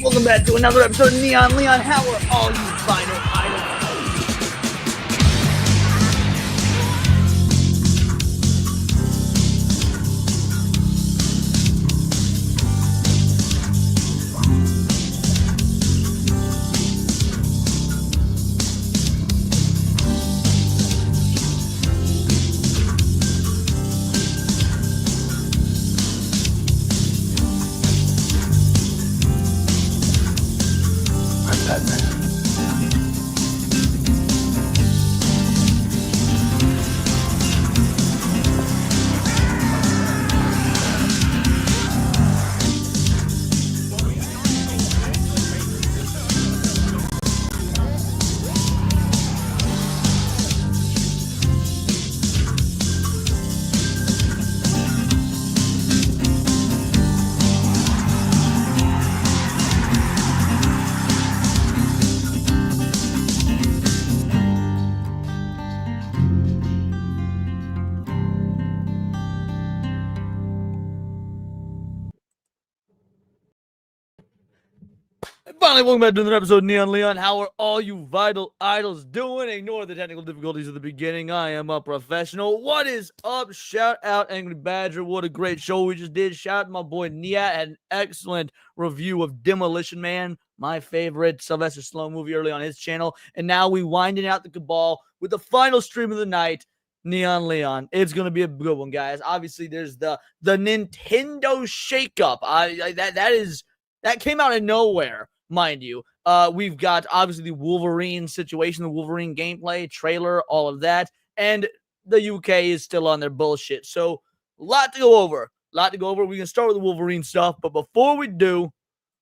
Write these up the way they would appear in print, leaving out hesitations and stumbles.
Welcome back to another episode of Neon Leon. How are all you vinyl idols? Finally, welcome back to another episode of Neon Leon. How are all you vital idols doing? Ignore the technical difficulties at the beginning. I am a professional. What is up? Shout out Angry Badger. What a great show we just did. Shout out to my boy Nia. Had an excellent review of Demolition Man, my favorite Sylvester Stallone movie, early on his channel. And now we winding out the Cabal with the final stream of the night, Neon Leon. It's going to be a good one, guys. Obviously, there's the Nintendo shakeup. That came out of nowhere. Mind you, we've got obviously the Wolverine situation, the Wolverine gameplay, trailer, all of that, and the UK is still on their bullshit. So, a lot to go over. We can start with the Wolverine stuff, but before we do,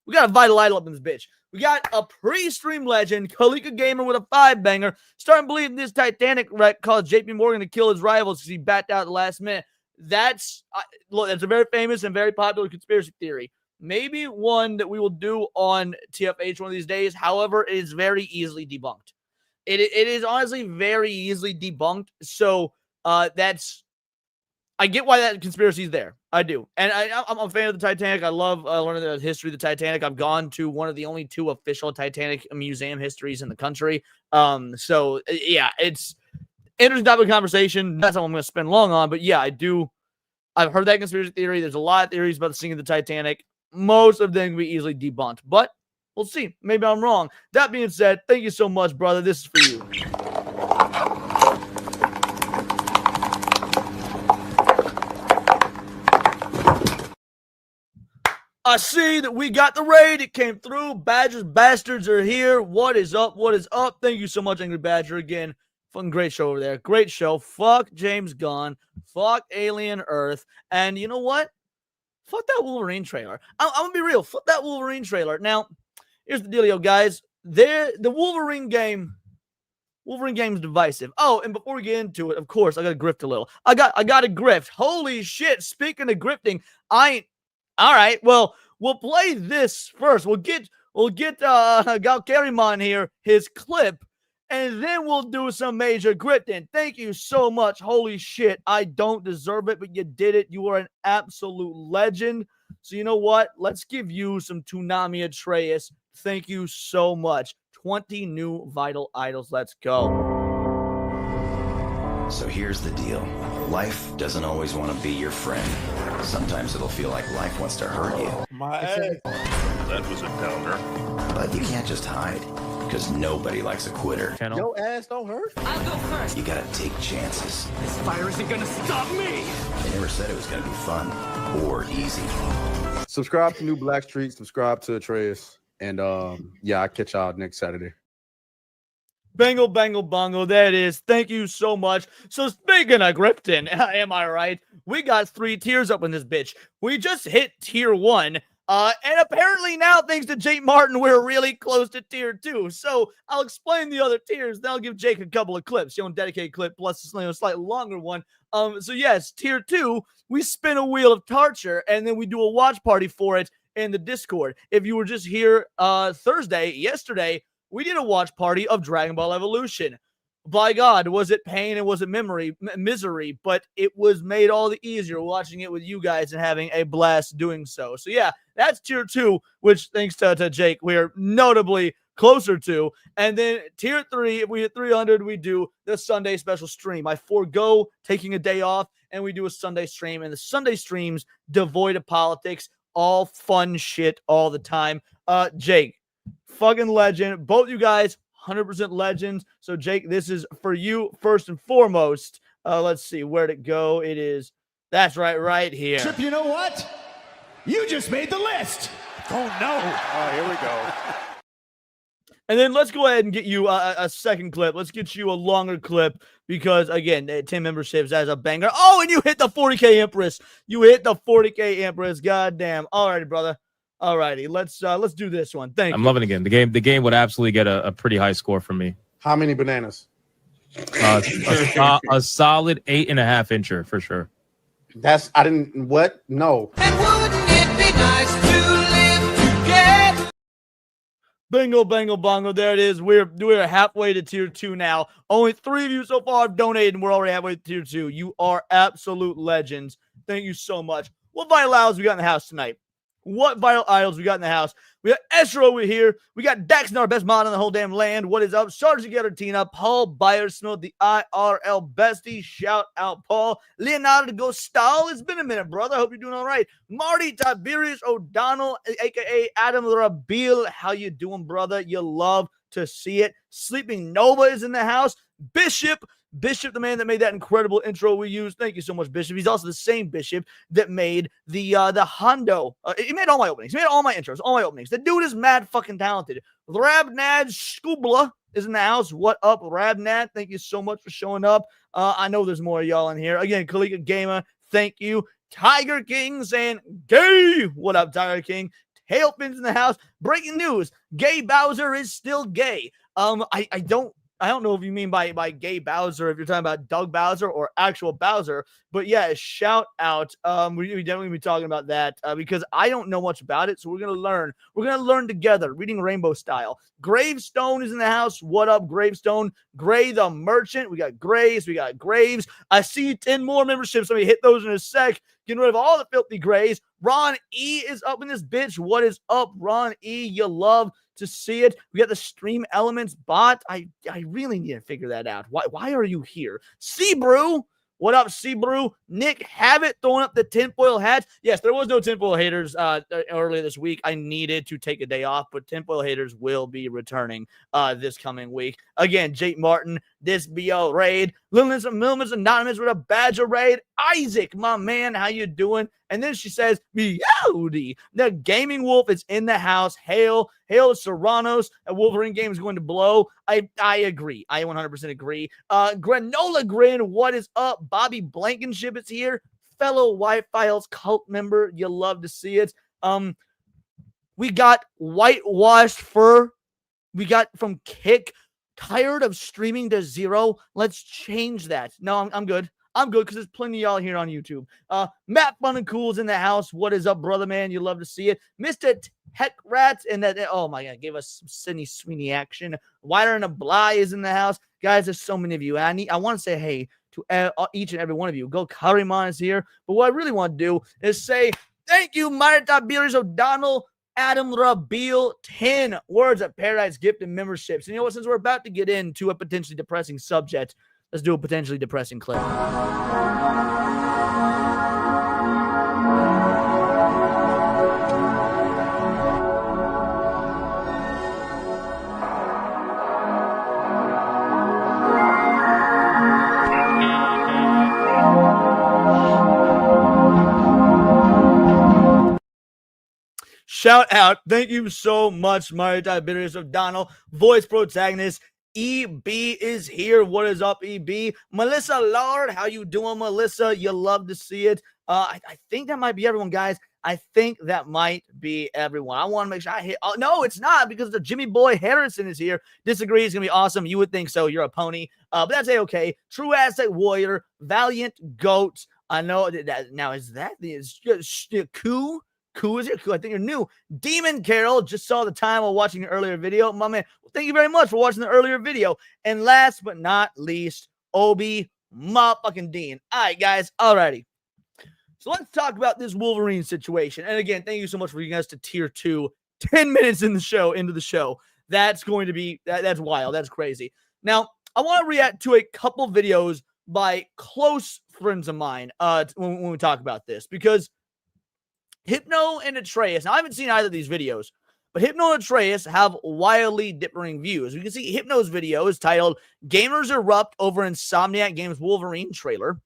we got a vital idol up in this bitch. We got a pre-stream legend, Kalika Gamer with a 5-banger, starting to believe this Titanic wreck caused JP Morgan to kill his rivals because he backed out at the last minute. That's a very famous and very popular conspiracy theory. Maybe one that we will do on TFH one of these days. However, it is very easily debunked. It is honestly very easily debunked. So I get why that conspiracy is there. I do. And I'm a fan of the Titanic. I love learning the history of the Titanic. I've gone to one of the only 2 official Titanic museum histories in the country. So, yeah, it's interesting topic of conversation. That's all I'm going to spend long on. But, yeah, I've heard that conspiracy theory. There's a lot of theories about the sinking of the Titanic. Most of them can be easily debunked, but we'll see. Maybe I'm wrong. That being said, thank you so much, brother. This is for you. I see that we got the raid. It came through. Badgers bastards are here. What is up? What is up? Thank you so much, Angry Badger. Again, fucking great show over there. Great show. Fuck James Gunn. Fuck Alien Earth. And you know what? Fuck that Wolverine trailer. I'm going to be real. Fuck that Wolverine trailer. Now, here's the dealio, guys. The Wolverine game is divisive. Oh, and before we get into it, of course, I got to grift a little. I got to grift. Holy shit. Speaking of grifting, all right, well, we'll play this first. We'll get Galcarimon here, his clip, and then we'll do some major grifting. Thank you so much. Holy shit. I don't deserve it, but you did it. You are an absolute legend. So you know what? Let's give you some Toonami Atreus. Thank you so much. 20 new vital idols. Let's go. So here's the deal. Life doesn't always want to be your friend. Sometimes it'll feel like life wants to hurt you. My ass. That was a downer. But you can't just hide. Because nobody likes a quitter. Your ass don't hurt. I'll go first. You gotta take chances. This fire isn't gonna stop me. They never said it was gonna be fun or easy. Subscribe to New Black Street. Subscribe to Atreus. And yeah, I'll catch y'all next Saturday. Bangle, bangle, bongo. That is. Thank you so much. So speaking of grifting, am I right? We got 3 tiers up in this bitch. We just hit tier 1. And apparently now, thanks to Jake Martin, we're really close to tier 2. So I'll explain the other tiers. Then I'll give Jake a couple of clips. Dedicated clip plus a slightly longer one. So yes, tier 2, we spin a wheel of torture and then we do a watch party for it in the Discord. If you were just here yesterday, we did a watch party of Dragon Ball Evolution. by God, was it pain and was it misery, but it was made all the easier watching it with you guys and having a blast doing so. So yeah, that's tier 2, which thanks to Jake, we're notably closer to. And then tier 3, if we hit 300, we do the Sunday special stream. I forego taking a day off and we do a Sunday stream, and the Sunday streams devoid of politics, all fun shit all the time. Jake, fucking legend. Both you guys, 100% legends. So, Jake, this is for you first and foremost. Let's see, where'd it go? It is, that's right here. Trip, you know what? You just made the list. Oh, no. Oh, here we go. And then let's go ahead and get you a second clip. Let's get you a longer clip because, again, 10 memberships as a banger. Oh, and you hit the 40K Empress. You hit the 40K Empress. Goddamn. All righty, brother. All righty. Let's do this one. Thank you. I'm loving the game. The game would absolutely get a pretty high score from me. How many bananas? A solid 8.5 incher for sure. I didn't, what? No. And wouldn't it be nice to live together? Bingo, bango, bongo. There it is. We're halfway to tier 2 now. Only 3 of you so far have donated, and we're already halfway to tier 2. You are absolute legends. Thank you so much. What vital idols we got in the house tonight? What vital idols we got in the house? We got Esra over here. We got Daxon, our best mod in the whole damn land. What is up? Sergeant Tina, Paul Byersmith, the IRL bestie. Shout out, Paul. Leonardo Gostal. It's been a minute, brother. Hope you're doing all right. Marty Tiberius O'Donnell, a.k.a. Adam Rabil. How you doing, brother? You love to see it. Sleeping Nova is in the house. Bishop, the man that made that incredible intro we used. Thank you so much, Bishop. He's also the same Bishop that made the Hondo. He made all my openings. He made all my intros, all my openings. The dude is mad fucking talented. Rabnad Skubla is in the house. What up, Rabnad? Thank you so much for showing up. I know there's more of y'all in here. Again, Kalika Gamer, thank you. Tiger King saying gay. What up, Tiger King? Tailfin's in the house. Breaking news. Gay Bowser is still gay. I don't know if you mean by gay Bowser, if you're talking about Doug Bowser or actual Bowser, but yeah, shout out. We definitely be talking about that because I don't know much about it, so we're gonna learn. We're gonna learn together, reading Rainbow style. Gravestone is in the house. What up, Gravestone? Gray the Merchant. We got Graves. We got Graves. I see 10 more memberships. Let me hit those in a sec. Getting rid of all the filthy grays. Ron E is up in this bitch. What is up, Ron E? You love to see it. We got the Stream Elements bot. I really need to figure that out. Why are you here? Seabrew. What up, Seabrew? Nick Havit throwing up the tinfoil hats. Yes, there was no tinfoil haters earlier this week. I needed to take a day off, but tinfoil haters will be returning this coming week. Again, Jake Martin, this BO raid. Lillian's Anonymous with a Badger raid. Isaac, my man, how you doing? And then she says, Meowdy. The Gaming Wolf is in the house. Hail Serranos. A Wolverine game is going to blow. I agree. I 100% agree. Granola Grin, what is up? Bobby Blankenship is here. Fellow White Files cult member. You love to see it. We got Whitewashed Fur. We got from Kick. Tired of streaming to 0. Let's change that. No, I'm good. I'm good because there's plenty of y'all here on YouTube. Matt Fun and Cool's in the house. What is up, brother, man? You love to see it. Mr. Tech Rats and that. Oh my God, gave us some Sydney Sweeney action. Wider and a Bly is in the house, guys. There's so many of you. I want to say hey to each and every one of you. Go Karimon is here. But what I really want to do is say thank you, Marta Beers O'Donnell. Adam Rabil, 10 words of paradise gift and memberships. And you know what? Since we're about to get into a potentially depressing subject, let's do a potentially depressing clip. Shout out. Thank you so much, Mario Tiberius O'Donnell, voice protagonist. EB is here. What is up, EB? Melissa Lard, how you doing, Melissa? You love to see it. I think that might be everyone, guys. I think that might be everyone. I want to make sure I hit. Oh, no, it's not because the Jimmy Boy Harrison is here. Disagree. It's going to be awesome. You would think so. You're a pony. But that's A-okay. True Asset Warrior. Valiant Goat. I know that. Now, is that the coup? Who is it? I think you're new. Demon Carol just saw the time while watching the earlier video. My man, thank you very much for watching the earlier video. And last but not least, Obi motherfucking Dean. All right, guys. Alrighty. So let's talk about this Wolverine situation. And again, thank you so much for you guys to tier 2, 10 minutes into the show. That's going to be, that's wild. That's crazy. Now, I want to react to a couple videos by close friends of mine when we talk about this, because Hypno and Atreus, now I haven't seen either of these videos, but Hypno and Atreus have wildly differing views. You can see Hypno's video is titled Gamers Erupt Over Insomniac Games Wolverine Trailer.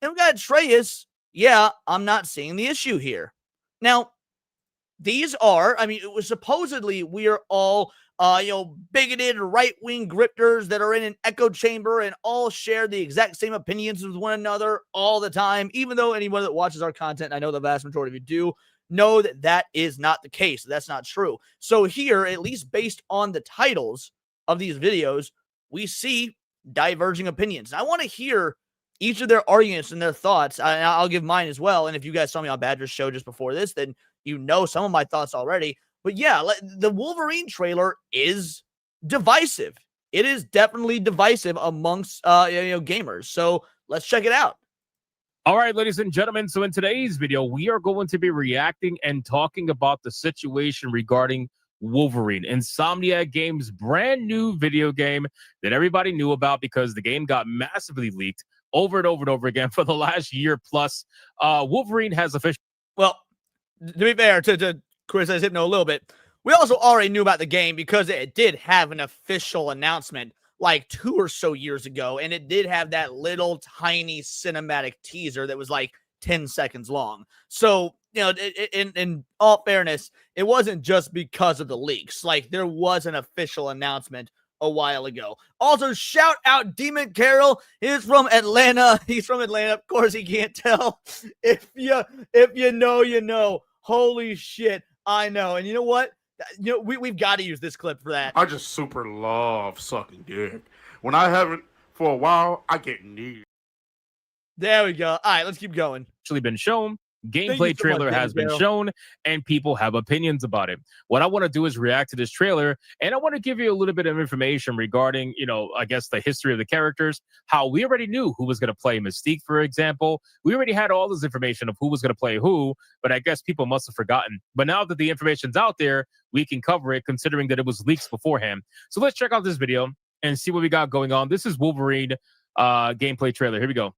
And we got Atreus, yeah, I'm not seeing the issue here. Now, these are, I mean, it was supposedly we are all, bigoted right-wing grifters that are in an echo chamber and all share the exact same opinions with one another all the time, even though anyone that watches our content, I know the vast majority of you do, know that that is not the case. That's not true. So here, at least based on the titles of these videos, we see diverging opinions. I want to hear each of their arguments and their thoughts. I'll give mine as well. And if you guys saw me on Badger's show just before this, then you know some of my thoughts already. But yeah, the Wolverine trailer is divisive. It is definitely divisive amongst gamers. So let's check it out. All right, ladies and gentlemen. So in today's video, we are going to be reacting and talking about the situation regarding Wolverine, Insomniac Games' brand new video game that everybody knew about because the game got massively leaked over and over and over again for the last year plus. Wolverine has officially. Well, to be fair, to criticize Hypno a little bit, we also already knew about the game because it did have an official announcement like 2 or so years ago, and it did have that little tiny cinematic teaser that was like 10 seconds long. So, in all fairness, it wasn't just because of the leaks. Like, there was an official announcement a while ago. Also, shout out Demon Carol. He's from Atlanta. He's from Atlanta. Of course, he can't tell. If you know, you know. Holy shit. I know. And you know what? We've got to use this clip for that. I just super love sucking dick. When I haven't for a while, I get neat. There we go. All right, let's keep going. Been shown. Gameplay trailer has been shown, and people have opinions about it. What I want to do is react to this trailer, and I want to give you a little bit of information regarding, I guess the history of the characters, how we already knew who was going to play Mystique, for example. We already had all this information of who was going to play who, but I guess people must have forgotten. But now that the information's out there, we can cover it, considering that it was leaks beforehand. So let's check out this video and see what we got going on. This is Wolverine gameplay trailer. Here we go.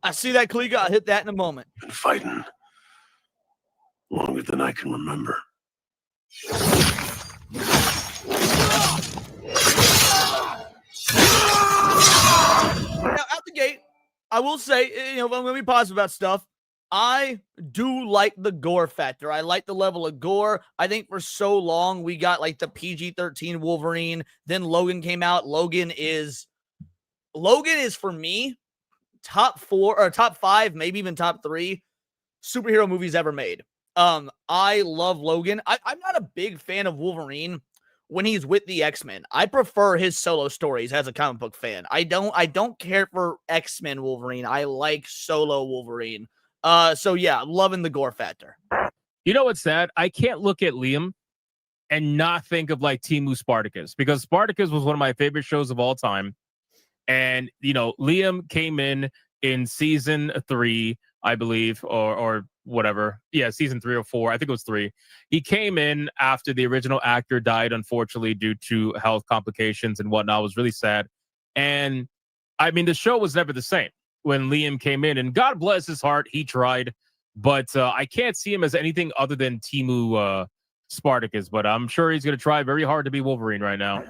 I see that, Kalika. I'll hit that in a moment. Been fighting longer than I can remember. Now, out the gate, I will say, when we pause about stuff, I do like the gore factor. I like the level of gore. I think for so long we got like the PG-13 Wolverine. Then Logan came out. Logan is for me top 4 or top 5, maybe even top 3 superhero movies ever made. I love Logan. I'm not a big fan of Wolverine when he's with the X-Men. I prefer his solo stories as a comic book fan. I don't care for X-Men Wolverine. I like solo Wolverine. So yeah, loving the gore factor. You know what's sad? I can't look at Liam and not think of like Teemu Spartacus, because Spartacus was one of my favorite shows of all time. And, Liam came in season 3, I believe, or whatever. Yeah, season 3 or 4. I think it was 3. He came in after the original actor died, unfortunately, due to health complications and whatnot. It was really sad. And, I mean, the show was never the same when Liam came in. And God bless his heart, he tried. But I can't see him as anything other than Teemu Spartacus, but I'm sure he's going to try very hard to be Wolverine right now.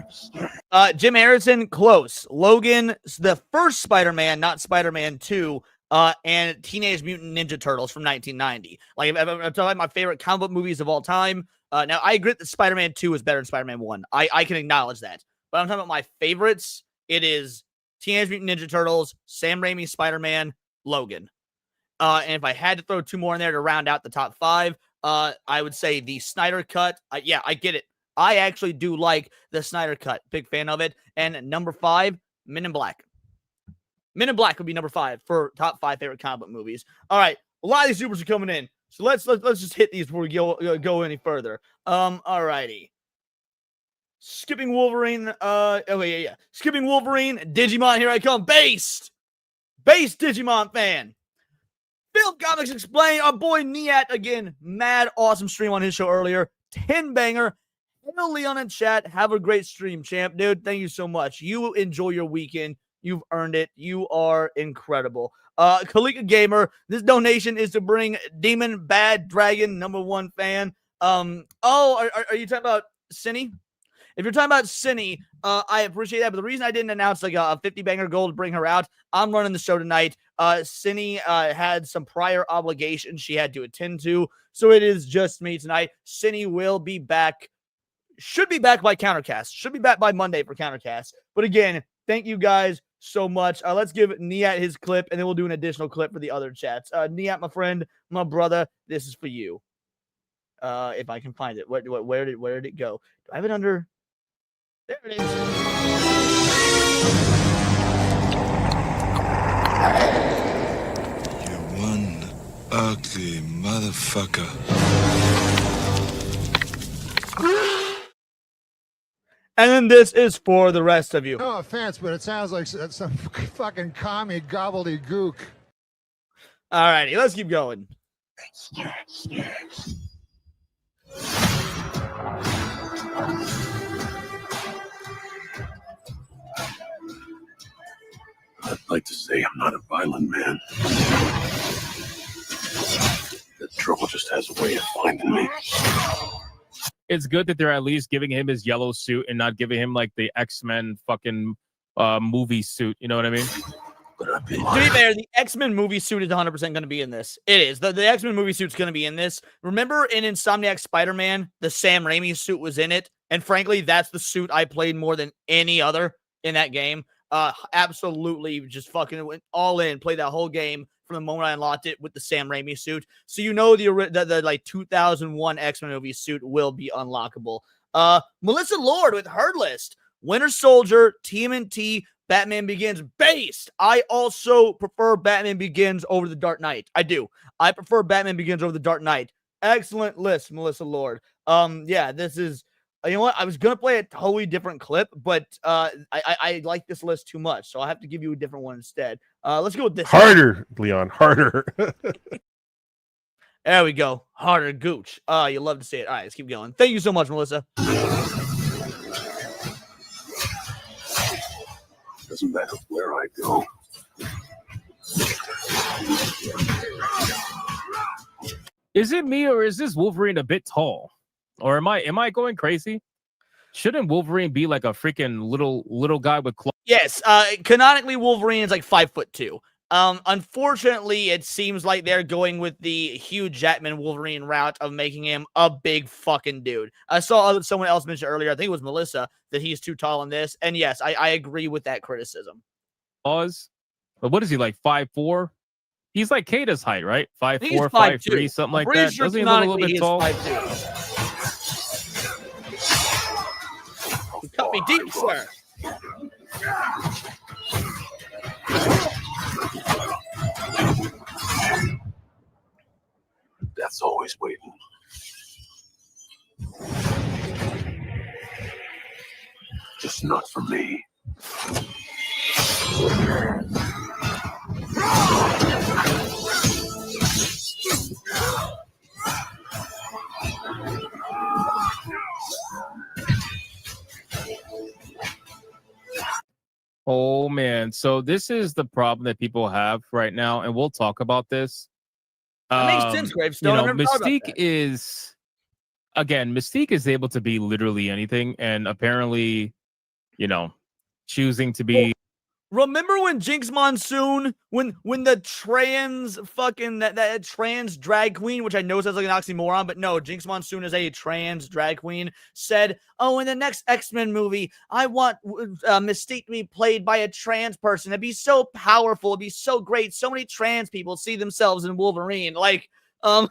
Jim Harrison, close. Logan, the first Spider-Man, not Spider-Man 2, and Teenage Mutant Ninja Turtles from 1990. Like, I'm talking about my favorite comic book movies of all time. Now, I agree that Spider-Man 2 is better than Spider-Man 1. I can acknowledge that. But I'm talking about my favorites. It is Teenage Mutant Ninja Turtles, Sam Raimi's Spider-Man, Logan. And if I had to throw 2 more in there to round out the top 5, I would say the Snyder Cut. Yeah, I get it. I actually do like the Snyder Cut. Big fan of it. And number 5, Men in Black. Men in Black would be number 5 for top 5 favorite comic book movies. All right, a lot of these supers are coming in, so let's just hit these before we go any further. All righty. Skipping Wolverine. Skipping Wolverine. Digimon, here I come. Based Digimon fan. Film Comics Explained. Our boy Niat again. Mad awesome stream on his show earlier. 10 banger. Hello, Leon in chat. Have a great stream, champ. Dude, thank you so much. You enjoy your weekend. You've earned it. You are incredible. Kalika Gamer, this donation is to bring Demon Bad Dragon #1 fan. Are you talking about Cinny? If you're talking about Cinny, I appreciate that. But the reason I didn't announce like a 50 banger goal to bring her out, I'm running the show tonight. Cinny had some prior obligations she had to attend to, so it is just me tonight. Cinny will be back. Should be back by Countercast. Should be back by Monday for Countercast. But again, thank you guys so much. Let's give Niat his clip, and then we'll do an additional clip for the other chats. Niat, my friend, my brother, this is for you. If I can find it. Where did it go? Do I have it under? There it is. You one ugly motherfucker. And then this is for the rest of you. No offense, but it sounds like some fucking commie gobbledygook. All righty, let's keep going. I'd like to say I'm not a violent man. The trouble just has a way of finding me. It's good that they're at least giving him his yellow suit and not giving him like the X-Men fucking movie suit. You know what I mean? To be fair, the X-Men movie suit is 100% going to be in this. It is. The X-Men movie suit's going to be in this. Remember in Insomniac Spider-Man, the Sam Raimi suit was in it. And frankly, that's the suit I played more than any other in that game. Absolutely just fucking went all in, played that whole game from the moment I unlocked it with the Sam Raimi suit. So you know the like 2001 X-Men movie suit will be unlockable. Melissa Lord with her list. Winter Soldier, TMNT, Batman Begins, based. I also prefer Batman Begins over the Dark Knight. I do. I prefer Batman Begins over the Dark Knight. Excellent list, Melissa Lord. Yeah, this is, you know what? I was going to play a totally different clip, but I like this list too much, so I'll have to give you a different one instead. Let's go with this. Harder, Leon, harder. There we go. Harder, Gooch. You love to see it. All right, let's keep going. Thank you so much, Melissa. Doesn't matter where I go. Is it me or is this Wolverine a bit tall? Or am I going crazy? Shouldn't Wolverine be like a freaking little guy with claws? Yes, canonically Wolverine is like 5'2". Unfortunately, it seems like they're going with the Hugh Jackman Wolverine route of making him a big fucking dude. I saw someone else mention earlier, I think it was Melissa, that he's too tall in this. And yes, I agree with that criticism. But what is he, like 5'4"? He's like Kata's height, right? 5'4", 5'3", something like that. Sure doesn't he look a little bit tall? You cut me deep, sir. Death's always waiting. Just not for me. Oh man, so this is the problem that people have right now, and we'll talk about this. That makes sense, Gravestone. You know, Mystique is able to be literally anything, and apparently, you know, choosing to be. Remember when Jinx Monsoon, when the trans fucking that trans drag queen, which I know sounds like an oxymoron, but no, Jinx Monsoon is a trans drag queen, said, "Oh, in the next X-Men movie, I want Mystique to be played by a trans person. It'd be so powerful. It'd be so great. So many trans people see themselves in Wolverine." Like, I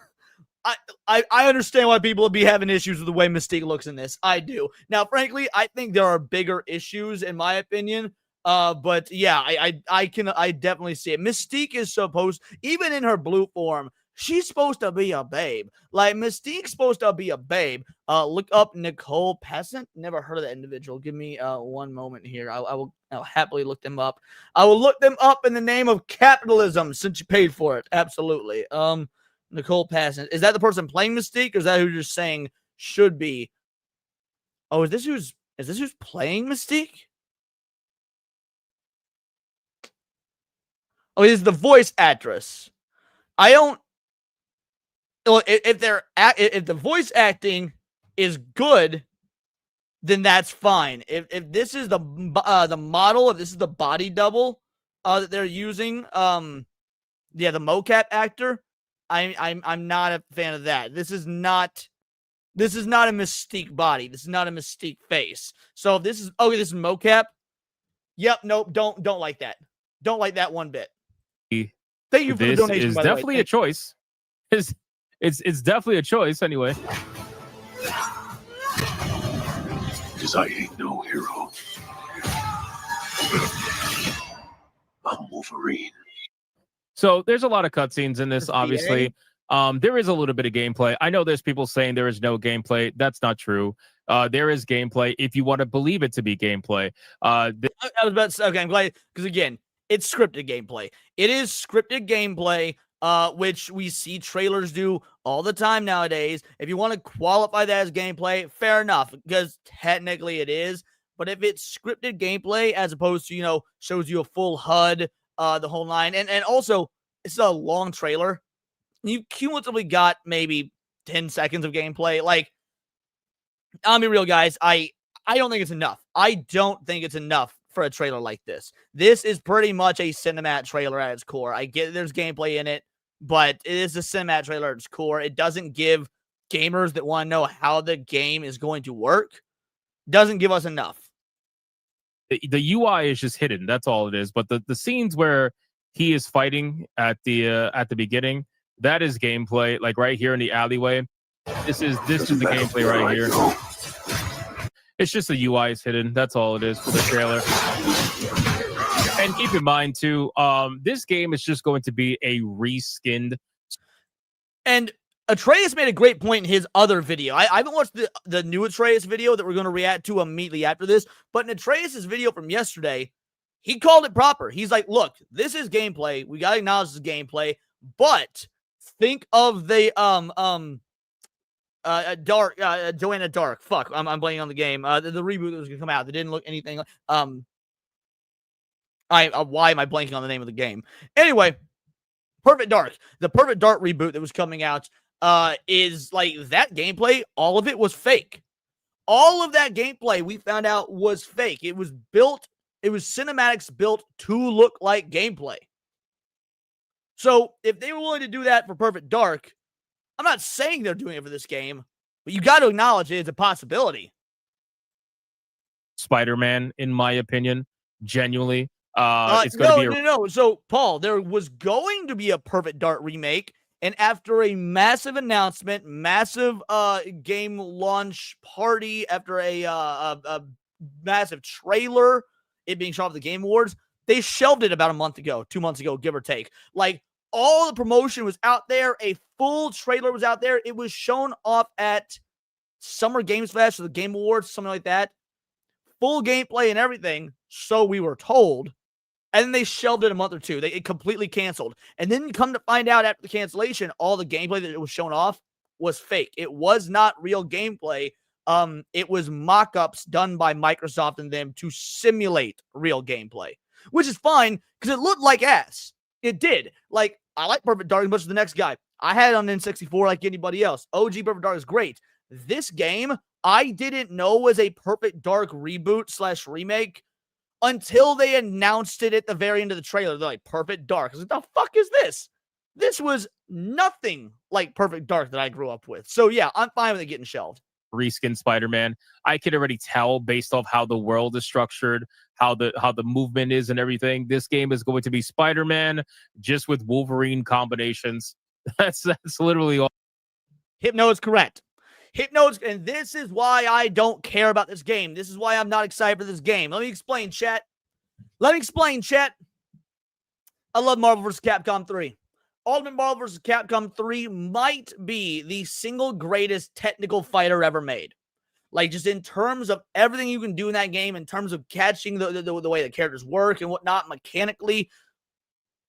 understand why people would be having issues with the way Mystique looks in this. I do. Now, frankly, I think there are bigger issues, in my opinion, But yeah, I definitely see it. Mystique is supposed, even in her blue form, she's supposed to be a babe. Like, Mystique's supposed to be a babe. Look up Nicole Peasant. Never heard of that individual. Give me one moment here. I'll happily look them up. I will look them up in the name of capitalism, since you paid for it. Absolutely. Nicole Peasant. Is that the person playing Mystique, or is that who you're saying should be? Oh, is this who's playing Mystique? Oh, this is the voice actress. I don't. If the voice acting is good, then that's fine. If this is the model, if this is the body double that they're using, the mocap actor, I'm not a fan of that. This is not a Mystique body. This is not a Mystique face. So if this is this is mocap. Yep, nope, don't like that. Don't like that one bit. Thank you for the donation. This is definitely a choice. It's definitely a choice anyway. Because I ain't no hero. I'm Wolverine. So there's a lot of cutscenes in this, obviously. There is a little bit of gameplay. I know there's people saying there is no gameplay. That's not true. There is gameplay if you want to believe it to be gameplay. I was about to say, okay, I'm glad, because again, it's scripted gameplay. It is scripted gameplay, which we see trailers do all the time nowadays. If you want to qualify that as gameplay, fair enough, because technically it is. But if it's scripted gameplay as opposed to, shows you a full HUD, the whole nine, and also it's a long trailer. You cumulatively got maybe 10 seconds of gameplay. Like, I'll be real, guys. I don't think it's enough. I don't think it's enough for a trailer like this. This is pretty much a cinematic trailer at its core. I get there's gameplay in it, but it is a cinematic trailer at its core. It doesn't give gamers that want to know how the game is going to work, doesn't give us enough. The UI is just hidden. That's all it is. But the scenes where he is fighting at the beginning, that is gameplay. Like right here in the alleyway, this is the gameplay right here. It's just the UI is hidden. That's all it is for the trailer. And keep in mind too, this game is just going to be a reskinned. And Atreus made a great point in his other video. I haven't watched the new Atreus video that we're going to react to immediately after this, but in Atreus's video from yesterday, he called it proper. He's like, look, this is gameplay. We got to acknowledge this is gameplay, but think of the Joanna Dark. Fuck, I'm blanking on the game. The reboot that was gonna come out that didn't look anything like why am I blanking on the name of the game? Anyway, Perfect Dark. The Perfect Dark reboot that was coming out is like that gameplay. All of it was fake. All of that gameplay we found out was fake. It was built. It was cinematics built to look like gameplay. So if they were willing to do that for Perfect Dark, I'm not saying they're doing it for this game, but you got to acknowledge it as a possibility. Spider-Man, in my opinion, genuinely. It's going to be no. So, Paul, there was going to be a Perfect Dark remake, and after a massive announcement, massive game launch party, after a massive trailer, it being shown at the Game Awards, they shelved it about a month ago, 2 months ago, give or take. Like, all the promotion was out there. A full trailer was out there. It was shown off at Summer Games Fest or the Game Awards, something like that. Full gameplay and everything, so we were told. And then they shelved it a month or two. It completely canceled. And then come to find out after the cancellation, all the gameplay that it was shown off was fake. It was not real gameplay. It was mock-ups done by Microsoft and them to simulate real gameplay, which is fine because it looked like ass. It did. Like, I like Perfect Dark as much as the next guy. I had it on N64 like anybody else. OG Perfect Dark is great. This game, I didn't know was a Perfect Dark reboot / remake until they announced it at the very end of the trailer. They're like, Perfect Dark. I was like, the fuck is this? This was nothing like Perfect Dark that I grew up with. So yeah, I'm fine with it getting shelved. Reskin Spider-Man. I could already tell based off how the world is structured, how the movement is and everything. This game is going to be Spider-Man just with Wolverine combinations. That's literally all. Hypno is correct. Hypno's, and this is why I don't care about this game. This is why I'm not excited for this game. Let me explain, chat. Let me explain, chat. I love Marvel vs. Capcom 3. Ultimate Marvel vs. Capcom 3 might be the single greatest technical fighter ever made. Like, just in terms of everything you can do in that game, in terms of catching the way the characters work and whatnot mechanically,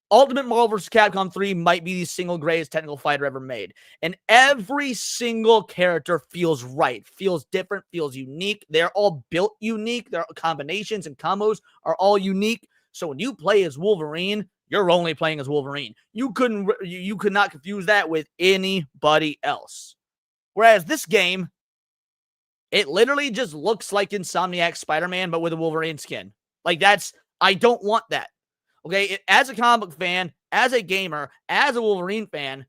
Ultimate Marvel vs. Capcom 3 might be the single greatest technical fighter ever made. And every single character feels right, feels different, feels unique. They're all built unique. Their combinations and combos are all unique. So when you play as Wolverine, you're only playing as Wolverine. You could not confuse that with anybody else. Whereas this game, it literally just looks like Insomniac Spider-Man, but with a Wolverine skin. Like, I don't want that. Okay, as a comic book fan, as a gamer, as a Wolverine fan,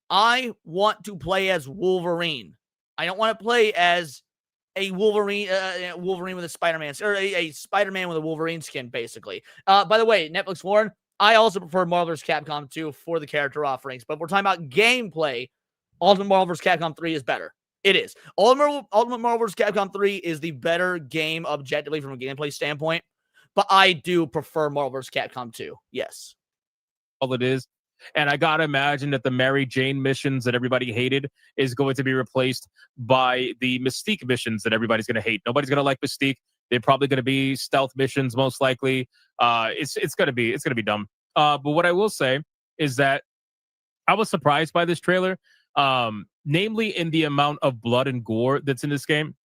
I want to play as Wolverine. I don't want to play as a Wolverine with a Spider-Man, or a Spider-Man with a Wolverine skin, basically. By the way, Netflix Warren, I also prefer Marvel vs. Capcom 2 for the character offerings, but if we're talking about gameplay, Ultimate Marvel vs. Capcom 3 is better. It is. Ultimate Marvel vs. Capcom 3 is the better game objectively from a gameplay standpoint. But I do prefer Marvel vs. Capcom 2. Yes. All it is. And I got to imagine that the Mary Jane missions that everybody hated is going to be replaced by the Mystique missions that everybody's going to hate. Nobody's going to like Mystique. They're probably going to be stealth missions, most likely. It's going to be dumb. But what I will say is that I was surprised by this trailer, namely in the amount of blood and gore that's in this game.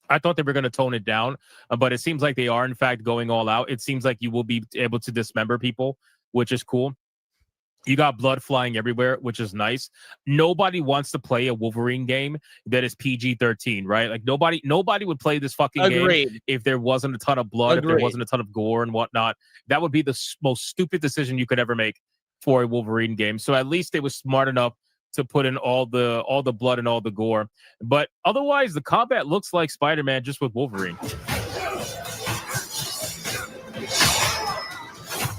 I thought they were going to tone it down, but it seems like they are, in fact, going all out. It seems like you will be able to dismember people, which is cool. You got blood flying everywhere, which is nice. Nobody wants to play a Wolverine game that is PG-13, right? Like, nobody would play this fucking game if there wasn't a ton of blood, if there wasn't a ton of gore and whatnot. That would be the most stupid decision you could ever make for a Wolverine game. So at least they were smart enough to put in all the blood and all the gore. But otherwise, the combat looks like Spider-Man just with Wolverine.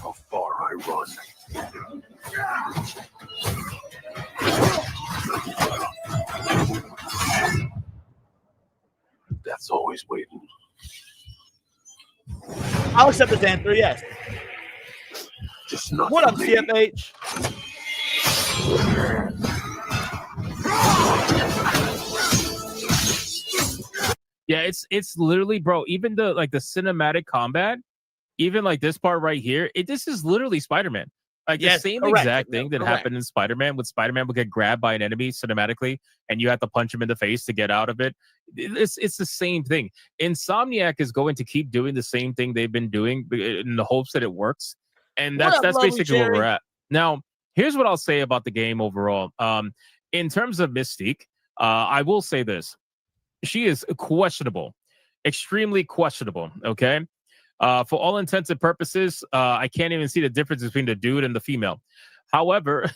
How far I run. That's always waiting. I'll accept this answer, yes. Just not what up, me. CFH? Yeah, it's literally, bro, even the cinematic combat, even like this part right here, this is literally Spider-Man. Like the same exact thing that happened in Spider-Man, when Spider-Man would get grabbed by an enemy cinematically and you have to punch him in the face to get out of it. It's the same thing. Insomniac is going to keep doing the same thing they've been doing in the hopes that it works. And that's basically where we're at. Now, here's what I'll say about the game overall. In terms of Mystique, I will say this. She is questionable, extremely questionable, okay? For all intents and purposes, I can't even see the difference between the dude and the female. However,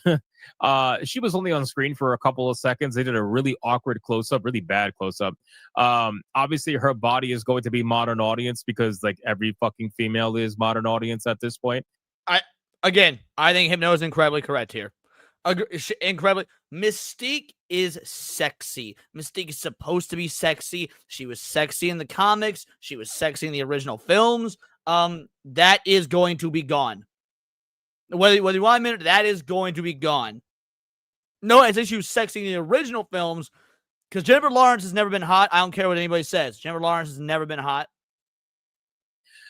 she was only on screen for a couple of seconds. They did a really awkward close-up, really bad close-up. Obviously, her body is going to be modern audience because like every fucking female is modern audience at this point. I think Hypno is incredibly correct here. Incredibly. Mystique is sexy. Mystique is supposed to be sexy. She was sexy in the comics. She was sexy in the original films. That is going to be gone. Whether you want to admit it, that is going to be gone. No, I think she was sexy in the original films because Jennifer Lawrence has never been hot. I don't care what anybody says. Jennifer Lawrence has never been hot.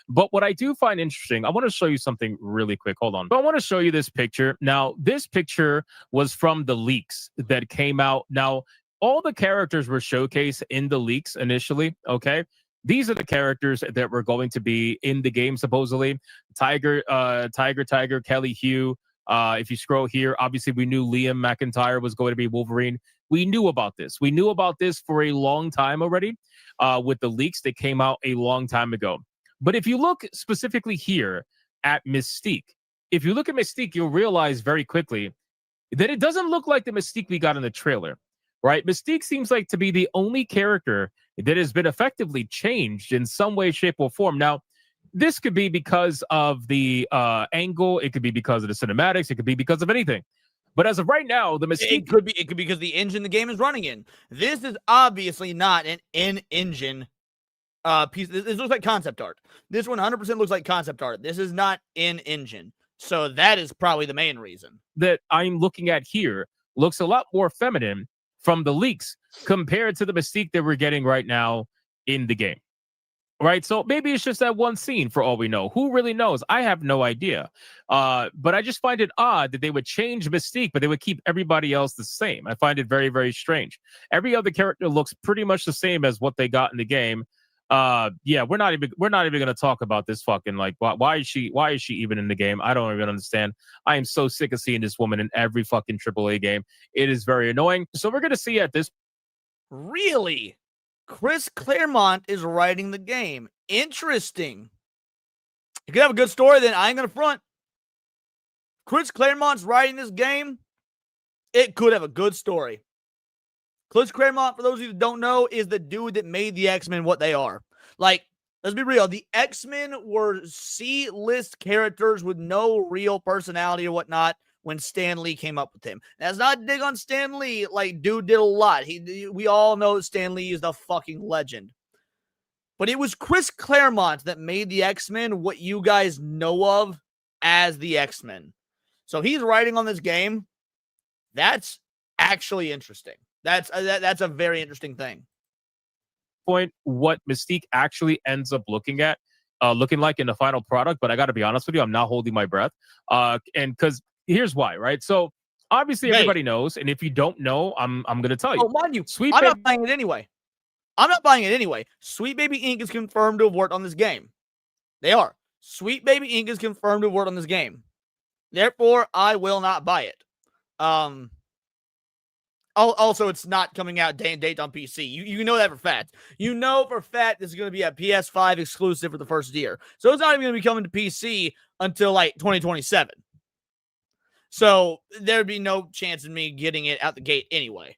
But what I do find interesting, I want to show you something really quick. Hold on. But I want to show you this picture. Now, this picture was from the leaks that came out. Now, all the characters were showcased in the leaks initially, okay? These are the characters that were going to be in the game, supposedly. Tiger, Kelly Hugh. If you scroll here, obviously we knew Liam McIntyre was going to be Wolverine. We knew about this. We knew about this for a long time already with the leaks that came out a long time ago. But if you look specifically here at Mystique, you'll realize very quickly that it doesn't look like the Mystique we got in the trailer, right? Mystique seems like to be the only character that has been effectively changed in some way, shape, or form. Now, this could be because of the angle. It could be because of the cinematics. It could be because of anything. But as of right now, the Mystique... It could be because the engine the game is running in. This is obviously not an in-engine piece. This looks like concept art. This 100% looks like concept art. This is not in engine. So that is probably the main reason. That I'm looking at here looks a lot more feminine from the leaks compared to the Mystique that we're getting right now in the game. Right, so maybe it's just that one scene for all we know. Who really knows? I have no idea. But I just find it odd that they would change Mystique, but they would keep everybody else the same. I find it very, very strange. Every other character looks pretty much the same as what they got in the game. Yeah, we're not even going to talk about this fucking, like, why is she even in the game? I don't even understand. I am so sick of seeing this woman in every fucking AAA game. It is very annoying. So we're going to see at this. Really? Chris Claremont is writing the game. Interesting. You could have a good story, then I ain't gonna front. Chris Claremont's writing this game. It could have a good story. Chris Claremont, for those of you that don't know, is the dude that made the X-Men what they are. Like, let's be real. The X-Men were C-list characters with no real personality or whatnot when Stan Lee came up with him. That's not a dig on Stan Lee. Like, dude did a lot. We all know Stan Lee is the fucking legend. But it was Chris Claremont that made the X-Men what you guys know of as the X-Men. So he's writing on this game. That's actually interesting. That's a very interesting thing. Point what Mystique actually ends up looking like in the final product, but I got to be honest with you, I'm not holding my breath. And because here's why, right? So obviously everybody knows, and if you don't know, I'm gonna tell you. Oh, mind you, I'm not buying it anyway. Sweet Baby Inc. is confirmed to have worked on this game. They are. Sweet Baby Inc. is confirmed to have worked on this game. Therefore, I will not buy it. Also, it's not coming out day and date on PC. You know that for fact. You know for fact this is going to be a PS5 exclusive for the first year. So it's not even going to be coming to PC until like 2027. So there'd be no chance of me getting it out the gate anyway.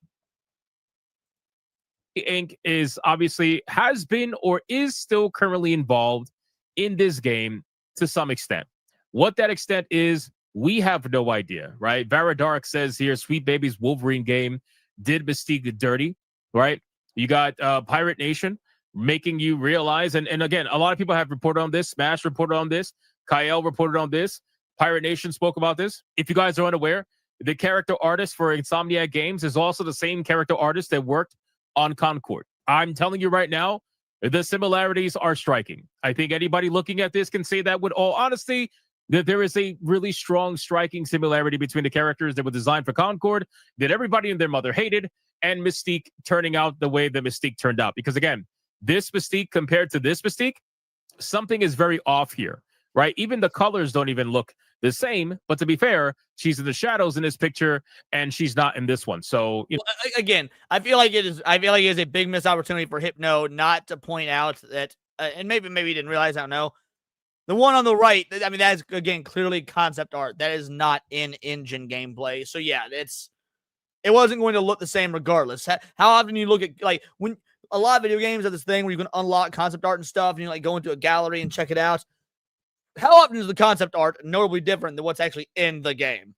Inc. is obviously has been or is still currently involved in this game to some extent. What that extent is, we have no idea, right? Varadark says here, Sweet Baby's Wolverine game did Mystique dirty, right? You got Pirate Nation making you realize, and again, a lot of people have reported on this. Smash reported on this. Kyle reported on this. Pirate Nation spoke about this. If you guys are unaware, the character artist for Insomniac Games is also the same character artist that worked on Concord. I'm telling you right now, the similarities are striking. I think anybody looking at this can say that with all honesty, that there is a really strong, striking similarity between the characters that were designed for Concord, that everybody and their mother hated, and Mystique turning out the way the Mystique turned out. Because again, this Mystique compared to this Mystique, something is very off here, right? Even the colors don't even look the same. But to be fair, she's in the shadows in this picture, and she's not in this one. So again, I feel like it is a big missed opportunity for Hypno not to point out that, and maybe he didn't realize. I don't know. The one on the right, I mean, that is, again, clearly concept art. That is not in-engine gameplay. So, yeah, it wasn't going to look the same regardless. How often you look at, like, when a lot of video games have this thing where you can unlock concept art and stuff, and you, like, go into a gallery and check it out. How often is the concept art notably different than what's actually in the game?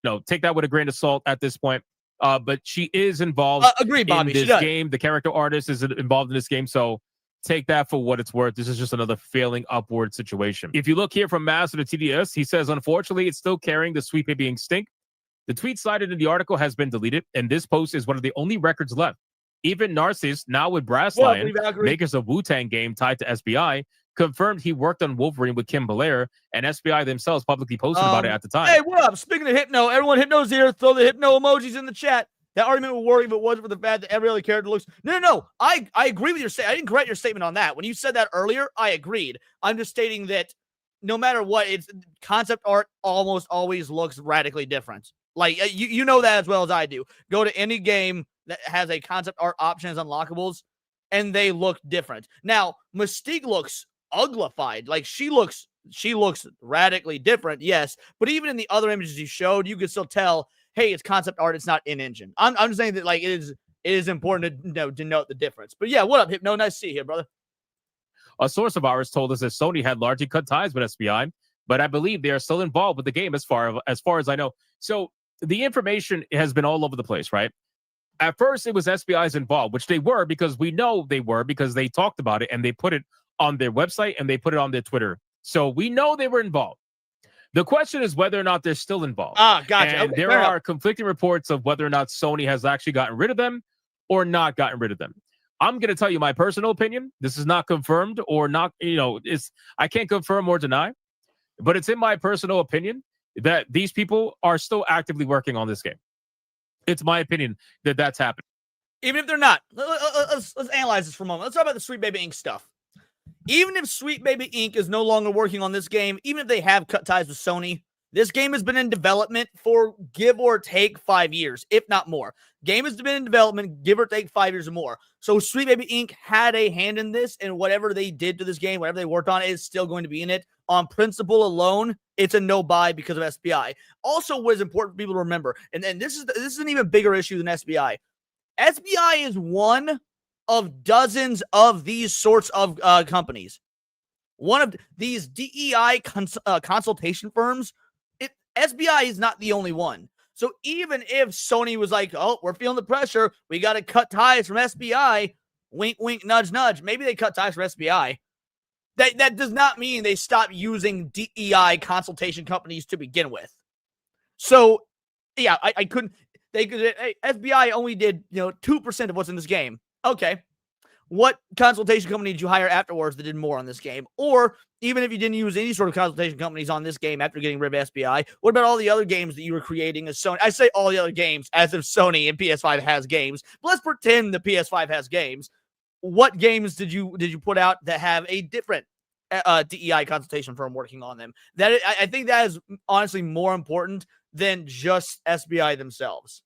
No, take that with a grain of salt at this point. But she is involved agreed, Bobby, in this game. The character artist is involved in this game, so take that for what it's worth. This is just another failing upward situation. If you look here from Master to TDS, he says, unfortunately, it's still carrying the Sweet Baby Inc. stink. The tweet cited in the article has been deleted, and this post is one of the only records left. Even Narcissus, now with Brass Lion, makers of Wu-Tang game tied to SBI, confirmed he worked on Wolverine with Kim Belair, and SBI themselves publicly posted about it at the time. Hey, what up? Speaking of Hypno, everyone, Hypno's here. Throw the Hypno emojis in the chat. That argument would work if it wasn't for the fact that every other character looks... No. I agree with your statement. I didn't correct your statement on that. When you said that earlier, I agreed. I'm just stating that no matter what, it's concept art almost always looks radically different. Like, you know that as well as I do. Go to any game that has a concept art option as unlockables, and they look different. Now, Mystique looks uglified. Like, she looks radically different, yes. But even in the other images you showed, you could still tell, hey, it's concept art. It's not in engine. I'm just saying that, like, it is important to denote the difference. But yeah, what up, Hypno? Nice to see you here, brother. A source of ours told us that Sony had largely cut ties with SBI, but I believe they are still involved with the game as far as I know. So the information has been all over the place, right? At first, it was SBI's involved, which they were because we know they were because they talked about it and they put it on their website and they put it on their Twitter. So we know they were involved. The question is whether or not they're still involved. Gotcha. And Okay, there are conflicting reports of whether or not Sony has actually gotten rid of them or not gotten rid of them. I'm going to tell you my personal opinion. This is not confirmed or not, I can't confirm or deny, but it's in my personal opinion that these people are still actively working on this game. It's my opinion that that's happening. Even if they're not, let's analyze this for a moment. Let's talk about the Sweet Baby Inc. stuff. Even if Sweet Baby Inc. is no longer working on this game, even if they have cut ties with Sony, this game has been in development for give or take 5 years, if not more. Game has been in development, give or take 5 years or more. So Sweet Baby Inc. had a hand in this, and whatever they did to this game, whatever they worked on, is still going to be in it. On principle alone, it's a no buy because of SBI. Also, what is important for people to remember, and this is an even bigger issue than SBI. SBI is one of dozens of these sorts of companies. One of these DEI consultation firms. SBI is not the only one. So even if Sony was like, oh, we're feeling the pressure, we got to cut ties from SBI, wink, wink, nudge, nudge. Maybe they cut ties from SBI. That does not mean they stop using DEI consultation companies to begin with. So, yeah, I couldn't. SBI only did 2% of what's in this game. Okay, what consultation company did you hire afterwards that did more on this game? Or even if you didn't use any sort of consultation companies on this game after getting rid of SBI, what about all the other games that you were creating as Sony? I say all the other games as if Sony and PS5 has games. But let's pretend the PS5 has games. What games did you put out that have a different DEI consultation firm working on them? I think that is honestly more important than just SBI themselves.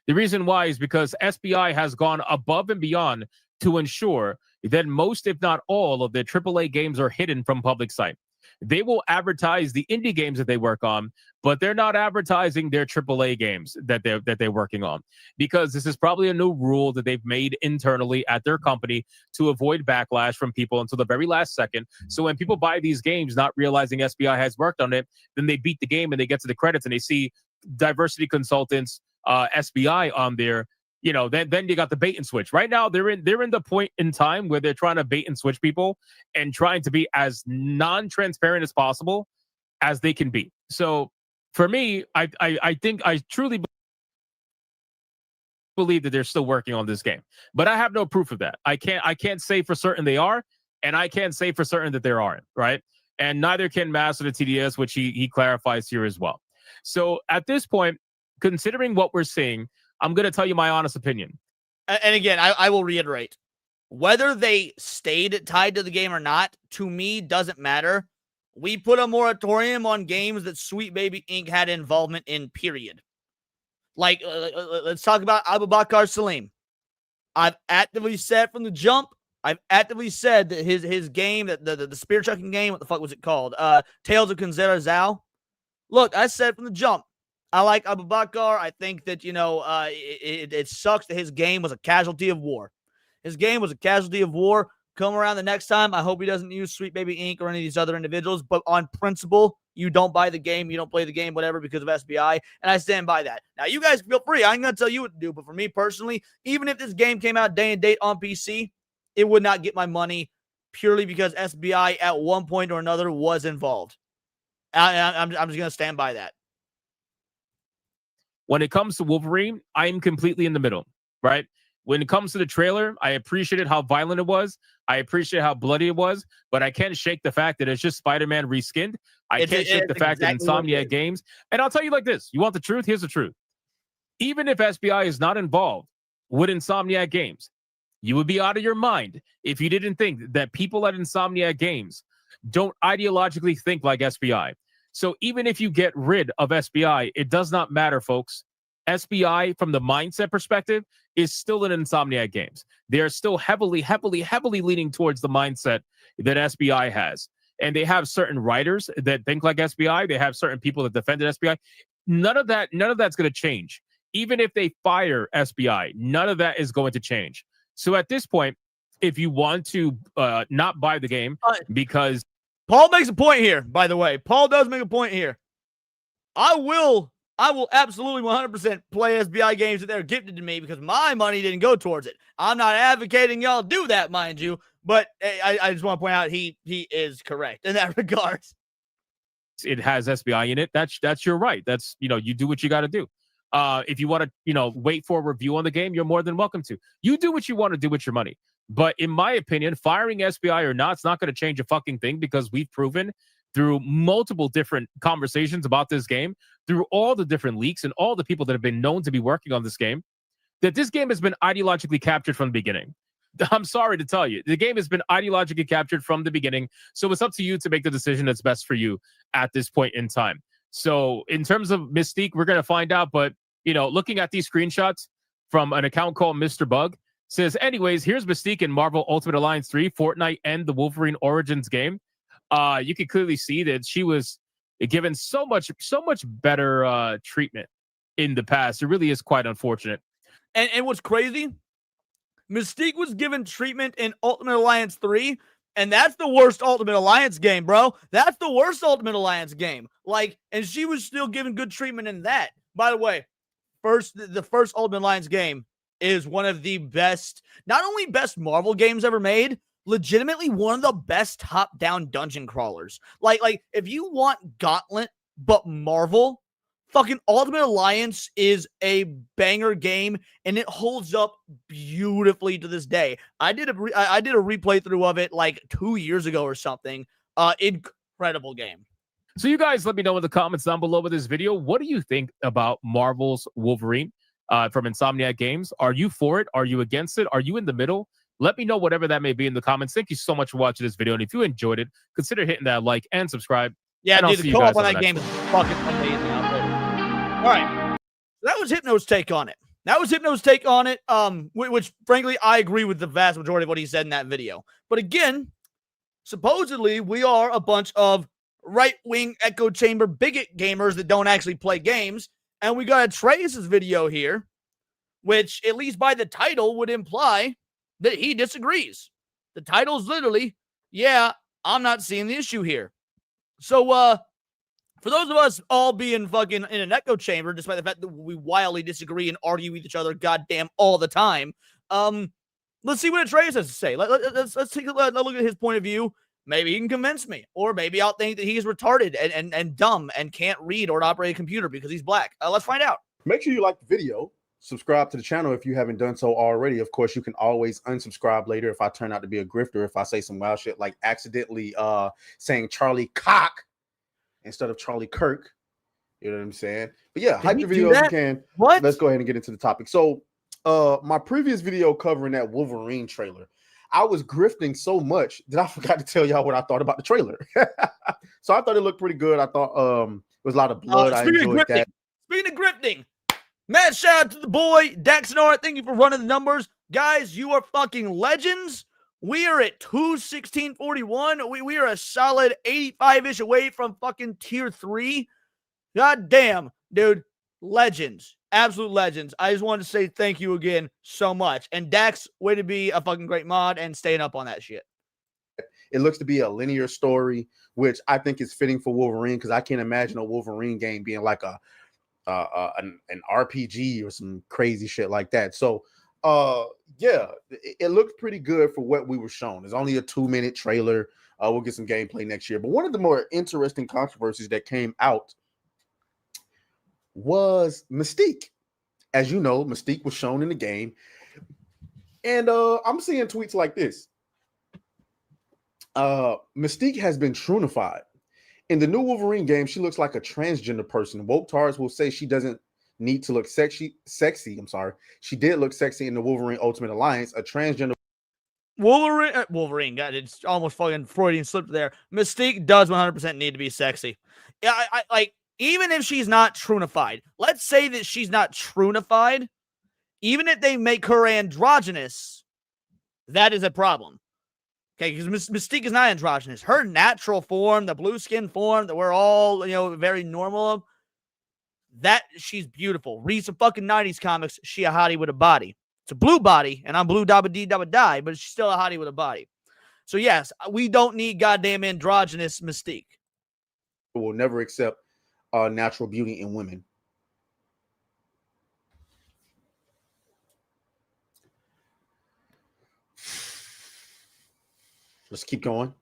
The reason why is because SBI has gone above and beyond to ensure that most, if not all, of their AAA games are hidden from public sight. They will advertise the indie games that they work on, but they're not advertising their AAA games that they're working on, because this is probably a new rule that they've made internally at their company to avoid backlash from people until the very last second. So when people buy these games not realizing SBI has worked on it, then they beat the game and they get to the credits and they see diversity consultants, SBI on there. Then you got the bait and switch. Right now, they're in the point in time where they're trying to bait and switch people and trying to be as non-transparent as possible as they can be. So for me, I think I truly believe that they're still working on this game, but I have no proof of that. I can't say for certain they are, and I can't say for certain that there aren't, right? And neither can Master the TDS, which he clarifies here as well. So at this point, considering what we're seeing, I'm going to tell you my honest opinion. And again, I will reiterate, whether they stayed tied to the game or not, to me, doesn't matter. We put a moratorium on games that Sweet Baby Inc. had involvement in, period. Like, let's talk about Abubakar Salim. I've actively said from the jump, I've actively said that his game, that the spear chucking game, what the fuck was it called? Tales of Kunzera Zhao. Look, I said from the jump, I like Abubakar. I think that, it sucks that his game was a casualty of war. His game was a casualty of war. Come around the next time, I hope he doesn't use Sweet Baby Inc. or any of these other individuals. But on principle, you don't buy the game, you don't play the game, whatever, because of SBI. And I stand by that. Now, you guys feel free. I ain't going to tell you what to do. But for me personally, even if this game came out day and date on PC, it would not get my money purely because SBI at one point or another was involved. I'm just going to stand by that. When it comes to Wolverine, I am completely in the middle, right? When it comes to the trailer, I appreciated how violent it was. I appreciate how bloody it was, but I can't shake the fact that it's just Spider-Man reskinned. I can't shake the fact that Insomniac Games, and I'll tell you like this, you want the truth? Here's the truth. Even if SBI is not involved with Insomniac Games, you would be out of your mind if you didn't think that people at Insomniac Games don't ideologically think like SBI. So even if you get rid of SBI, it does not matter, folks. SBI, from the mindset perspective, is still in Insomniac Games. They are still heavily leaning towards the mindset that SBI has. And they have certain writers that think like SBI. They have certain people that defended SBI. None of that's going to change. Even if they fire SBI, none of that is going to change. So at this point, if you want to not buy the game because... Paul makes a point here, by the way. Paul does make a point here. I will I will absolutely 100% play SBI games that they're gifted to me because my money didn't go towards it. I'm not advocating y'all do that, mind you, but I just want to point out he is correct in that regard. It has SBI in it. That's your right. That's, you do what you got to do. If you want to, wait for a review on the game, you're more than welcome to. You do what you want to do with your money. But in my opinion, firing SBI or not, it's not going to change a fucking thing because we've proven through multiple different conversations about this game, through all the different leaks and all the people that have been known to be working on this game, that this game has been ideologically captured from the beginning. I'm sorry to tell you, the game has been ideologically captured from the beginning. So it's up to you to make the decision that's best for you at this point in time. So in terms of Mystique, we're going to find out. But, looking at these screenshots from an account called Mr. Bug, says, anyways, here's Mystique in Marvel Ultimate Alliance 3, Fortnite, and the Wolverine Origins game. You can clearly see that she was given so much better treatment in the past. It really is quite unfortunate. And what's crazy, Mystique was given treatment in Ultimate Alliance 3, and that's the worst Ultimate Alliance game, bro. That's the worst Ultimate Alliance game. And she was still given good treatment in that. By the way, the first Ultimate Alliance game is one of the best, not only best Marvel games ever made, legitimately one of the best top-down dungeon crawlers. Like if you want Gauntlet but Marvel, fucking Ultimate Alliance is a banger game, and it holds up beautifully to this day. I did a replay through of it like 2 years ago or something. Incredible game. So you guys let me know in the comments down below with this video. What do you think about Marvel's Wolverine from Insomniac Games? Are you for it? Are you against it? Are you in the middle? Let me know whatever that may be in the comments. Thank you so much for watching this video. And if you enjoyed it, consider hitting that like and subscribe. Yeah, and dude, the co-op on that game is fucking amazing. All right. That was Hypno's take on it. Which frankly, I agree with the vast majority of what he said in that video. But again, supposedly we are a bunch of right-wing echo chamber bigot gamers that don't actually play games. And we got a Trace's video here, which at least by the title would imply that he disagrees. The title's literally, yeah, I'm not seeing the issue here. So, for those of us all being fucking in an echo chamber, despite the fact that we wildly disagree and argue with each other goddamn all the time, let's see what Atreus has to say. Let's take a look at his point of view. Maybe he can convince me, or maybe I'll think that he's retarded and dumb and can't read or operate a computer because he's black. Let's find out. Make sure you like the video. Subscribe to the channel if you haven't done so already. Of course, you can always unsubscribe later if I turn out to be a grifter, if I say some wild shit like accidentally saying Charlie Cock instead of Charlie Kirk. You know what I'm saying? But yeah, hype the video if you can. What? Let's go ahead and get into the topic. So my previous video covering that Wolverine trailer, I was grifting so much that I forgot to tell y'all what I thought about the trailer. So I thought it looked pretty good. I thought it was a lot of blood. I enjoyed that. Speaking of grifting, mad shout out to the boy, Daxnar. Thank you for running the numbers. Guys, you are fucking legends. We are at 216.41. We are a solid 85-ish away from fucking tier 3. God damn, dude. Legends. Absolute legends. I just wanted to say thank you again so much. And Dax, way to be a fucking great mod and staying up on that shit. It looks to be a linear story, which I think is fitting for Wolverine because I can't imagine a Wolverine game being like an RPG or some crazy shit like that. So yeah, it looked pretty good for what we were shown. It's only a 2-minute trailer. We'll get some gameplay next year. But one of the more interesting controversies that came out was Mystique. As you know, Mystique was shown in the game. And I'm seeing tweets like this. Mystique has been trunified. In the new Wolverine game, she looks like a transgender person. Woke Tars will say she doesn't need to look sexy. I'm sorry. She did look sexy in the Wolverine Ultimate Alliance. A transgender Wolverine. God, it's almost fucking Freudian slip there. Mystique does 100% need to be sexy. Yeah, I like, even if she's not trunified, let's say that she's not trunified, even if they make her androgynous, that is a problem. Okay, because Mystique is not androgynous. Her natural form, the blue skin form that we're all, very normal of, that she's beautiful. Read some fucking 90s comics. She a hottie with a body. It's a blue body, and I'm blue dabba dee dabba die, but she's still a hottie with a body. So yes, we don't need goddamn androgynous Mystique. Will never accept natural beauty in women. Let's keep going.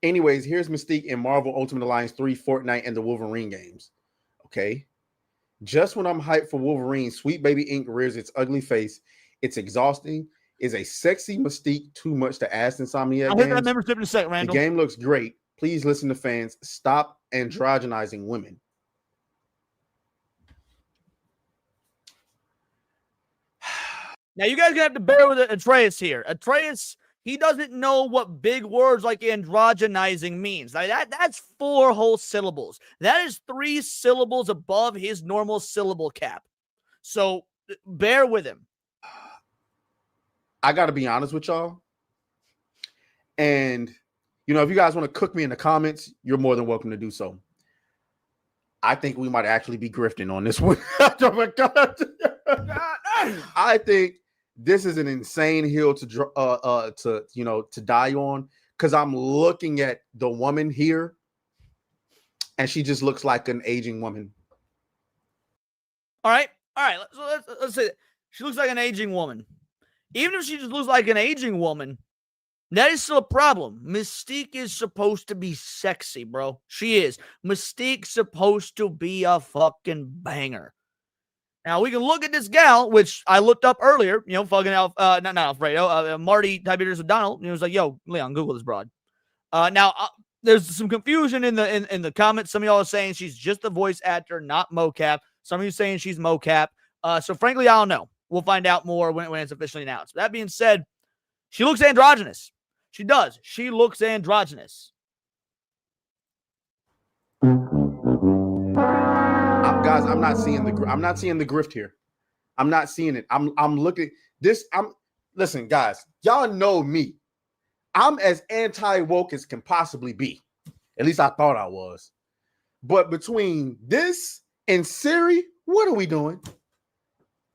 Anyways, here's Mystique in Marvel Ultimate Alliance 3, Fortnite, and the Wolverine games. Okay. Just when I'm hyped for Wolverine, Sweet Baby Ink rears its ugly face. It's exhausting. Is a sexy Mystique too much to ask Insomniac I'll hit that games? membership in a sec, The Randall. game looks great. Please listen to fans. Stop androgenizing women. Now, you guys gonna have to bear with Atreus here. Atreus, he doesn't know what big words like androgenizing means. Like that's 4 whole syllables. That is 3 syllables above his normal syllable cap. So bear with him. I got to be honest with y'all. And, you know, if you guys want to cook me in the comments, you're more than welcome to do so. I think we might actually be grifting on this one. Oh my God. I think this is an insane hill to die on, because I'm looking at the woman here and she just looks like an aging woman. All right. Let's say that. She looks like an aging woman. Even if she just looks like an aging woman, that is still a problem. Mystique is supposed to be sexy, bro. She is. Mystique's supposed to be a fucking banger. Now, we can look at this gal, which I looked up earlier, you know, fucking not Alfredo, Marty Tiberius O'Donnell, and he was like, yo, Leon, Google this broad. There's some confusion in the comments. Some of y'all are saying she's just a voice actor, not mocap. Some of you saying she's mocap. So, frankly, I don't know. We'll find out more when it's officially announced. That being said, she looks androgynous. She does. She looks androgynous. Guys, I'm not seeing the grift here. I'm not seeing it. I'm looking this. Listen, guys, y'all know me. I'm as anti-woke as can possibly be. At least I thought I was. But between this and Siri, what are we doing?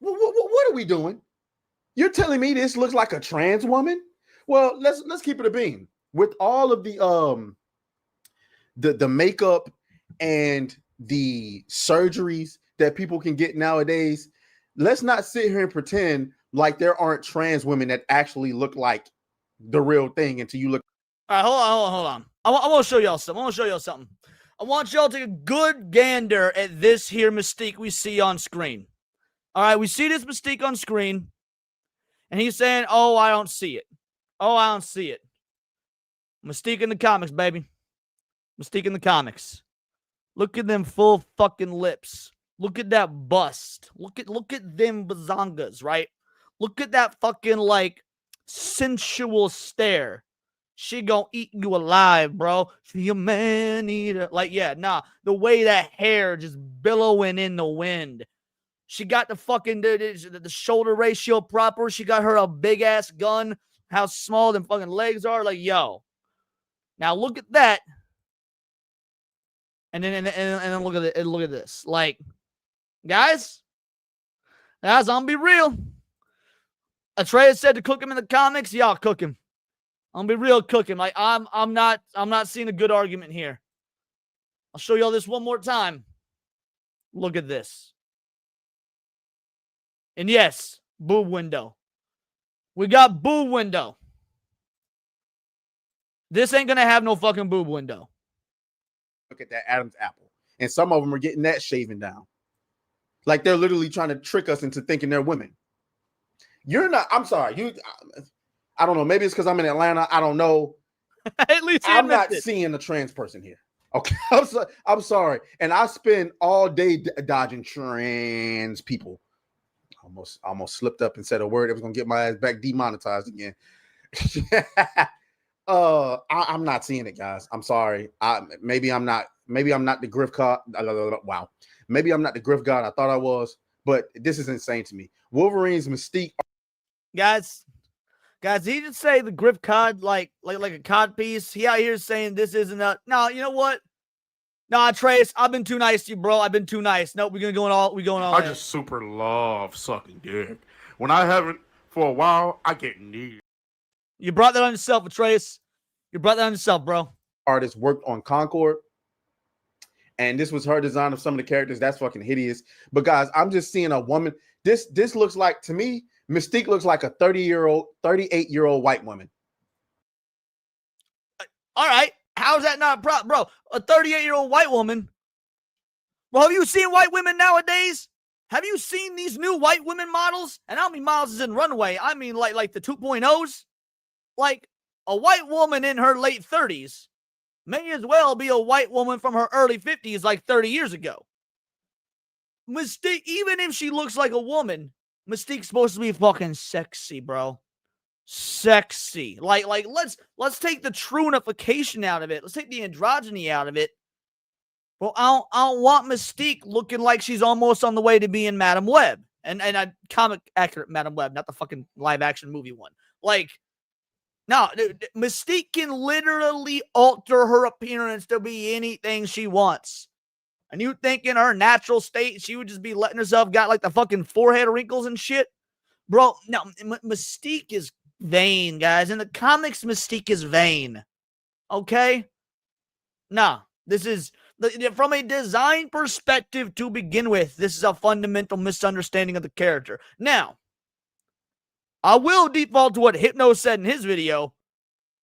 What are we doing? You're telling me this looks like a trans woman? Well, let's keep it a beam. With all of the makeup and the surgeries that people can get nowadays, let's not sit here and pretend like there aren't trans women that actually look like the real thing until you look. All right, hold on. I want to show y'all something. I want y'all to take a good gander at this here Mystique we see on screen. All right, we see this Mystique on screen, and he's saying, oh, I don't see it. Oh, I don't see it. Mystique in the comics, baby. Mystique in the comics. Look at them full fucking lips. Look at that bust. Look at them bazongas, right? Look at that fucking, like, sensual stare. She gonna eat you alive, bro. She a man eater. Like, yeah, nah. The way that hair just billowing in the wind. She got the fucking the shoulder ratio proper. She got her a big ass gun. How small them fucking legs are. Like, yo. Now look at that. And then look at it. And look at this. Like, guys, I'm gonna be real. Atreus said to cook him in the comics. Y'all cook him. I'm gonna be real, cook him. Like, I'm not seeing a good argument here. I'll show y'all this one more time. Look at this. And yes, boob window. We got boob window. This ain't gonna have no fucking boob window. Look at that Adam's apple. And some of them are getting that shaven down. Like, they're literally trying to trick us into thinking they're women. You're not, I'm sorry. I don't know. Maybe it's because I'm in Atlanta. I don't know. At least I'm not seeing a trans person here. Okay. I'm sorry. And I spend all day dodging trans people. Almost slipped up and said a word that was gonna get my ass back demonetized again. I'm not seeing it, guys. I'm sorry. Maybe I'm not the griff god. Wow. Maybe I'm not the griff god I thought I was, but this is insane to me. Wolverine's Mystique. Guys, he didn't say the griff cod like a cod piece. He out here saying this isn't a. No, you know what? Nah, Trace, I've been too nice to you, bro. I've been too nice. Nope, we're going all I just super love sucking dick. When I haven't for a while, I get needy. You brought that on yourself, Trace. You brought that on yourself, bro. Artist worked on Concord, and this was her design of some of the characters. That's fucking hideous. But guys, I'm just seeing a woman. This looks like, to me, Mystique looks like a 38-year-old white woman. All right. How is that not a problem? Bro, a 38-year-old white woman. Well, have you seen white women nowadays? Have you seen these new white women models? And how many models is in Runway? I mean, like the 2.0s. Like, a white woman in her late 30s may as well be a white woman from her early 50s like 30 years ago. Mystique, even if she looks like a woman, Mystique's supposed to be fucking sexy, bro. Sexy. Like let's take the trunification out of it. Let's take the androgyny out of it. Well, I don't want Mystique looking like she's almost on the way to being Madam Web. And a comic accurate Madam Web, not the fucking live action movie one. Like, no, Mystique can literally alter her appearance to be anything she wants. And you think in her natural state, she would just be letting herself got like the fucking forehead wrinkles and shit? Bro, no, Mystique is vain, guys. In the comics, Mystique is vain. Okay? Nah, this is, from a design perspective to begin with, this is a fundamental misunderstanding of the character. Now, I will default to what Hypno said in his video.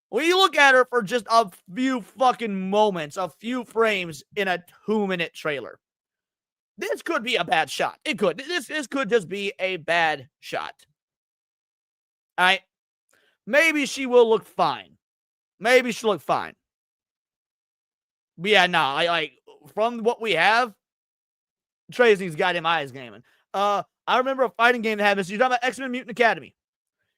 When you look at her for just a few fucking moments, a few frames in a 2-minute trailer, this could be a bad shot. It could. This could just be a bad shot. All right? Maybe she will look fine. Maybe she'll look fine. But yeah, nah, like, from what we have, Trey's these goddamn eyes gaming. I remember a fighting game that had this. You're talking about X-Men Mutant Academy.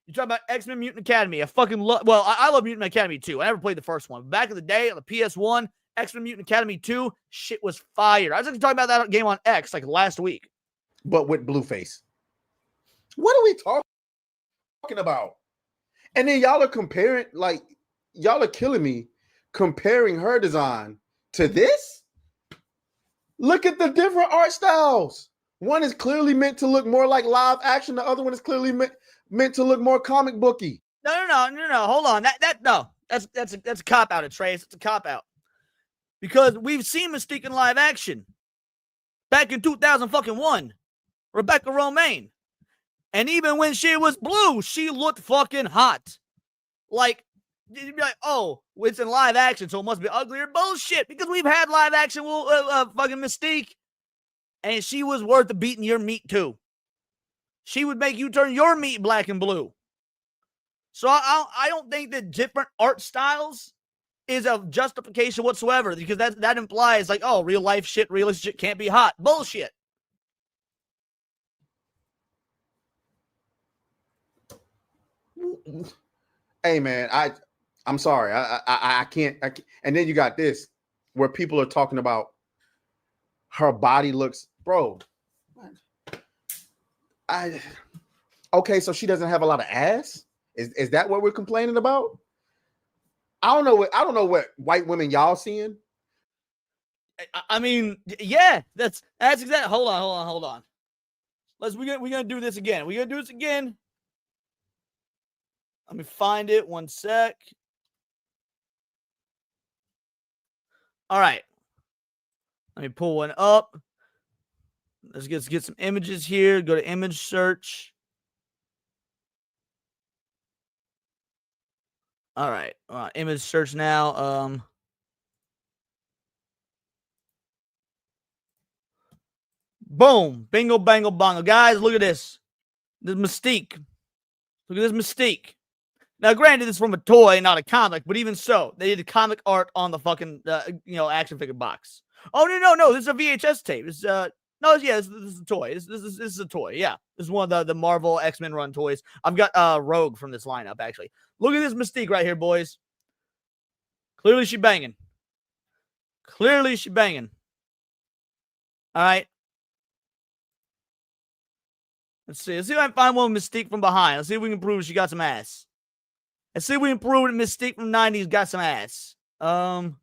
You're talking about X-Men Mutant Academy. I fucking love, well, I love Mutant Academy 2. I never played the first one. Back in the day on the PS1, X-Men Mutant Academy 2, shit was fire. I was actually talking about that game on X like last week. But with Blueface. What are we talking about? And then y'all are comparing, like, y'all are killing me comparing her design to this. Look at the different art styles. One is clearly meant to look more like live action. The other one is clearly meant to look more comic booky. No. Hold on. That's a cop out, Trace. It's a cop out. Because we've seen Mystique in live action. Back in 2001. Rebecca Romaine. And even when she was blue, she looked fucking hot. Like, you'd be like, oh, it's in live action, so it must be uglier. Bullshit. Because we've had live action fucking Mystique. And she was worth beating your meat too. She would make you turn your meat black and blue. So I don't think that different art styles is a justification whatsoever, because that implies like, oh, real life shit, realistic shit can't be hot. Bullshit. Hey man, I'm sorry. I can't. And then you got this where people are talking about her body looks, bro. Okay, so she doesn't have a lot of ass. Is that what we're complaining about? I don't know what white women y'all seeing. I mean, yeah, that's exactly. Hold on. We're gonna do this again. We're gonna do this again. Let me find it. One sec. All right. Let me pull one up. Let's get some images here. Go to image search. All right. Image search now. Boom. Bingo, bango, bongo. Guys, look at this. This Mystique. Look at this Mystique. Now, granted, this is from a toy, not a comic, but even so, they did comic art on the fucking, action figure box. Oh, no. This is a VHS tape. This is a toy. This is a toy. Yeah. This is one of the Marvel X-Men run toys. I've got Rogue from this lineup, actually. Look at this Mystique right here, boys. Clearly she banging. All right. Let's see if I can find one Mystique from behind. Let's see if we can prove she got some ass. Let's see if we can prove that Mystique from the 90s got some ass. And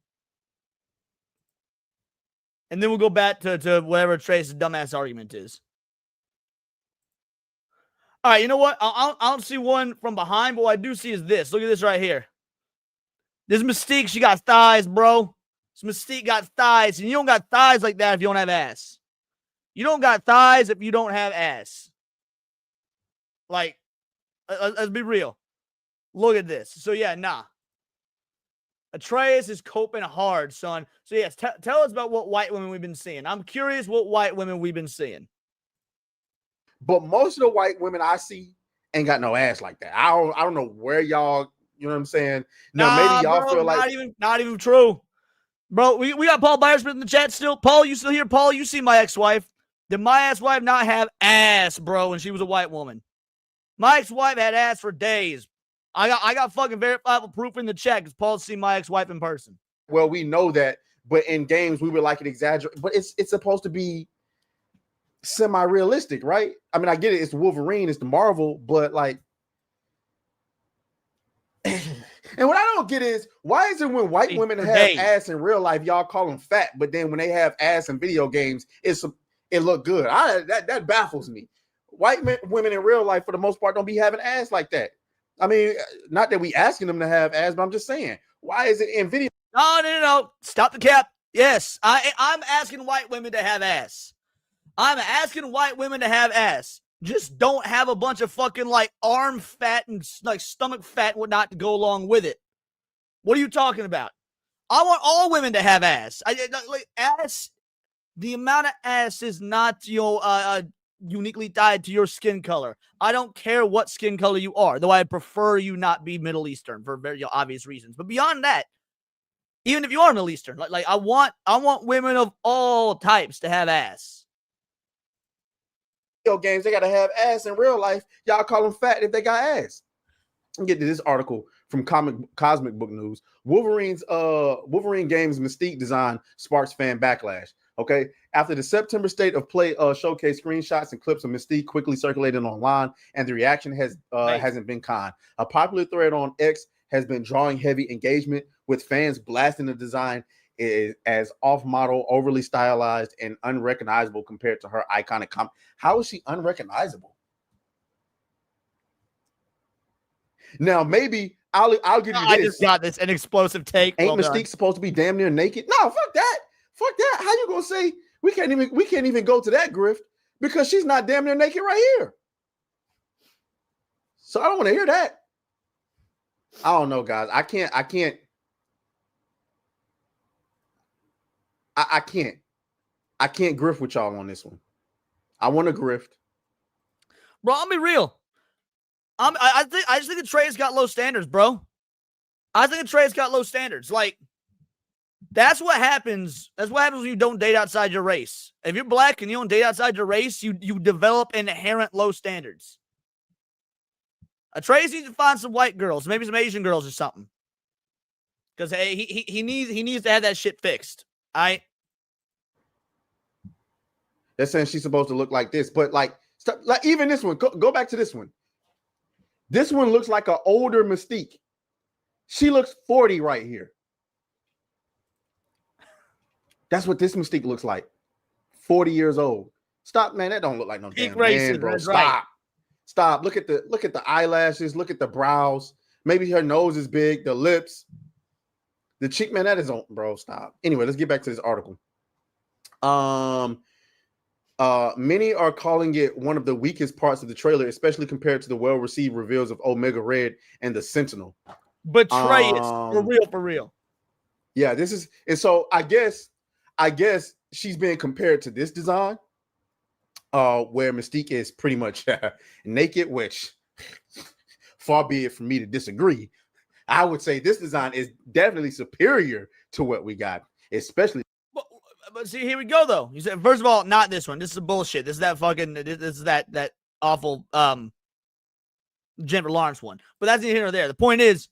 then we'll go back to whatever Trace's dumbass argument is. All right, you know what? I don't see one from behind, but what I do see is this. Look at this right here. This Mystique, she got thighs, bro. This Mystique got thighs, and you don't got thighs like that if you don't have ass. You don't got thighs if you don't have ass. Like, let's be real. Look at this. So yeah, nah. Atreus is coping hard, son. So yes, tell us about what white women we've been seeing. I'm curious what white women we've been seeing. But most of the white women I see ain't got no ass like that. I don't know where y'all, you know what I'm saying? Now maybe y'all bro, feel like not even true. Bro, we got Paul Byersmith in the chat still. Paul, you still here? Paul, you see my ex-wife. Did my ex-wife not have ass, bro, when she was a white woman? My ex-wife had ass for days. I got fucking verifiable proof in the chat because Paul's seen my ex-wife in person. well, we know that, but in games we would like it exaggerate. But it's supposed to be semi-realistic, right? I mean, I get it, it's Wolverine, it's the Marvel, but like and what I don't get is why is it when white women have ass in real life, y'all call them fat, but then when they have ass in video games, it look good. That baffles me. White women in real life, for the most part, don't be having ass like that. I mean, not that we asking them to have ass, but I'm just saying, why is it in video? No. Stop the cap. Yes, I'm asking white women to have ass. I'm asking white women to have ass. Just don't have a bunch of fucking like arm fat and like stomach fat and whatnot to go along with it. What are you talking about? I want all women to have ass. Like ass. The amount of ass is not uniquely tied to your skin color. I don't care what skin color you are, though I prefer you not be Middle Eastern for very obvious reasons. But beyond that, even if you are Middle Eastern, like I want women of all types to have ass. Video games, they gotta have ass in real life. Y'all call them fat if they got ass. I'll get to this article from Cosmic Book News. Wolverine Games Mystique design sparks fan backlash. Okay, after the September State of Play showcase, screenshots and clips of Mystique quickly circulated online, and the reaction hasn't been kind. A popular thread on X has been drawing heavy engagement, with fans blasting the design as off-model, overly stylized, and unrecognizable compared to her iconic How is she unrecognizable? Now, maybe I'll give you this. I just got this, an explosive take. Ain't Mystique supposed to be damn near naked? No, fuck that. Fuck that. How you gonna say we can't even go to that grift because she's not damn near naked right here? So I don't want to hear that. I don't know, guys. I can't grift with y'all on this one. I want to grift. Bro, I'll be real. I just think the Trey's got low standards, bro. I think the Trey's got low standards. Like, that's what happens. That's what happens when you don't date outside your race. If you're black and you don't date outside your race, you develop inherent low standards. Trey's needs to find some white girls, maybe some Asian girls or something. Because hey, he needs to have that shit fixed. They're saying she's supposed to look like this, but like even this one, go back to this one. This one looks like an older Mystique. She looks 40 right here. That's what this Mystique looks like. 40 years old. Stop, man. That don't look like no damn man, bro. Stop. Right. Stop. Look at the eyelashes. Look at the brows. Maybe her nose is big. The lips. The cheek, man, that is on, bro. Stop. Anyway, let's get back to this article. Many are calling it one of the weakest parts of the trailer, especially compared to the well-received reveals of Omega Red and the Sentinel. But Trey is for real. Yeah, this is, and so I guess she's being compared to this design, where Mystique is pretty much naked, which far be it from me to disagree. I would say this design is definitely superior to what we got, especially. But see, here we go though. You said, first of all, not this one. This is bullshit. This is that awful Jennifer Lawrence one. But that's neither here nor there. The point is,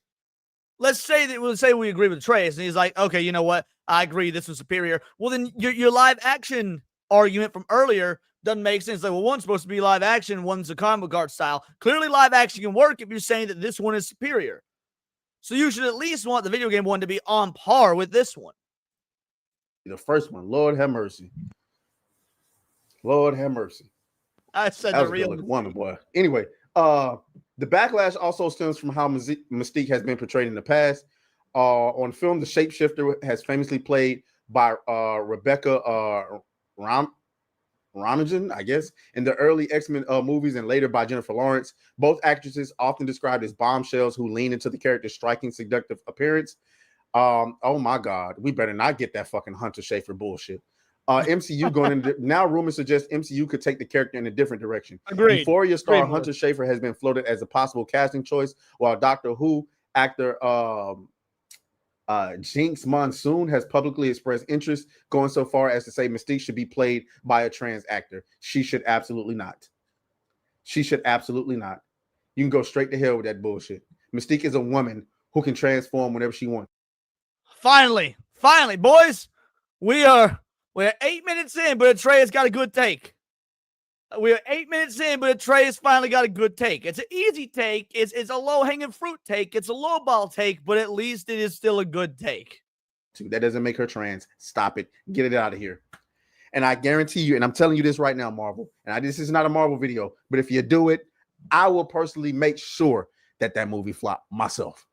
let's say we agree with Trace, and he's like, okay, you know what? I agree, this was superior. Well, then your live action argument from earlier doesn't make sense. Like, well, one's supposed to be live action, one's a comic book art style. Clearly, live action can work if you're saying that this one is superior. So you should at least want the video game one to be on par with this one. The first one, Lord have mercy. Lord have mercy. I said that the real woman, boy. Anyway, the backlash also stems from how Mystique has been portrayed in the past. On film, the shapeshifter has famously played by Rebecca Romigan, I guess, in the early X-Men movies and later by Jennifer Lawrence. Both actresses often described as bombshells who lean into the character's striking, seductive appearance. Oh my God, we better not get that fucking Hunter Schafer bullshit. MCU going into now, rumors suggest MCU could take the character in a different direction. Agreed. Euphoria star Agreed, Hunter Schafer has been floated as a possible casting choice, while Doctor Who actor Jinx Monsoon has publicly expressed interest, going so far as to say Mystique should be played by a trans actor. She should absolutely not. She should absolutely not. You can go straight to hell with that bullshit. Mystique is a woman who can transform whenever she wants. Finally, boys, we're 8 minutes in, but Atreus got a good take. We're 8 minutes in, but Atreus finally got a good take. It's an easy take. It's a low-hanging fruit take. It's a low-ball take, but at least it is still a good take. That doesn't make her trans. Stop it. Get it out of here. And I guarantee you, and I'm telling you this right now, Marvel, and this is not a Marvel video, but if you do it, I will personally make sure that movie flop myself.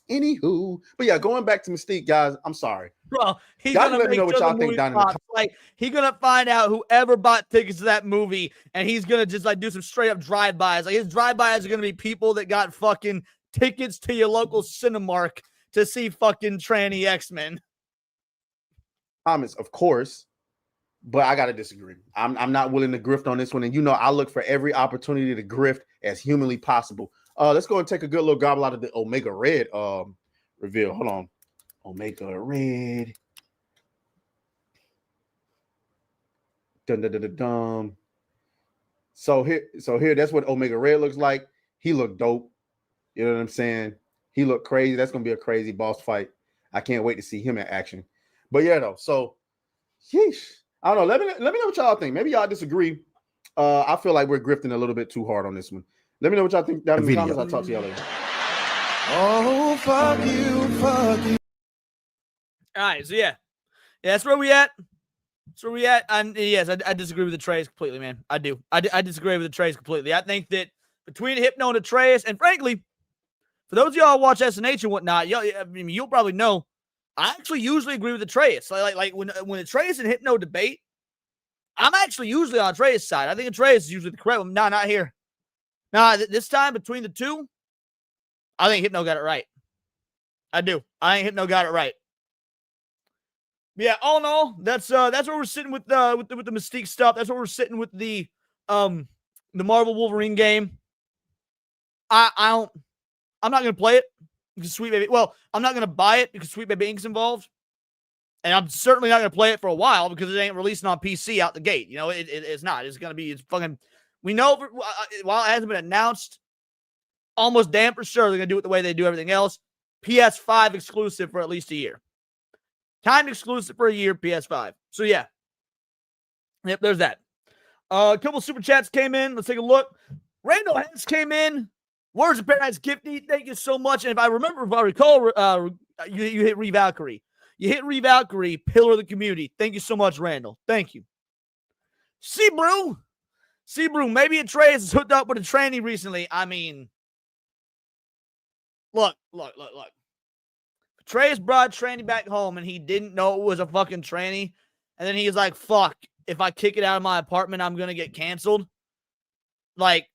Anywho, but yeah, going back to Mystique, guys, I'm sorry. Bro, he's y'all gonna let me know what y'all think down in the pops. Like, he's gonna find out whoever bought tickets to that movie, and he's gonna just like do some straight up drive-bys. Like, his drive-bys are gonna be people that got fucking tickets to your local Cinemark to see fucking tranny X-Men. Thomas, of course, but I gotta disagree. I'm not willing to grift on this one, and you know I look for every opportunity to grift as humanly possible. Let's go and take a good little gobble out of the Omega Red reveal. Hold on. Omega Red. Dun, dun, dun, dun, dun. So here, that's what Omega Red looks like. He looked dope. You know what I'm saying? He looked crazy. That's gonna be a crazy boss fight. I can't wait to see him in action. But yeah, though. So, sheesh. I don't know. Let me know what y'all think. Maybe y'all disagree. I feel like we're grifting a little bit too hard on this one. Let me know what y'all think down in the comments. I'll talk to y'all later. Oh, fuck you. All right, so yeah, that's where we at. That's where we at. And yes, I disagree with Atreus completely, man. I do. I disagree with Atreus completely. I think that between Hypno and Atreus, and frankly, for those of y'all who watch SNH and whatnot, you'll probably know, I actually usually agree with Atreus. Like when Atreus and Hypno debate, I'm actually usually on Atreus' side. I think Atreus is usually the correct one. No, not here. No, this time between the two, I think Hypno got it right. I do. I think Hypno got it right. Yeah, all in all, that's where we're sitting with the Mystique stuff. That's where we're sitting with the Marvel Wolverine game. I'm not gonna play it because Sweet Baby. Well, I'm not gonna buy it because Sweet Baby Ink's involved, and I'm certainly not gonna play it for a while because it ain't releasing on PC out the gate. You know, it's not. It's fucking. We know while it hasn't been announced, almost damn for sure they're going to do it the way they do everything else. PS5 exclusive for at least a year. Timed exclusive for a year, PS5. So, yeah. Yep, there's that. A couple super chats came in. Let's take a look. Randall Hens came in. Words of Paradise Gifty. Thank you so much. And if I recall, you hit Revalkyrie. You hit Revalkyrie, pillar of the community. Thank you so much, Randall. Thank you. Sebrew, maybe Atreus is hooked up with a tranny recently. I mean, look. Atreus brought tranny back home and he didn't know it was a fucking tranny. And then he was like, fuck, if I kick it out of my apartment, I'm going to get canceled. Like,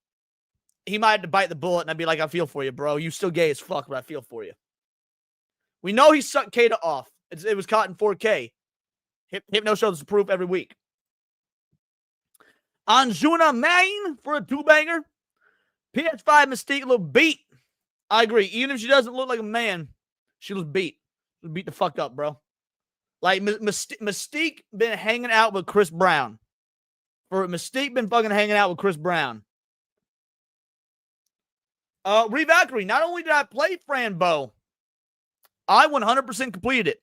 he might have to bite the bullet and I'd be like, I feel for you, bro. You still gay as fuck, but I feel for you. We know he sucked Kata off. It was caught in 4K. Hypno shows the proof every week. Anjuna Main for a 2-banger. PS5 Mystique look beat. I agree. Even if she doesn't look like a man, she looks beat. She beat the fuck up, bro. Like, Mystique been hanging out with Chris Brown. Mystique been fucking hanging out with Chris Brown. Revalkyrie, not only did I play Frambo, I 100% completed it.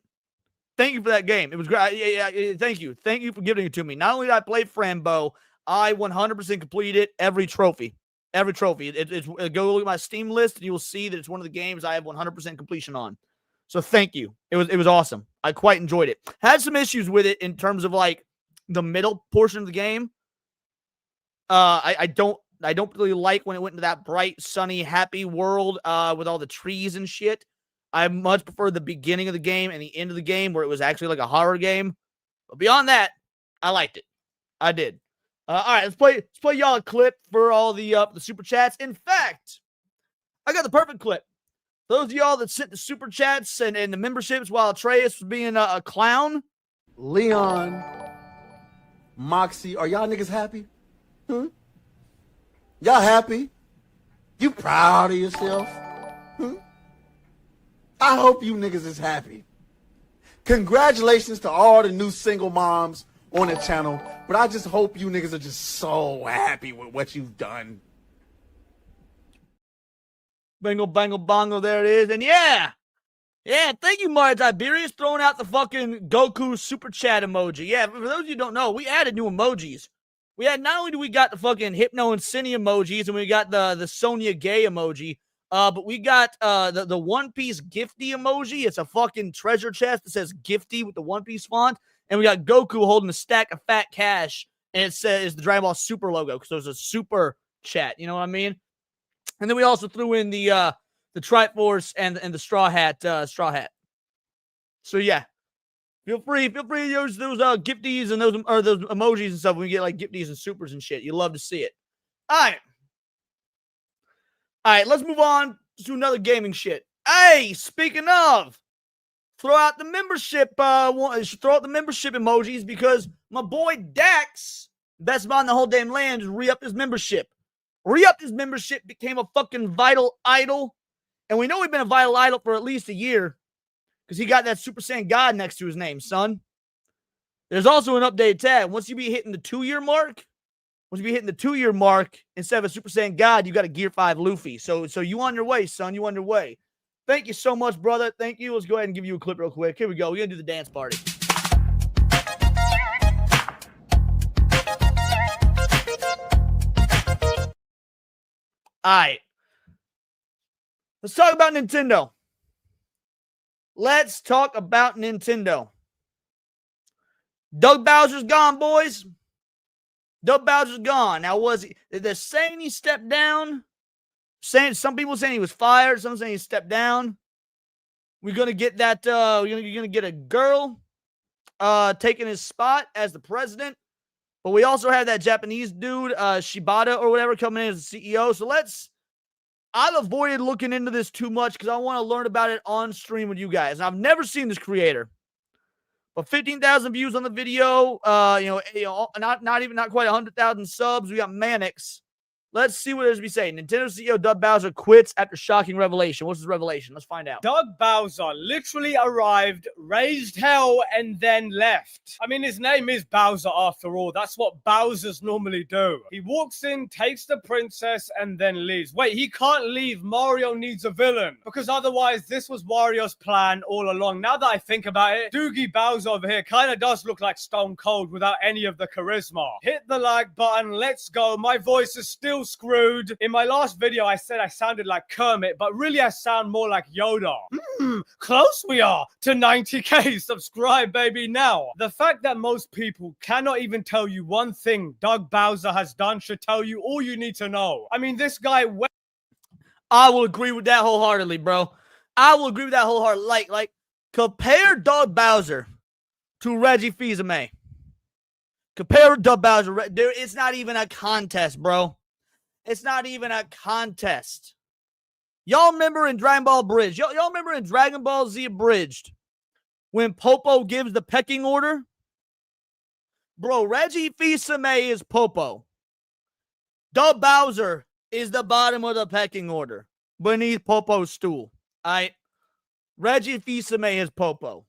Thank you for that game. It was great. Yeah, thank you. Thank you for giving it to me. Not only did I play Frambo, I 100% completed every trophy. Every trophy. Go look at my Steam list, and you will see that it's one of the games I have 100% completion on. So thank you. It was awesome. I quite enjoyed it. Had some issues with it in terms of like the middle portion of the game. I don't really like when it went into that bright, sunny, happy world with all the trees and shit. I much prefer the beginning of the game and the end of the game where it was actually like a horror game. But beyond that, I liked it. I did. All right, let's play y'all a clip for all the super chats. In fact, I got the perfect clip. Those of y'all that sent the super chats and the memberships while Atreus was being a clown. Leon, Moxie, are y'all niggas happy? Y'all happy? You proud of yourself? I hope you niggas is happy. Congratulations to all the new single moms on the channel, but I just hope you niggas are just so happy with what you've done. Bingo, bango, bongo, there it is. And yeah, thank you, Mario Tiberius, throwing out the fucking Goku super chat emoji. Yeah, for those of you who don't know, we added new emojis. We had, not only do we got the fucking Hypno and Cindy emojis, and we got the Sonya Gay emoji, but we got the One Piece Gifty emoji. It's a fucking treasure chest that says Gifty with the One Piece font. And we got Goku holding a stack of fat cash, and it says the Dragon Ball Super logo because there's a super chat. You know what I mean? And then we also threw in the Triforce and the straw hat. So yeah, feel free to use those gifties and those emojis and stuff when we get like gifties and supers and shit. You love to see it. All right, let's move on to another gaming shit. Hey, speaking of, throw out the membership. Throw out the membership emojis because my boy Dax, best mod in the whole damn land, just re-upped his membership. Re-upped his membership, became a fucking vital idol. And we know we've been a vital idol for at least a year because he got that Super Saiyan God next to his name, son. There's also an updated tag. Once you be hitting the 2-year mark, instead of a Super Saiyan God, you got a Gear 5 Luffy. So you on your way, son. You on your way. Thank you so much, brother. Thank you. Let's go ahead and give you a clip real quick. Here we go. We're going to do the dance party. All right. Let's talk about Nintendo. Doug Bowser's gone, boys. Doug Bowser's gone. Now, they're saying he stepped down. Some people saying he was fired. Some saying he stepped down. We're going to get that. You're going to get a girl taking his spot as the president. But we also have that Japanese dude, Shibata or whatever, coming in as the CEO. So I've avoided looking into this too much because I want to learn about it on stream with you guys. And I've never seen this creator. But 15,000 views on the video, not quite 100,000 subs. We got Mannix. Let's see what there's to be saying. Nintendo CEO Doug Bowser quits after shocking revelation. What's his revelation? Let's find out. Doug Bowser literally arrived, raised hell, and then left. I mean, his name is Bowser after all. That's what Bowsers normally do. He walks in, takes the princess, and then leaves. Wait, he can't leave. Mario needs a villain. Because otherwise, this was Wario's plan all along. Now that I think about it, Doogie Bowser over here kind of does look like Stone Cold without any of the charisma. Hit the like button. Let's go. My voice is still screwed. In my last video, I said I sounded like Kermit, but really I sound more like Yoda. Close we are to 90k. Subscribe, baby, now. The fact that most people cannot even tell you one thing Doug Bowser has done should tell you all you need to know. I mean, this guy... I will agree with that wholeheartedly, bro. I will agree with that wholeheartedly. Like, compare Doug Bowser to Reggie Fils-Aimé. Compare Doug Bowser. It's not even a contest, bro. It's not even a contest. Y'all remember in Dragon Ball Bridge? Y'all remember in Dragon Ball Z Abridged when Popo gives the pecking order? Bro, Reggie Fils-Aimé is Popo. Doug Bowser is the bottom of the pecking order beneath Popo's stool. All right? Reggie Fils-Aimé is Popo.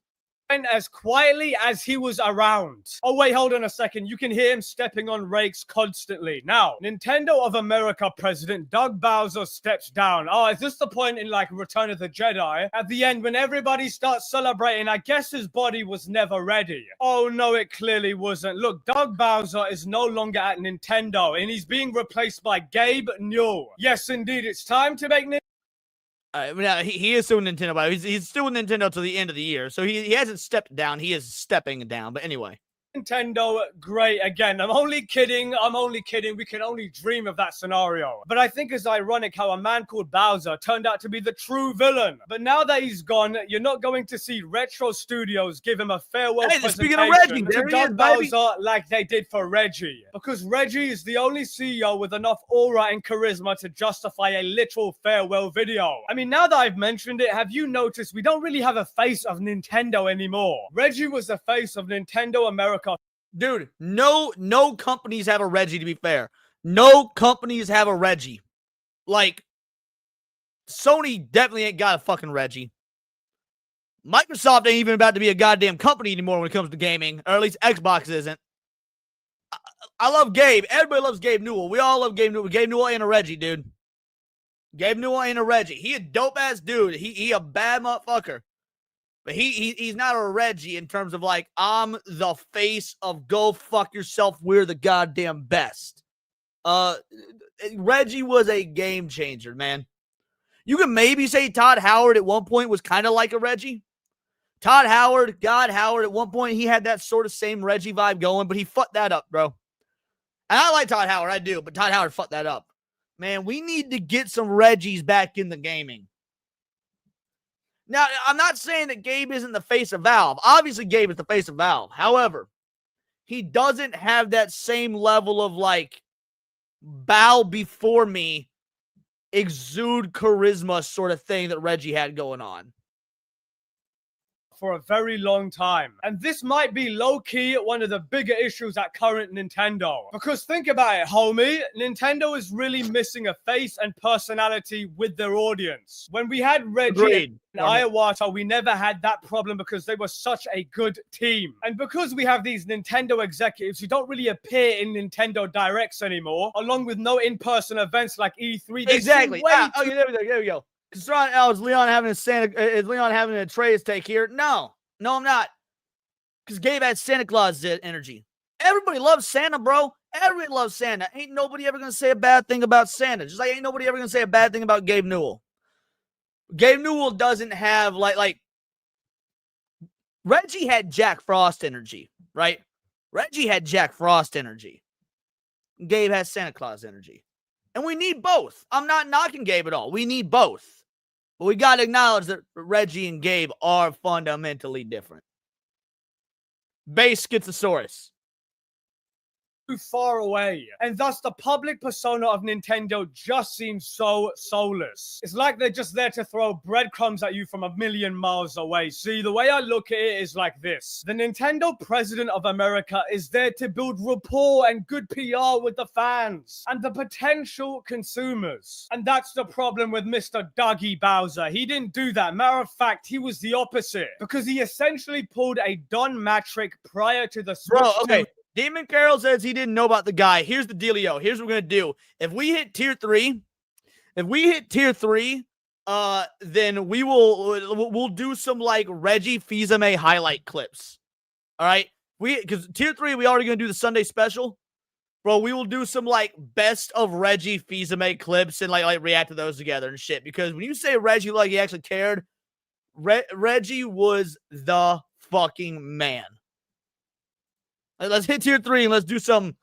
As quietly as he was around. Oh, wait, hold on a second. You can hear him stepping on rakes constantly. Now, Nintendo of America president Doug Bowser steps down. Oh, is this the point in, like, Return of the Jedi? At the end, when everybody starts celebrating, I guess his body was never ready. Oh, no, it clearly wasn't. Look, Doug Bowser is no longer at Nintendo, and he's being replaced by Gabe Newell. Yes, indeed, it's time to make he is still with Nintendo, but he's still with Nintendo till the end of the year. So he hasn't stepped down. He is stepping down. But anyway. Nintendo, great. Again, I'm only kidding. We can only dream of that scenario. But I think it's ironic how a man called Bowser turned out to be the true villain. But now that he's gone, you're not going to see Retro Studios give him a farewell speaking of presentation Reggie, there to he is, Doug baby. Bowser like they did for Reggie. Because Reggie is the only CEO with enough aura and charisma to justify a literal farewell video. I mean, now that I've mentioned it, have you noticed we don't really have a face of Nintendo anymore? Reggie was the face of Nintendo America. Dude, no companies have a Reggie, to be fair. No companies have a Reggie. Like, Sony definitely ain't got a fucking Reggie. Microsoft ain't even about to be a goddamn company anymore when it comes to gaming, or at least Xbox isn't. I love Gabe. Everybody loves Gabe Newell. We all love Gabe Newell. Gabe Newell ain't a Reggie, dude. Gabe Newell ain't a Reggie. He a dope-ass dude. He a bad motherfucker. But he's not a Reggie in terms of like, I'm the face of go fuck yourself, we're the goddamn best. Reggie was a game changer, man. You can maybe say Todd Howard at one point was kind of like a Reggie. God Howard, at one point, he had that sort of same Reggie vibe going, but he fucked that up, bro. And I like Todd Howard, I do, but Todd Howard fucked that up. Man, we need to get some Reggies back in the gaming. Now, I'm not saying that Gabe isn't the face of Valve. Obviously, Gabe is the face of Valve. However, he doesn't have that same level of, like, bow before me, exude charisma sort of thing that Reggie had going on. For a very long time. And this might be low-key one of the bigger issues at current Nintendo. Because think about it, homie. Nintendo is really missing a face and personality with their audience. When we had Reggie and Iwata, we never had that problem because they were such a good team. And because we have these Nintendo executives who don't really appear in Nintendo Directs anymore, along with no in-person events like E3. Exactly. Okay, there we go. Is Leon having a Atreus take here? No, I'm not. Because Gabe had Santa Claus energy. Everybody loves Santa, bro. Everybody loves Santa. Ain't nobody ever gonna say a bad thing about Santa. Just like ain't nobody ever gonna say a bad thing about Gabe Newell. Gabe Newell doesn't have like Reggie had Jack Frost energy, right? Reggie had Jack Frost energy. Gabe has Santa Claus energy. And we need both. I'm not knocking Gabe at all. We need both. But we got to acknowledge that Reggie and Gabe are fundamentally different. Base Schizosaurus. Too far away, and thus the public persona of Nintendo just seems so soulless. It's like they're just there to throw breadcrumbs at you from a million miles away. See, the way I look at it is like this. The Nintendo President of America is there to build rapport and good PR with the fans and the potential consumers. And that's the problem with Mr. Dougie Bowser. He didn't do that. Matter of fact, he was the opposite because he essentially pulled a Don Matrick prior to the Switch. Bro, okay. Demon Carroll says he didn't know about the guy. Here's the dealio. Here's what we're going to do. If we hit tier 3, then we'll do some like Reggie Fils-Aimé highlight clips. All right? Because tier 3, we already going to do the Sunday special. Bro, we will do some like best of Reggie Fils-Aimé clips and like react to those together and shit. Because when you say Reggie like he actually cared, Reggie was the fucking man. Let's hit tier 3 and let's do some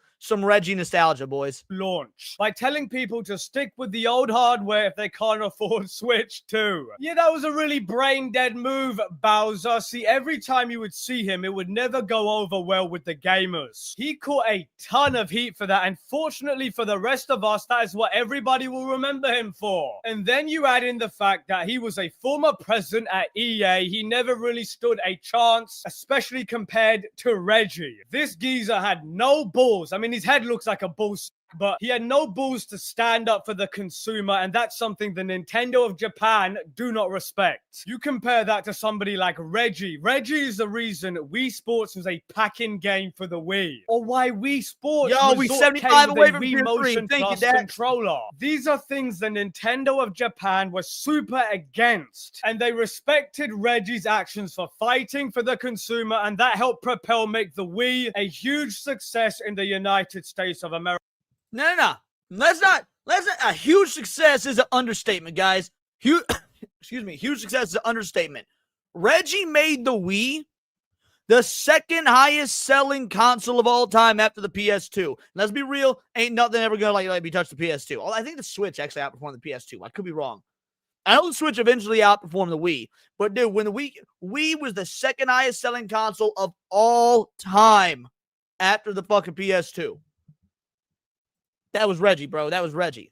Reggie nostalgia, boys. Launch by telling people to stick with the old hardware if they can't afford Switch 2. Yeah, that was a really brain-dead move, Bowser. See, every time you would see him, it would never go over well with the gamers. He caught a ton of heat for that, and fortunately for the rest of us, that is what everybody will remember him for. And then you add in the fact that he was a former president at EA. He never really stood a chance, especially compared to Reggie. This geezer had no balls. I mean, his head looks like a bull, but he had no balls to stand up for the consumer, and that's something the Nintendo of Japan do not respect. You compare that to somebody like Reggie. Reggie is the reason Wii Sports was a pack-in game for the Wii, or why Wii Sports we 75 away from tier 3. Thank you, Dad. Controller. These are things the Nintendo of Japan was super against, and they respected Reggie's actions for fighting for the consumer, and that helped propel make the Wii a huge success in the United States of America. No. Let's not. A huge success is an understatement, guys. Huge success is an understatement. Reggie made the Wii The second highest selling console of all time after the PS2. Let's be real, ain't nothing ever gonna let me touch the PS2. I think the Switch actually outperformed the PS2. I could be wrong. I know the Switch eventually outperformed the Wii, but dude, when the Wii was the second highest selling console of all time after the fucking PS2. That was Reggie, bro. That was Reggie.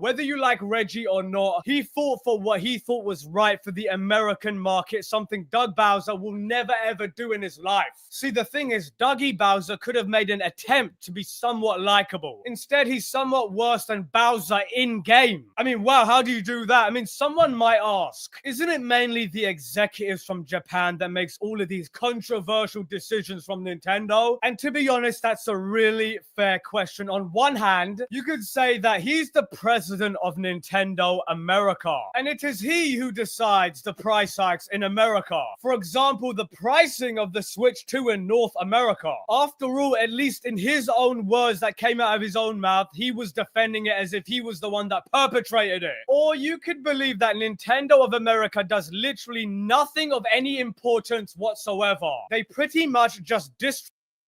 Whether you like Reggie or not, he fought for what he thought was right for the American market, something Doug Bowser will never ever do in his life. See, the thing is, Dougie Bowser could have made an attempt to be somewhat likable. Instead, he's somewhat worse than Bowser in-game. I mean, wow, how do you do that? I mean, someone might ask, isn't it mainly the executives from Japan that makes all of these controversial decisions from Nintendo? And to be honest, that's a really fair question. On one hand, you could say that he's the president of Nintendo America, and it is he who decides the price hikes in America. For example, the pricing of the Switch 2 in North America. After all, at least in his own words that came out of his own mouth, he was defending it as if he was the one that perpetrated it. Or you could believe that Nintendo of America does literally nothing of any importance whatsoever. They pretty much just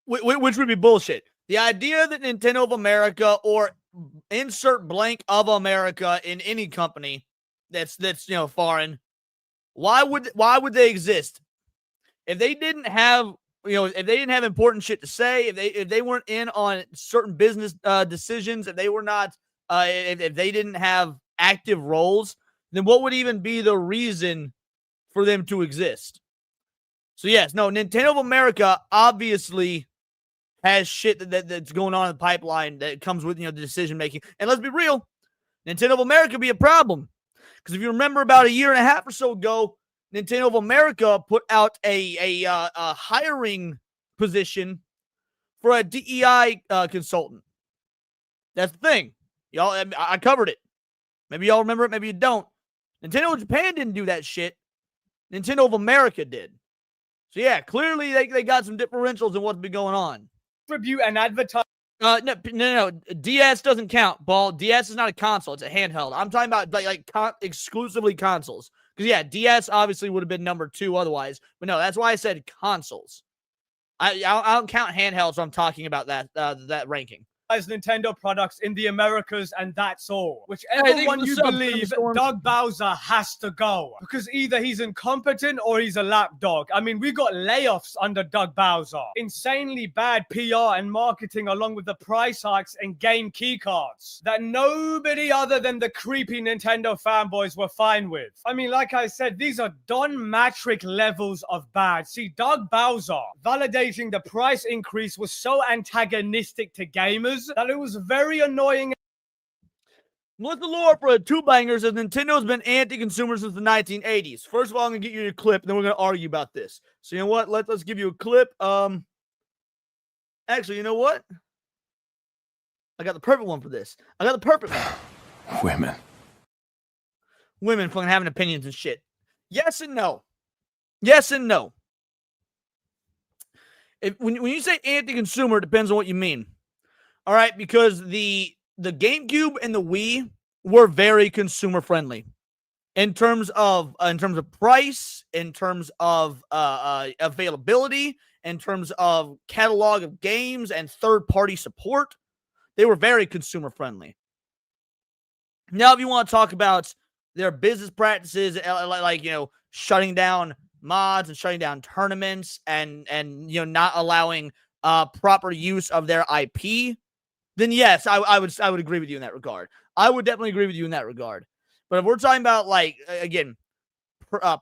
which would be bullshit. The idea that Nintendo of America or insert blank of America in any company that's foreign, why would they exist if they didn't have important shit to say, if they weren't in on certain business decisions, if they were not if they didn't have active roles, then what would even be the reason for them to exist? So yes, no, Nintendo of America obviously has shit that's going on in the pipeline that comes with, the decision making. And let's be real, Nintendo of America be a problem. Because if you remember about a year and a half or so ago, Nintendo of America put out a hiring position for a DEI consultant. That's the thing. Y'all, I covered it. Maybe y'all remember it, maybe you don't. Nintendo of Japan didn't do that shit. Nintendo of America did. So yeah, clearly they got some differentials in what's been going on. Distribute and advertise. No. DS doesn't count, Ball. DS is not a console. It's a handheld. I'm talking about exclusively consoles. Because, yeah, DS obviously would have been number 2 otherwise. But no, that's why I said consoles. I don't count handhelds when I'm talking about that ranking. As Nintendo products in the Americas, and that's all. Whichever one you believe, Doug Bowser has to go. Because either he's incompetent or he's a lapdog. I mean, we got layoffs under Doug Bowser. Insanely bad PR and marketing along with the price hikes and game keycards that nobody other than the creepy Nintendo fanboys were fine with. I mean, like I said, these are Don Matrick levels of bad. See, Doug Bowser validating the price increase was so antagonistic to gamers that it was very annoying. What's the lore for 2 bangers as Nintendo's been anti-consumer since the 1980s? First of all, I'm going to get you your clip, and then we're going to argue about this. So, you know what? Let's give you a clip. Actually, you know what? I got the perfect one for this. I got the perfect one. Women fucking having opinions and shit. Yes and no. Yes and no. When you say anti-consumer, it depends on what you mean. All right, because the GameCube and the Wii were very consumer friendly in terms of price, in terms of availability, in terms of catalog of games and third-party support. They were very consumer friendly. Now, if you want to talk about their business practices, like shutting down mods and shutting down tournaments and not allowing proper use of their IP, then yes, I would agree with you in that regard. I would definitely agree with you in that regard. But if we're talking about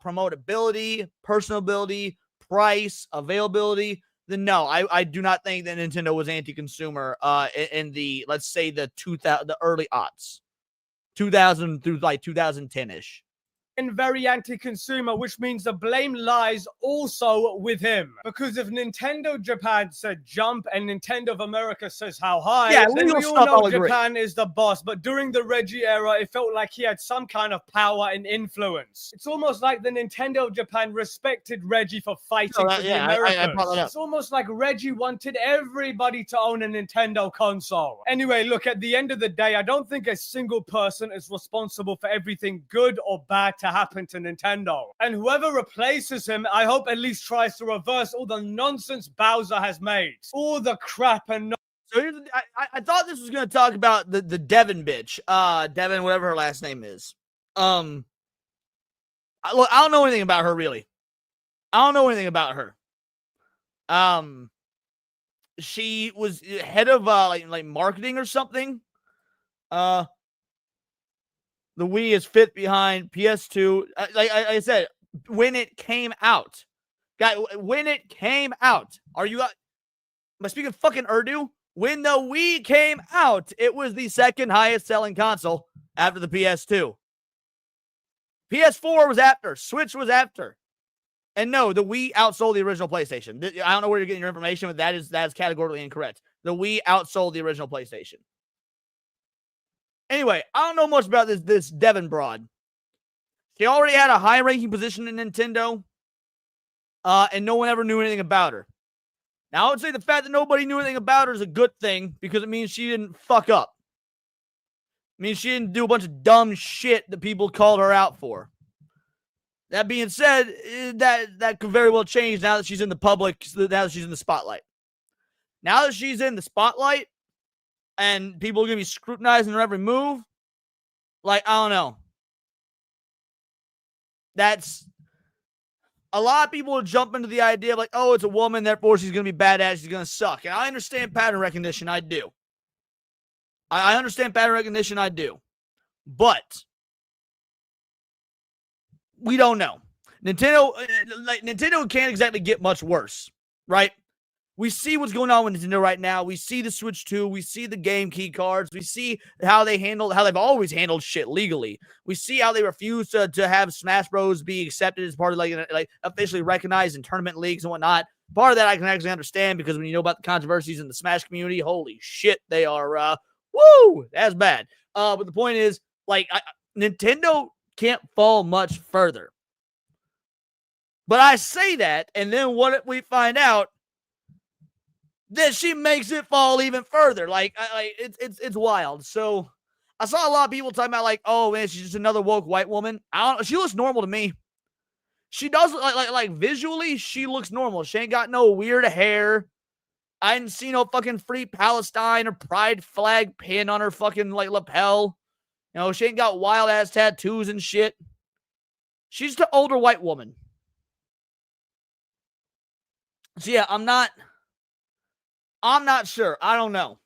promotability, personability, price, availability, then no, I do not think that Nintendo was anti-consumer in the, let's say, the early aughts, 2000 through 2010-ish. And very anti-consumer, which means the blame lies also with him. Because if Nintendo Japan said jump and Nintendo of America says how high, then we all know Japan is the boss. But during the Reggie era, it felt like he had some kind of power and influence. It's almost like the Nintendo of Japan respected Reggie for fighting for the Americans. It's almost like Reggie wanted everybody to own a Nintendo console. Anyway, look, at the end of the day, I don't think a single person is responsible for everything good or bad to happen to Nintendo. And whoever replaces him, I hope at least tries to reverse all the nonsense Bowser has made. All the crap and So here's I thought this was gonna talk about the Devin bitch. Devin, whatever her last name is. Look, I don't know anything about her really. I don't know anything about her. She was head of like marketing or something. The Wii is fit behind PS2. Like I said, when it came out, guy, when it came out, am I speaking fucking Urdu? When the Wii came out, it was the second highest selling console after the PS2. PS4 was after. Switch was after. And no, the Wii outsold the original PlayStation. I don't know where you're getting your information, but that is categorically incorrect. The Wii outsold the original PlayStation. Anyway, I don't know much about this Devin broad. She already had a high-ranking position in Nintendo, and no one ever knew anything about her. Now, I would say the fact that nobody knew anything about her is a good thing because it means she didn't fuck up. It means she didn't do a bunch of dumb shit that people called her out for. That being said, that could very well change now that she's in the public, now that she's in the spotlight. Now that she's in the spotlight and people are going to be scrutinizing her every move, like, I don't know. That's... A lot of people will jump into the idea of like, oh, it's a woman, therefore she's going to be badass, she's going to suck. And I understand pattern recognition, I do. I understand pattern recognition, I do. But we don't know. Nintendo can't exactly get much worse, right? We see what's going on with Nintendo right now. We see the Switch 2. We see the game key cards. We see how they've always handled shit legally. We see how they refuse to have Smash Bros. Be accepted as part of like officially recognized in tournament leagues and whatnot. Part of that I can actually understand because when you know about the controversies in the Smash community, holy shit, they are, that's bad. But the point is, like, Nintendo can't fall much further. But I say that, and then what if we find out that she makes it fall even further? Like it's wild. So I saw a lot of people talking about like, oh man, she's just another woke white woman. I don't know. She looks normal to me. She does like visually, she looks normal. She ain't got no weird hair. I didn't see no fucking Free Palestine or pride flag pin on her fucking like lapel. You know, she ain't got wild ass tattoos and shit. She's just an older white woman. So yeah, I'm not sure. I don't know.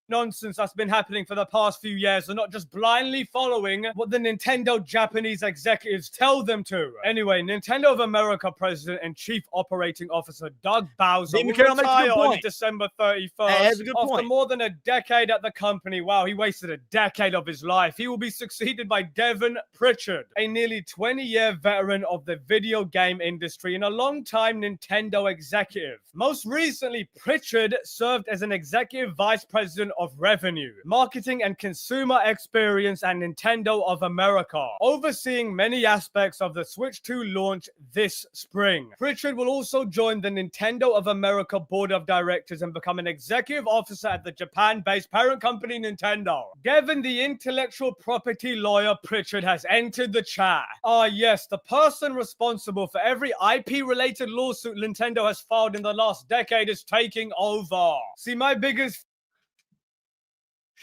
Nonsense that's been happening for the past few years and not just blindly following what the Nintendo Japanese executives tell them to. Anyway, Nintendo of America President and Chief Operating Officer Doug Bowser will retire on December 31st after more than a decade at the company. Wow, he wasted a decade of his life. He will be succeeded by Devin Pritchard, a nearly 20-year veteran of the video game industry and a long-time Nintendo executive. Most recently, Pritchard served as an executive vice president of revenue, marketing, and consumer experience at Nintendo of America, overseeing many aspects of the Switch 2 launch this spring. Pritchard will also join the Nintendo of America board of directors and become an executive officer at the Japan-based parent company Nintendo. Given the intellectual property lawyer Pritchard has entered the chat. Yes, the person responsible for every IP-related lawsuit Nintendo has filed in the last decade is taking over. See, my biggest...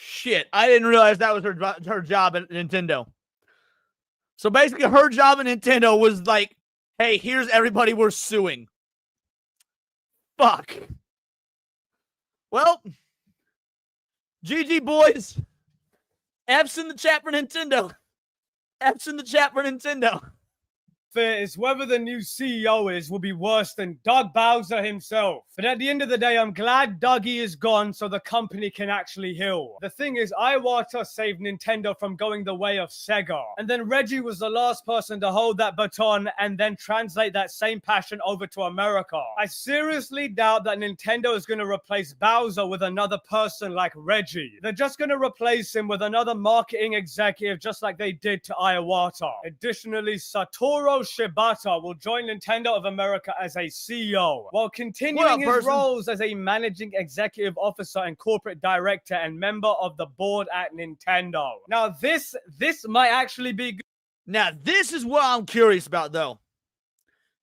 Shit, I didn't realize that was her job at Nintendo. So basically, her job at Nintendo was like, hey, here's everybody we're suing. Fuck. Well, GG, boys. F's in the chat for Nintendo. F's in the chat for Nintendo. Is whether the new CEO will be worse than Doug Bowser himself. But at the end of the day, I'm glad Dougie is gone so the company can actually heal. The thing is, Iwata saved Nintendo from going the way of Sega. And then Reggie was the last person to hold that baton and then translate that same passion over to America. I seriously doubt that Nintendo is going to replace Bowser with another person like Reggie. They're just going to replace him with another marketing executive just like they did to Iwata. Additionally, Satoru Satoru Shibata will join Nintendo of America as a CEO, while continuing his person? roles as a managing executive officer and corporate director and member of the board at Nintendo. Now, this might actually be good. Now, this is what I'm curious about, though.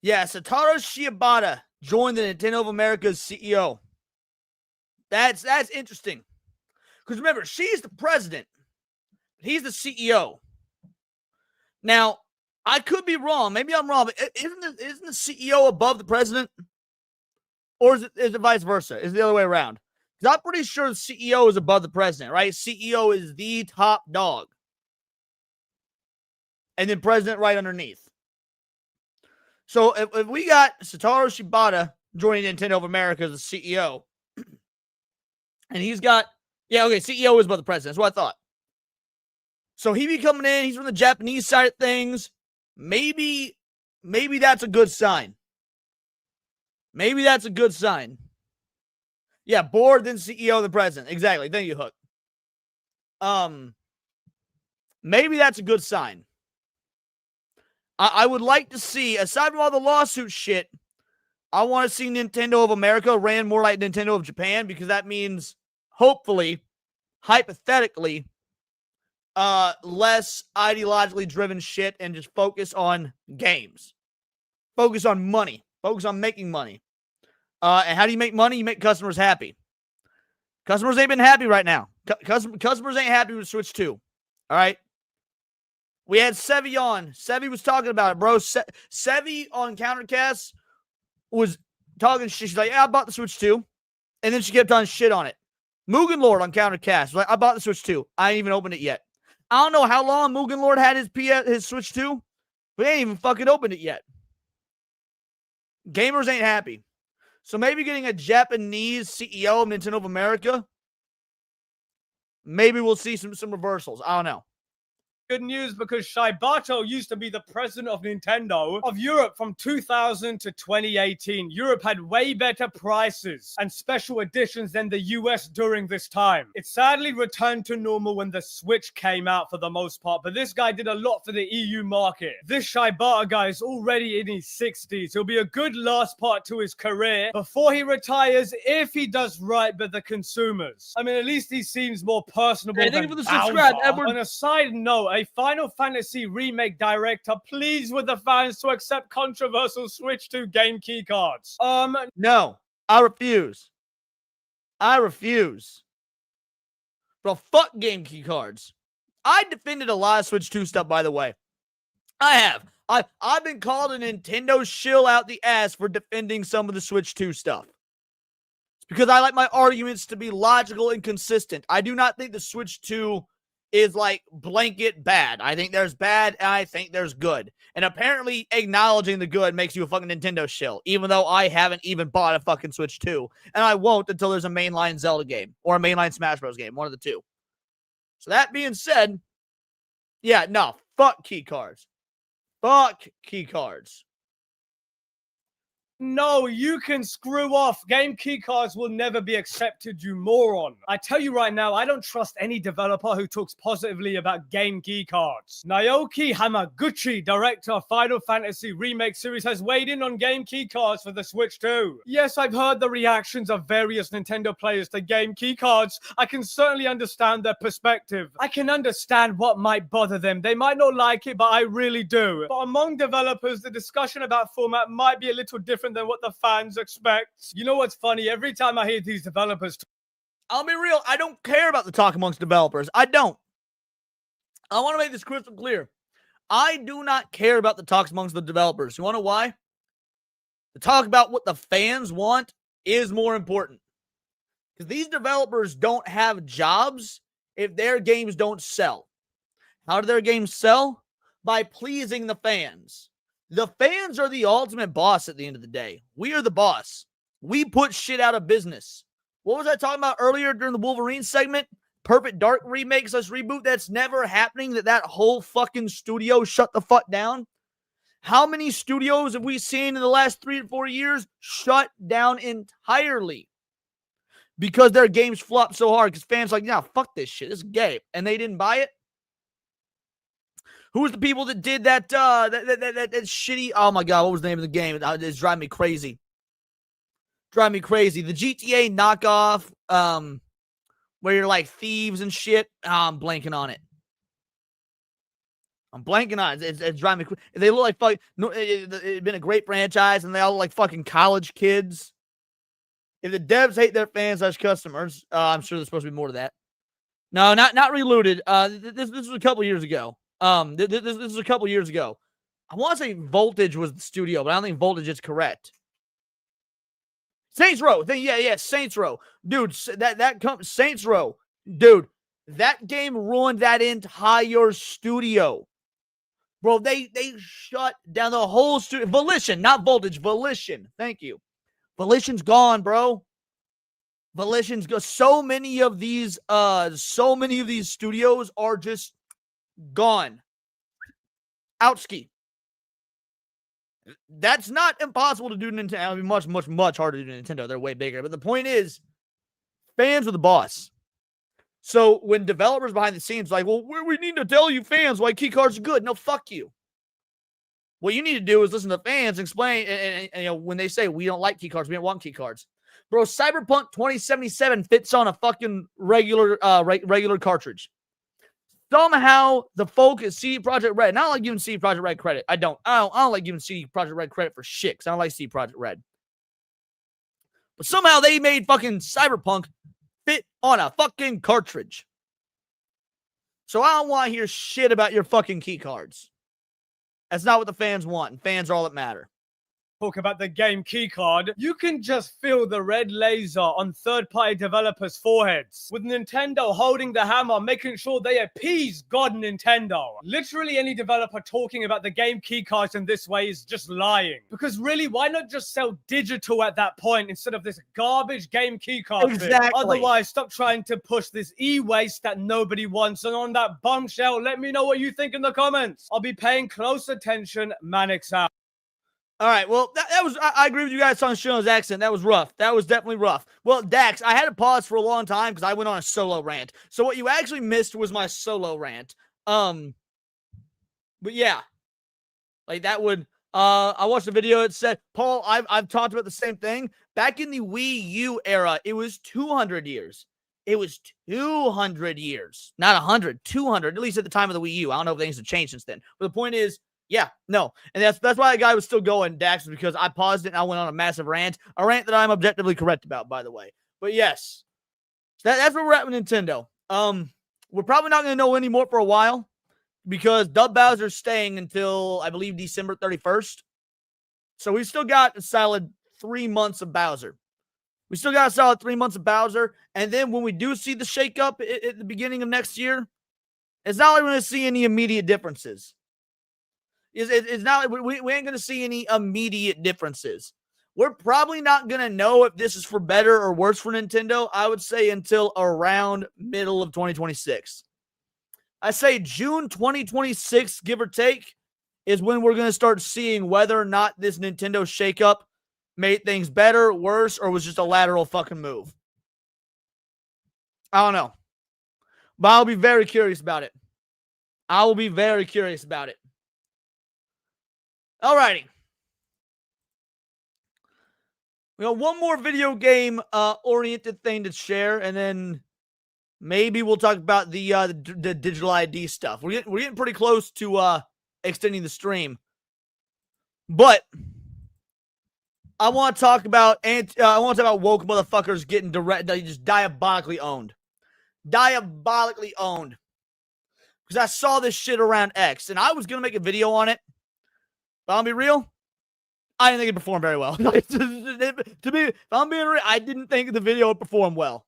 Yeah, Satoru Shibata joined the Nintendo of America's CEO. That's interesting. Because remember, she's the president. He's the CEO. Now, I could be wrong. Maybe I'm wrong, but isn't the CEO above the president? Or is it vice versa? Is it the other way around? Because I'm pretty sure the CEO is above the president, right? CEO is the top dog. And then president right underneath. So if we got Satoru Shibata joining Nintendo of America as the CEO, and he's got, CEO is above the president. That's what I thought. So he be coming in, he's from the Japanese side of things. Maybe that's a good sign. Maybe that's a good sign. Yeah, board, then CEO, then president. Exactly. Thank you, Hook. Maybe that's a good sign. I would like to see, aside from all the lawsuit shit, I want to see Nintendo of America ran more like Nintendo of Japan, because that means, hopefully, hypothetically, less ideologically driven shit and just focus on games. Focus on money. Focus on making money. And how do you make money? You make customers happy. Customers ain't been happy right now. Customers ain't happy with Switch 2. All right? We had Sevi on. Sevi was talking about it, bro. Sevi on Countercast was talking shit. She's like, yeah, I bought the Switch 2. And then she kept on shit on it. Mugen Lord on Countercast was like, I bought the Switch 2. I ain't even opened it yet. I don't know how long Mugen Lord had his Switch 2, but he ain't even fucking opened it yet. Gamers ain't happy. So maybe getting a Japanese CEO of Nintendo of America, maybe we'll see some reversals. I don't know. Good news, because Shibata used to be the president of Nintendo of Europe from 2000 to 2018. Europe had way better prices and special editions than the US during this time. It sadly returned to normal when the Switch came out for the most part, but this guy did a lot for the EU market. This Shibata guy is already in his 60s. He'll be a good last part to his career before he retires, if he does right by the consumers. I mean, at least he seems more personable Hey, than thank you for the subscribe, Bowser. Edward. On a side note, a Final Fantasy Remake director pleads with the fans to accept controversial Switch 2 game key cards. No, I refuse. I refuse. Bro, fuck game key cards. I defended a lot of Switch 2 stuff, by the way. I have. I've been called a Nintendo shill out the ass for defending some of the Switch 2 stuff. It's because I like my arguments to be logical and consistent. I do not think the Switch 2 is like blanket bad. I think there's bad and I think there's good. And apparently acknowledging the good makes you a fucking Nintendo shill, even though I haven't even bought a fucking Switch 2. And I won't until there's a mainline Zelda game or a mainline Smash Bros. Game, one of the two. So that being said, yeah, no, fuck key cards. Fuck key cards. No, you can screw off. Game key cards will never be accepted, you moron. I tell you right now, I don't trust any developer who talks positively about game key cards. Naoki Hamaguchi, director of Final Fantasy Remake series, has weighed in on game key cards for the Switch 2. Yes, I've heard the reactions of various Nintendo players to game key cards. I can certainly understand their perspective. I can understand what might bother them. They might not like it, but I really do. But among developers, the discussion about format might be a little different than what the fans expect. You know what's funny? Every time I hear these developers, I'll be real, I don't care about the talk amongst developers. I don't. I want to make this crystal clear. I do not care about the talks amongst the developers. You want to know why? The talk about what the fans want is more important. Because these developers don't have jobs if their games don't sell. How do their games sell? By pleasing the fans. The fans are the ultimate boss at the end of the day. We are the boss. We put shit out of business. What was I talking about earlier during the Wolverine segment? Perfect Dark remake / reboot that's never happening, that whole fucking studio shut the fuck down. How many studios have we seen in the last 3 to 4 years shut down entirely? Because their games flopped so hard because fans are like, yeah, fuck this shit. This is gay. And they didn't buy it. Who's the people that did that that shitty? Oh my god, what was the name of the game? It's driving me crazy. Driving me crazy. The GTA knockoff, where you're like thieves and shit. I'm blanking on it. I'm blanking on it. It's driving me crazy. They look like fucking. No, it'd been a great franchise, and they all look like fucking college kids. If the devs hate their fans / customers, I'm sure there's supposed to be more to that. No, not Reloaded. This was a couple years ago. This was a couple years ago. I want to say Voltage was the studio, but I don't think Voltage is correct. Saints Row. Saints Row. Dude, Saints Row. Dude, that game ruined that entire studio. Bro, they shut down the whole studio. Volition, not Voltage. Volition. Thank you. Volition's gone, bro. Volition's gone. So many of these studios are just gone. Outski. That's not impossible to do to Nintendo. It'll be much, much, much harder to do to Nintendo. They're way bigger. But the point is, fans are the boss. So when developers behind the scenes like, well, we need to tell you fans why key cards are good. No, fuck you. What you need to do is listen to fans, explain, and you know, when they say we don't like key cards, we don't want key cards. Bro, Cyberpunk 2077 fits on a fucking regular cartridge. Somehow the focus, CD Projekt Red, and I don't like giving CD Projekt Red credit. I don't like giving CD Projekt Red credit for shit, because I don't like CD Projekt Red. But somehow they made fucking Cyberpunk fit on a fucking cartridge. So I don't want to hear shit about your fucking key cards. That's not what the fans want, and fans are all that matter. Talk about the game keycard, you can just feel the red laser on third-party developers' foreheads, with Nintendo holding the hammer, making sure they appease God Nintendo. Literally any developer talking about the game keycards in this way is just lying. Because really, why not just sell digital at that point instead of this garbage game keycard Exactly. thing? Otherwise, stop trying to push this e-waste that nobody wants. And on that bombshell, let me know what you think in the comments. I'll be paying close attention. Manix out. All right, well, that was, I agree with you guys on Shino's accent. That was rough. That was definitely rough. Well, Dax, I had to pause for a long time because I went on a solo rant. So what you actually missed was my solo rant. But yeah, like that would, I watched a video. It said, Paul, I've talked about the same thing. Back in the Wii U era, it was 200 years. It was 200 years, not 100, 200, at least at the time of the Wii U. I don't know if things have changed since then. But the point is, yeah, no. And that's why the guy was still going, Dax, because I paused it and I went on a massive rant. A rant that I'm objectively correct about, by the way. But yes, that's where we're at with Nintendo. We're probably not going to know any more for a while because Dub Bowser's staying until, I believe, December 31st. So we've still got a solid 3 months of Bowser. And then when we do see the shakeup at the beginning of next year, it's not like we're going to see any immediate differences. It's not like we ain't going to see any immediate differences. We're probably not going to know if this is for better or worse for Nintendo, I would say, until around middle of 2026. I say June 2026, give or take, is when we're going to start seeing whether or not this Nintendo shakeup made things better, worse, or was just a lateral fucking move. I don't know. But I'll be very curious about it. Alrighty. We got one more video game oriented thing to share, and then maybe we'll talk about the digital ID stuff. We're getting pretty close to extending the stream, but I want to talk about woke motherfuckers getting just diabolically owned. Because I saw this shit around X, and I was gonna make a video on it. But I'll be real, I didn't think it performed very well. To be, if I'm being real, I didn't think the video would perform well.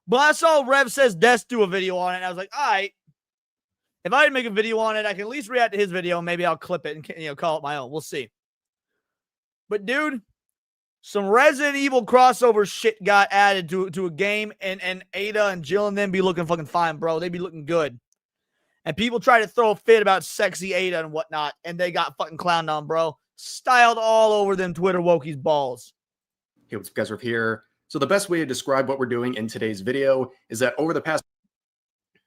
But I saw Rev Says Death do a video on it, and I was like, all right, if I didn't make a video on it, I can at least react to his video, and maybe I'll clip it and call it my own. We'll see. But dude, some Resident Evil crossover shit got added to a game, and Ada and Jill and them be looking fucking fine, bro. They be looking good. And people try to throw a fit about sexy Ada and whatnot, and they got fucking clowned on, bro. Styled all over them Twitter wokies' balls. Hey, what's up, guys? Riff here. So the best way to describe what we're doing in today's video is that over the past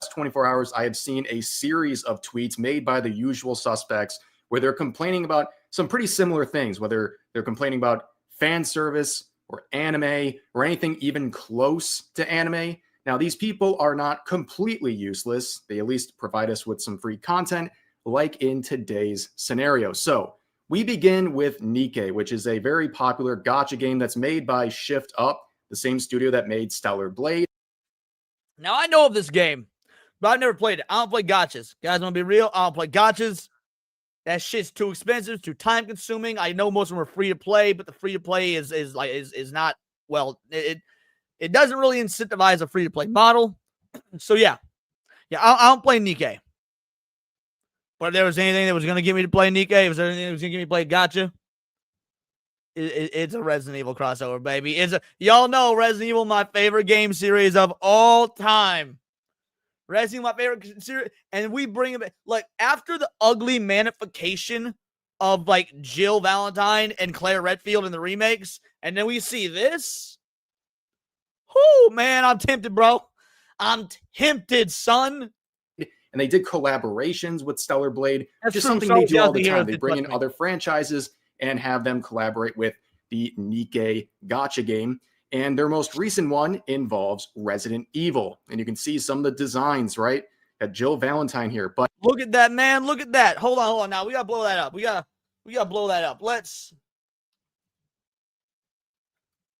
24 hours, I have seen a series of tweets made by the usual suspects where they're complaining about some pretty similar things, whether they're complaining about fan service or anime or anything even close to anime. Now, these people are not completely useless. They at least provide us with some free content, like in today's scenario. So we begin with Nikke, which is a very popular gacha game that's made by Shift Up, the same studio that made Stellar Blade. Now, I know of this game, but I've never played it. I don't play gachas. Guys, want to be real? I don't play gachas. That shit's too expensive, too time consuming. I know most of them are free to play, but the free to play is not, well, it doesn't really incentivize a free to play model. So yeah, I don't play Nikke. But if there was anything that was going to get me to play Nikke, if was there anything that was going to get me to play gacha, it's a Resident Evil crossover, baby. Y'all know Resident Evil, my favorite game series of all time. Resident Evil, my favorite series, and we bring it like after the ugly manification of like Jill Valentine and Claire Redfield in the remakes, and then we see this. Whoo, man, I'm tempted, bro. I'm tempted, son. And they did collaborations with Stellar Blade, That's just true. something So they do all the the time. heroes They did bring in trust me. other franchises and have them collaborate with the Nikke gacha game. And their most recent one involves Resident Evil. And you can see some of the designs, right? Got Jill Valentine here. But Look at that, man. Look at that. Hold on. Now we gotta blow that up. We gotta blow that up.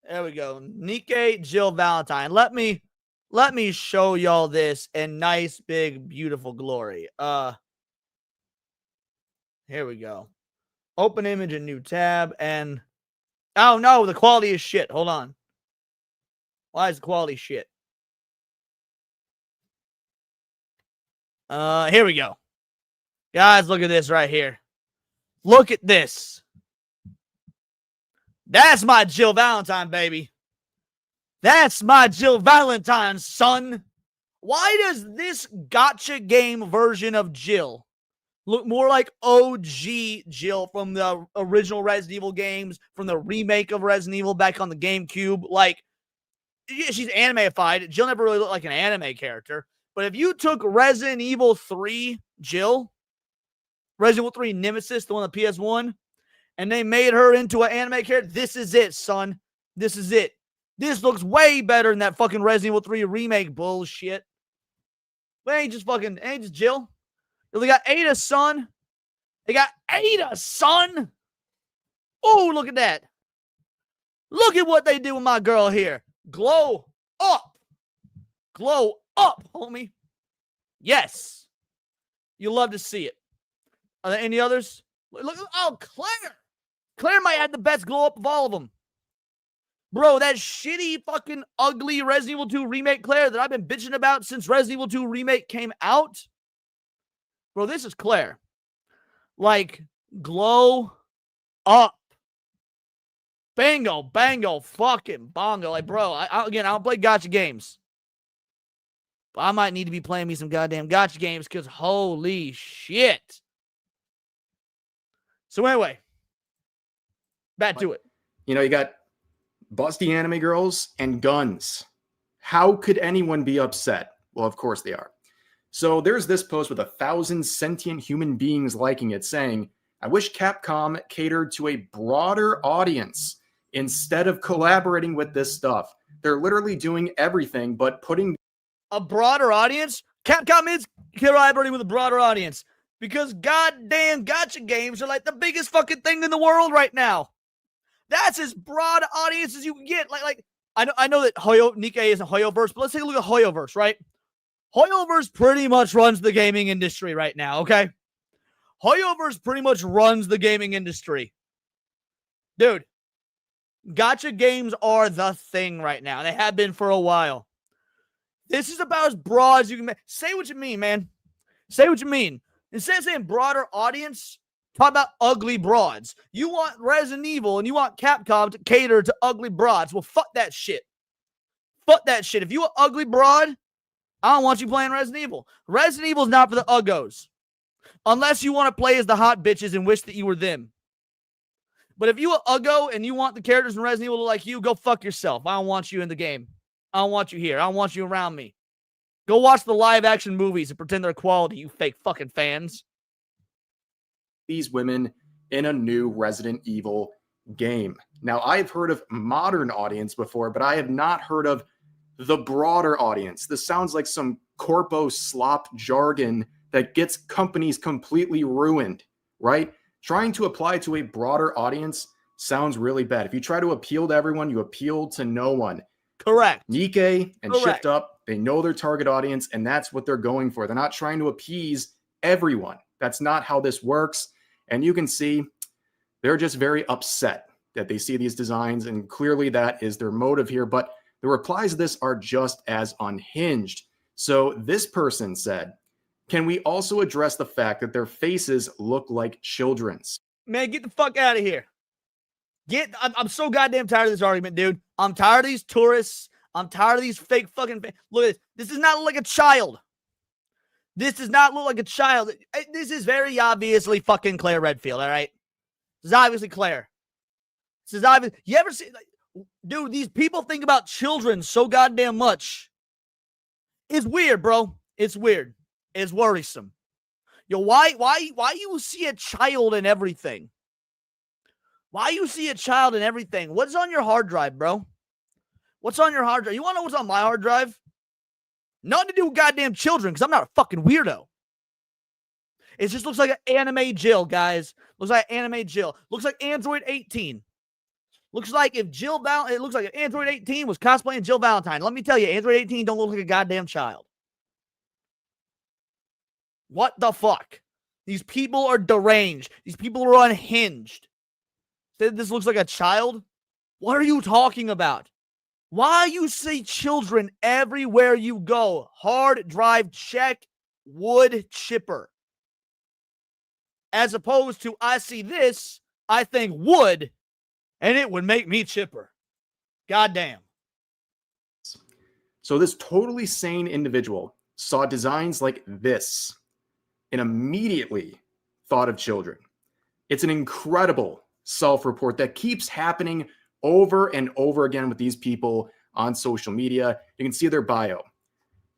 There we go. Nikke, Jill Valentine. Let me show y'all this in nice, big, beautiful glory. Here we go. Open image, a new tab, and oh no, the quality is shit. Hold on. Why is the quality shit? Here we go. Guys, look at this right here. Look at this. That's my Jill Valentine, baby. That's my Jill Valentine, son. Why does this gacha game version of Jill look more like OG Jill from the original Resident Evil games, from the remake of Resident Evil back on the GameCube? Like, yeah, she's anime-ified. Jill never really looked like an anime character. But if you took Resident Evil 3 Jill, Resident Evil 3 Nemesis, the one on the PS1, and they made her into an anime character, this is it, son. This is it. This looks way better than that fucking Resident Evil 3 remake bullshit. But ain't just Jill. They got Ada, son. They got Ada, son. Oh, look at that. Look at what they did with my girl here. Glow up. Glow up, homie. Yes. You love to see it. Are there any others? Look, oh, Claire. Claire might have the best glow up of all of them. Bro, that shitty fucking ugly Resident Evil 2 remake Claire that I've been bitching about since Resident Evil 2 remake came out. Bro, this is Claire. Like, glow up. Bango, bango, fucking bongo. Like, bro, I don't play gacha games. But I might need to be playing me some goddamn gacha games because holy shit. So anyway, back to it. you know, you got busty anime girls and guns. How could anyone be upset? Well, of course they are. So there's this post with 1,000 sentient human beings liking it, saying, I wish Capcom catered to a broader audience instead of collaborating with this stuff. They're literally doing everything but putting a broader audience. Capcom is collaborating with a broader audience because goddamn gacha games are like the biggest fucking thing in the world right now. That's as broad an audience as you can get. Like I know that Nikke isn't Hoyoverse, but let's take a look at Hoyoverse, right? Hoyoverse pretty much runs the gaming industry right now, okay? Hoyoverse pretty much runs the gaming industry. Dude, gacha games are the thing right now. They have been for a while. This is about as broad as you can make. Say what you mean, man. Say what you mean. Instead of saying broader audience, talk about ugly broads. You want Resident Evil and you want Capcom to cater to ugly broads. Well, fuck that shit. Fuck that shit. If you an ugly broad, I don't want you playing Resident Evil. Resident Evil is not for the uggos. Unless you want to play as the hot bitches and wish that you were them. But if you an uggo and you want the characters in Resident Evil to like you, go fuck yourself. I don't want you in the game. I don't want you here. I don't want you around me. Go watch the live action movies and pretend they're quality, you fake fucking fans. These women in a new Resident Evil game. Now, I've heard of modern audience before, but I have not heard of the broader audience. This sounds like some corpo slop jargon that gets companies completely ruined, right? Trying to apply to a broader audience sounds really bad. If you try to appeal to everyone, you appeal to no one. Correct. Nikkei and Correct. Shift Up, they know their target audience, and that's what they're going for. They're not trying to appease everyone. That's not how this works. And you can see they're just very upset that they see these designs, and clearly that is their motive here. But the replies to this are just as unhinged. So this person said, can we also address the fact that their faces look like children's? Man, get the fuck out of here. I'm so goddamn tired of this argument, dude. I'm tired of these tourists. I'm tired of these fake fucking... Look at this. This does not look like a child. This does not look like a child. This is very obviously fucking Claire Redfield, all right? This is obviously Claire. This is obvious. You ever see... Dude, these people think about children so goddamn much. It's weird, bro. It's weird. It's worrisome. Yo, why you see a child in everything? Why you see a child in everything? What's on your hard drive, bro? What's on your hard drive? You want to know what's on my hard drive? Nothing to do with goddamn children, because I'm not a fucking weirdo. It just looks like an anime Jill, guys. Looks like anime Jill. Looks like Android 18. Looks like if it looks like if Android 18 was cosplaying Jill Valentine. Let me tell you, Android 18 don't look like a goddamn child. What the fuck? These people are deranged. These people are unhinged. Said this looks like a child? What are you talking about? Why you see children everywhere you go? Hard drive check, wood chipper. As opposed to I see this, I think wood, and it would make me chipper. Goddamn. So this totally sane individual saw designs like this and immediately thought of children. It's an incredible self-report that keeps happening over and over again with these people on social media. You can see their bio.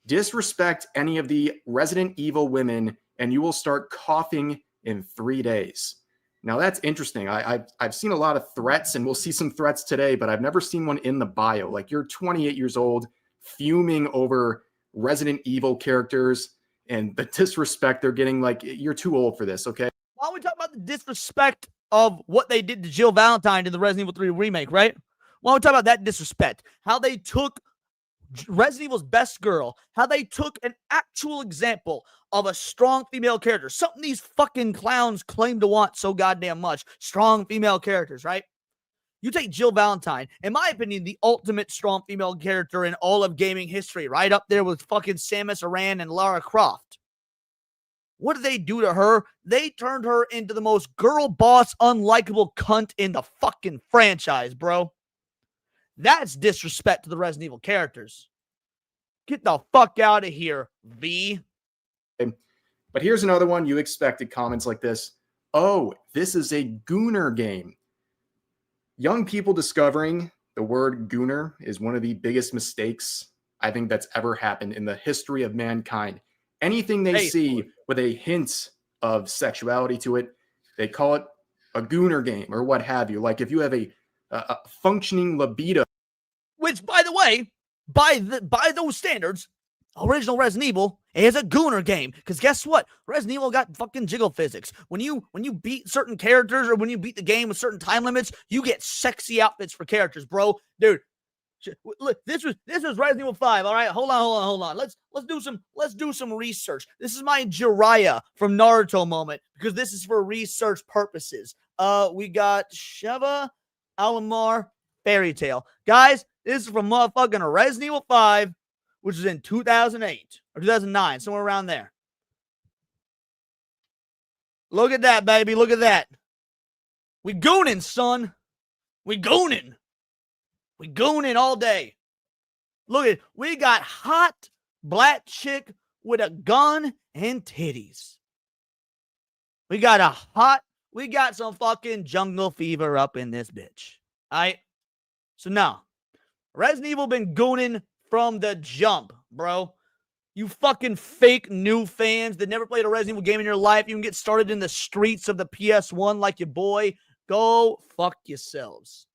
Disrespect any of the Resident Evil women and you will start coughing in 3 days. Now that's interesting. I've seen a lot of threats, and we'll see some threats today, but I've never seen one in the bio. Like, you're 28 years old, fuming over Resident Evil characters and the disrespect they're getting. Like, you're too old for this, okay? Why don't we talk about the disrespect of what they did to Jill Valentine in the Resident Evil 3 remake, right? Why don't we talk about that disrespect? How they took Resident Evil's best girl, how they took an actual example of a strong female character, something these fucking clowns claim to want so goddamn much, strong female characters, right? You take Jill Valentine, in my opinion, the ultimate strong female character in all of gaming history, right up there with fucking Samus Aran and Lara Croft. What did they do to her? They turned her into the most girl boss, unlikable cunt in the fucking franchise, bro. That's disrespect to the Resident Evil characters. Get the fuck out of here, V. But here's another one. You expected comments like this. Oh, this is a gooner game. Young people discovering the word gooner is one of the biggest mistakes I think that's ever happened in the history of mankind. Anything they see with a hint of sexuality to it, they call it a gooner game or what have you. Like if you have a functioning libido. Which, by the way, by those standards, original Resident Evil is a gooner game. Because guess what? Resident Evil got fucking jiggle physics. When you beat certain characters or when you beat the game with certain time limits, you get sexy outfits for characters, bro. Dude, look, this was Resident Evil 5. All right, hold on. Let's do some research. This is my Jiraiya from Naruto moment because this is for research purposes. We got Sheva Alamar Fairy Tale. Guys, this is from motherfucking Resident Evil 5, which is in 2008 or 2009, somewhere around there. Look at that, baby. Look at that. We gooning, son. We gooning. We gooning all day. Look at, we got hot black chick with a gun and titties. We got some fucking jungle fever up in this bitch. All right? So now, Resident Evil been gooning from the jump, bro. You fucking fake new fans that never played a Resident Evil game in your life. You can get started in the streets of the PS1 like your boy. Go fuck yourselves.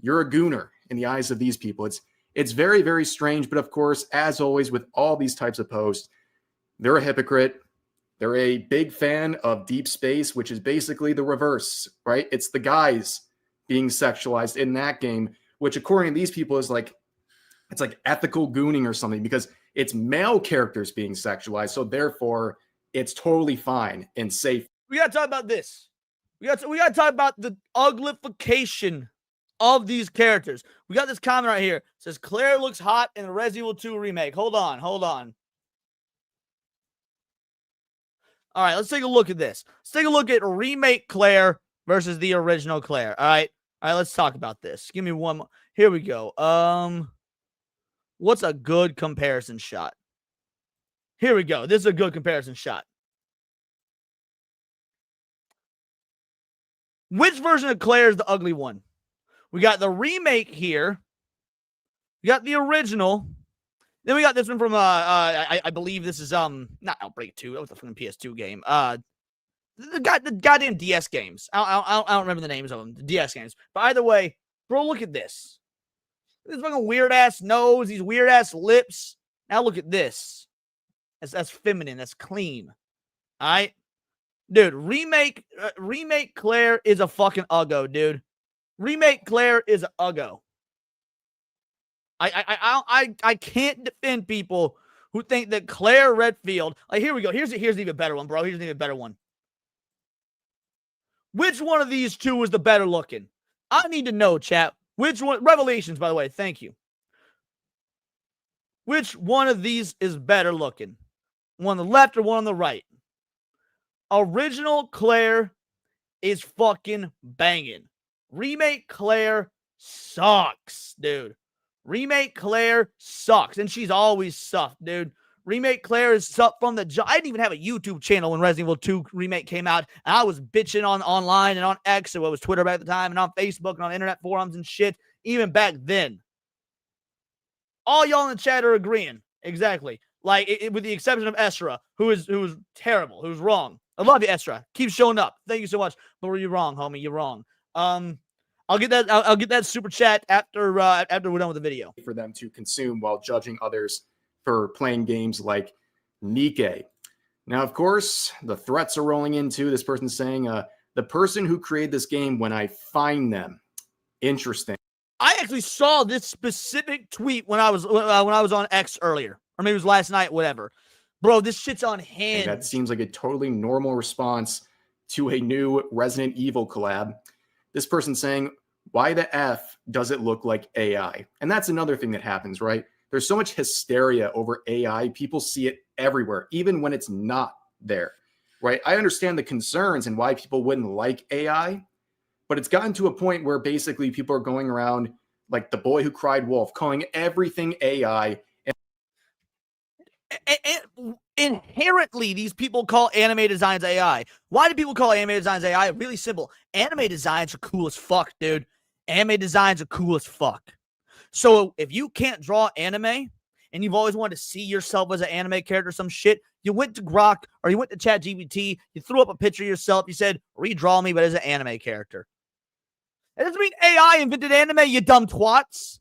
You're a gooner in the eyes of these people. It's very, very strange. But of course, as always, with all these types of posts, they're a hypocrite. They're a big fan of Deep Space, which is basically the reverse, right? It's the guys being sexualized in that game, which according to these people is like, it's like ethical gooning or something, because it's male characters being sexualized. So therefore, it's totally fine and safe. We got to talk about this. We got to talk about the uglification of these characters. We got this comment right here. It says, Claire looks hot in the Resident Evil 2 remake. Hold on. All right, let's take a look at this. Let's take a look at remake Claire versus the original Claire. All right, let's talk about this. Give me one more. Here we go. What's a good comparison shot? Here we go. This is a good comparison shot. Which version of Claire is the ugly one? We got the remake here. We got the original. Then we got this one from I believe this is not Outbreak 2. That was the fucking PS2 game. The goddamn DS games. I don't remember the names of them. The DS games. But either way, bro, look at this. This fucking weird ass nose, these weird ass lips. Now look at this. That's feminine. That's clean. All right, dude. Remake Claire is a fucking uggo, dude. Remake Claire is an uggo. I can't defend people who think that Claire Redfield. Like, here we go. Here's an even better one, bro. Here's an even better one. Which one of these two is the better looking? I need to know, chat. Which one? Revelations, by the way. Thank you. Which one of these is better looking? One on the left or one on the right? Original Claire is fucking banging. Remake Claire sucks, dude. Remake Claire sucks, and she's always sucked, dude. Remake Claire is sucked from the jump. I didn't even have a YouTube channel when Resident Evil 2 Remake came out, and I was bitching online and on X, or what was Twitter back at the time, and on Facebook and on internet forums and shit, even back then. All y'all in the chat are agreeing. Exactly. Like, with the exception of Esra, who is terrible, who's wrong. I love you, Esra. Keep showing up. Thank you so much. But you're wrong, homie. You're wrong. I'll get that super chat after we're done with the video. For them to consume while judging others for playing games like Nike. Now, of course, the threats are rolling into this person saying, the person who created this game, when I find them. Interesting. I actually saw this specific tweet when I was on X earlier, or maybe it was last night, whatever. Bro, this shit's on hand. That seems like a totally normal response to a new Resident Evil collab. This person saying, why the F does it look like AI? And that's another thing that happens, right? There's so much hysteria over AI. People see it everywhere, even when it's not there, right? I understand the concerns and why people wouldn't like AI, but it's gotten to a point where basically people are going around like the boy who cried wolf, calling everything AI. And inherently, these people call anime designs AI. Why do people call anime designs AI? Really simple. Anime designs are cool as fuck, dude. Anime designs are cool as fuck. So if you can't draw anime and you've always wanted to see yourself as an anime character or some shit, you went to Grok or you went to ChatGPT, you threw up a picture of yourself, you said, redraw me, but as an anime character. That doesn't mean AI invented anime, you dumb twats.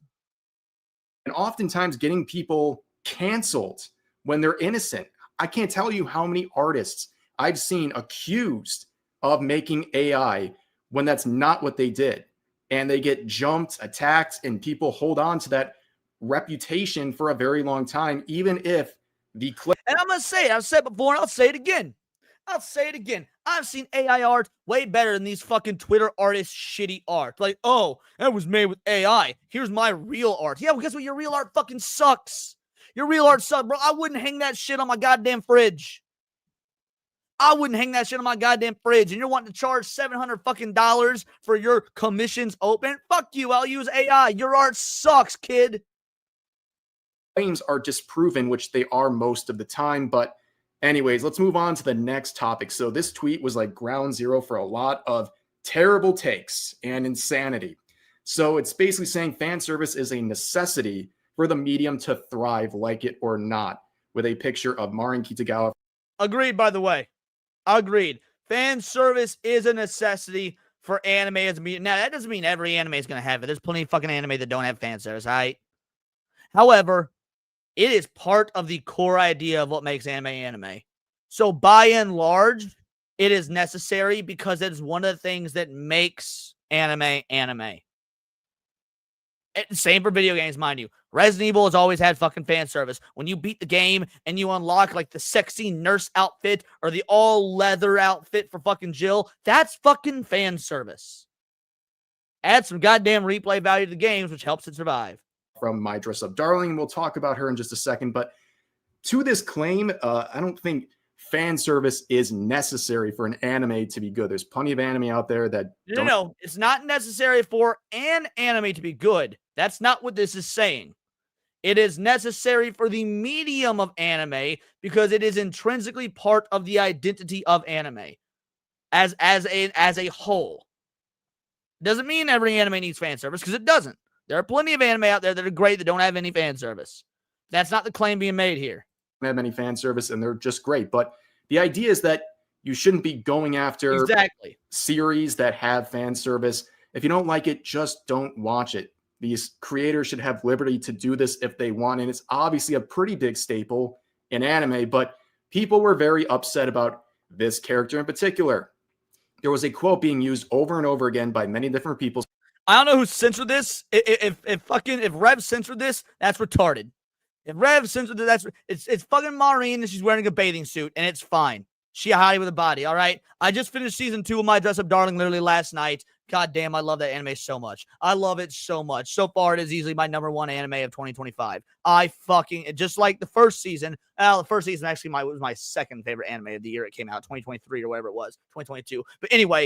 And oftentimes getting people canceled when they're innocent. I can't tell you how many artists I've seen accused of making AI when that's not what they did. And they get jumped, attacked, and people hold on to that reputation for a very long time, even if the clip. And I'm going to say it. I've said it before, and I'll say it again. I've seen AI art way better than these fucking Twitter artists' shitty art. Like, oh, that was made with AI. Here's my real art. Yeah, well, guess what? Your real art fucking sucks. Your real art sucks, bro. I wouldn't hang that shit on my goddamn fridge. And you're wanting to charge $700 fucking dollars for your commissions open? Fuck you. I'll use AI. Your art sucks, kid. Claims are disproven, which they are most of the time. But anyways, let's move on to the next topic. So this tweet was like ground zero for a lot of terrible takes and insanity. So it's basically saying fan service is a necessity for the medium to thrive, like it or not. with a picture of Marin Kitagawa. Agreed, by the way. Agreed. Fan service is a necessity for anime as a medium. Now, that doesn't mean every anime is going to have it. There's plenty of fucking anime that don't have fan service, all right? However, it is part of the core idea of what makes anime. So, by and large, it is necessary because it is one of the things that makes anime. Same for video games, mind you. Resident Evil has always had fucking fan service. When you beat the game and you unlock like the sexy nurse outfit or the all leather outfit for fucking Jill, that's fucking fan service. Add some goddamn replay value to the games, which helps it survive. From My Dress Up Darling, we'll talk about her in just a second. But to this claim, I don't think fan service is necessary for an anime to be good. There's plenty of anime out there that No, it's not necessary for an anime to be good. That's not what this is saying. It is necessary for the medium of anime because it is intrinsically part of the identity of anime as a whole. Doesn't mean every anime needs fan service because it doesn't. There are plenty of anime out there that are great that don't have any fan service. That's not the claim being made here. Have any fan service and they're just great. But the idea is that you shouldn't be going after series that have fan service. If you don't like it, just don't watch it. These creators should have liberty to do this if they want. And it's obviously a pretty big staple in anime, but people were very upset about this character in particular. There was a quote being used over and over again by many different people. I don't know who censored this. If Rev censored this, that's retarded. If Rev censored this, it's fucking Maureen and she's wearing a bathing suit and it's fine. She a hottie with a body, all right? I just finished season 2 of My Dress Up Darling literally last night. God damn, I love that anime so much. I love it so much. So far, it is easily my #1 anime of 2025. I fucking, just like the first season. The first season actually was my second favorite anime of the year. It came out 2023 or whatever it was, 2022. But anyway,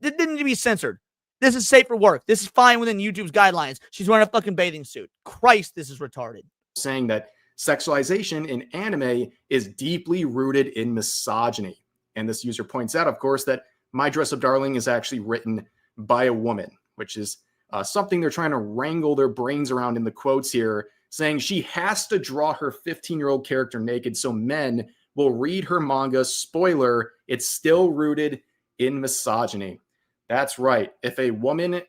it didn't need to be censored. This is safe for work. This is fine within YouTube's guidelines. She's wearing a fucking bathing suit. Christ, this is retarded. Saying that sexualization in anime is deeply rooted in misogyny. And this user points out, of course, that My Dress Up Darling is actually written by a woman, which is something they're trying to wrangle their brains around in the quotes here, saying she has to draw her 15-year-old character naked so men will read her manga. Spoiler, it's still rooted in misogyny. That's right. If a woman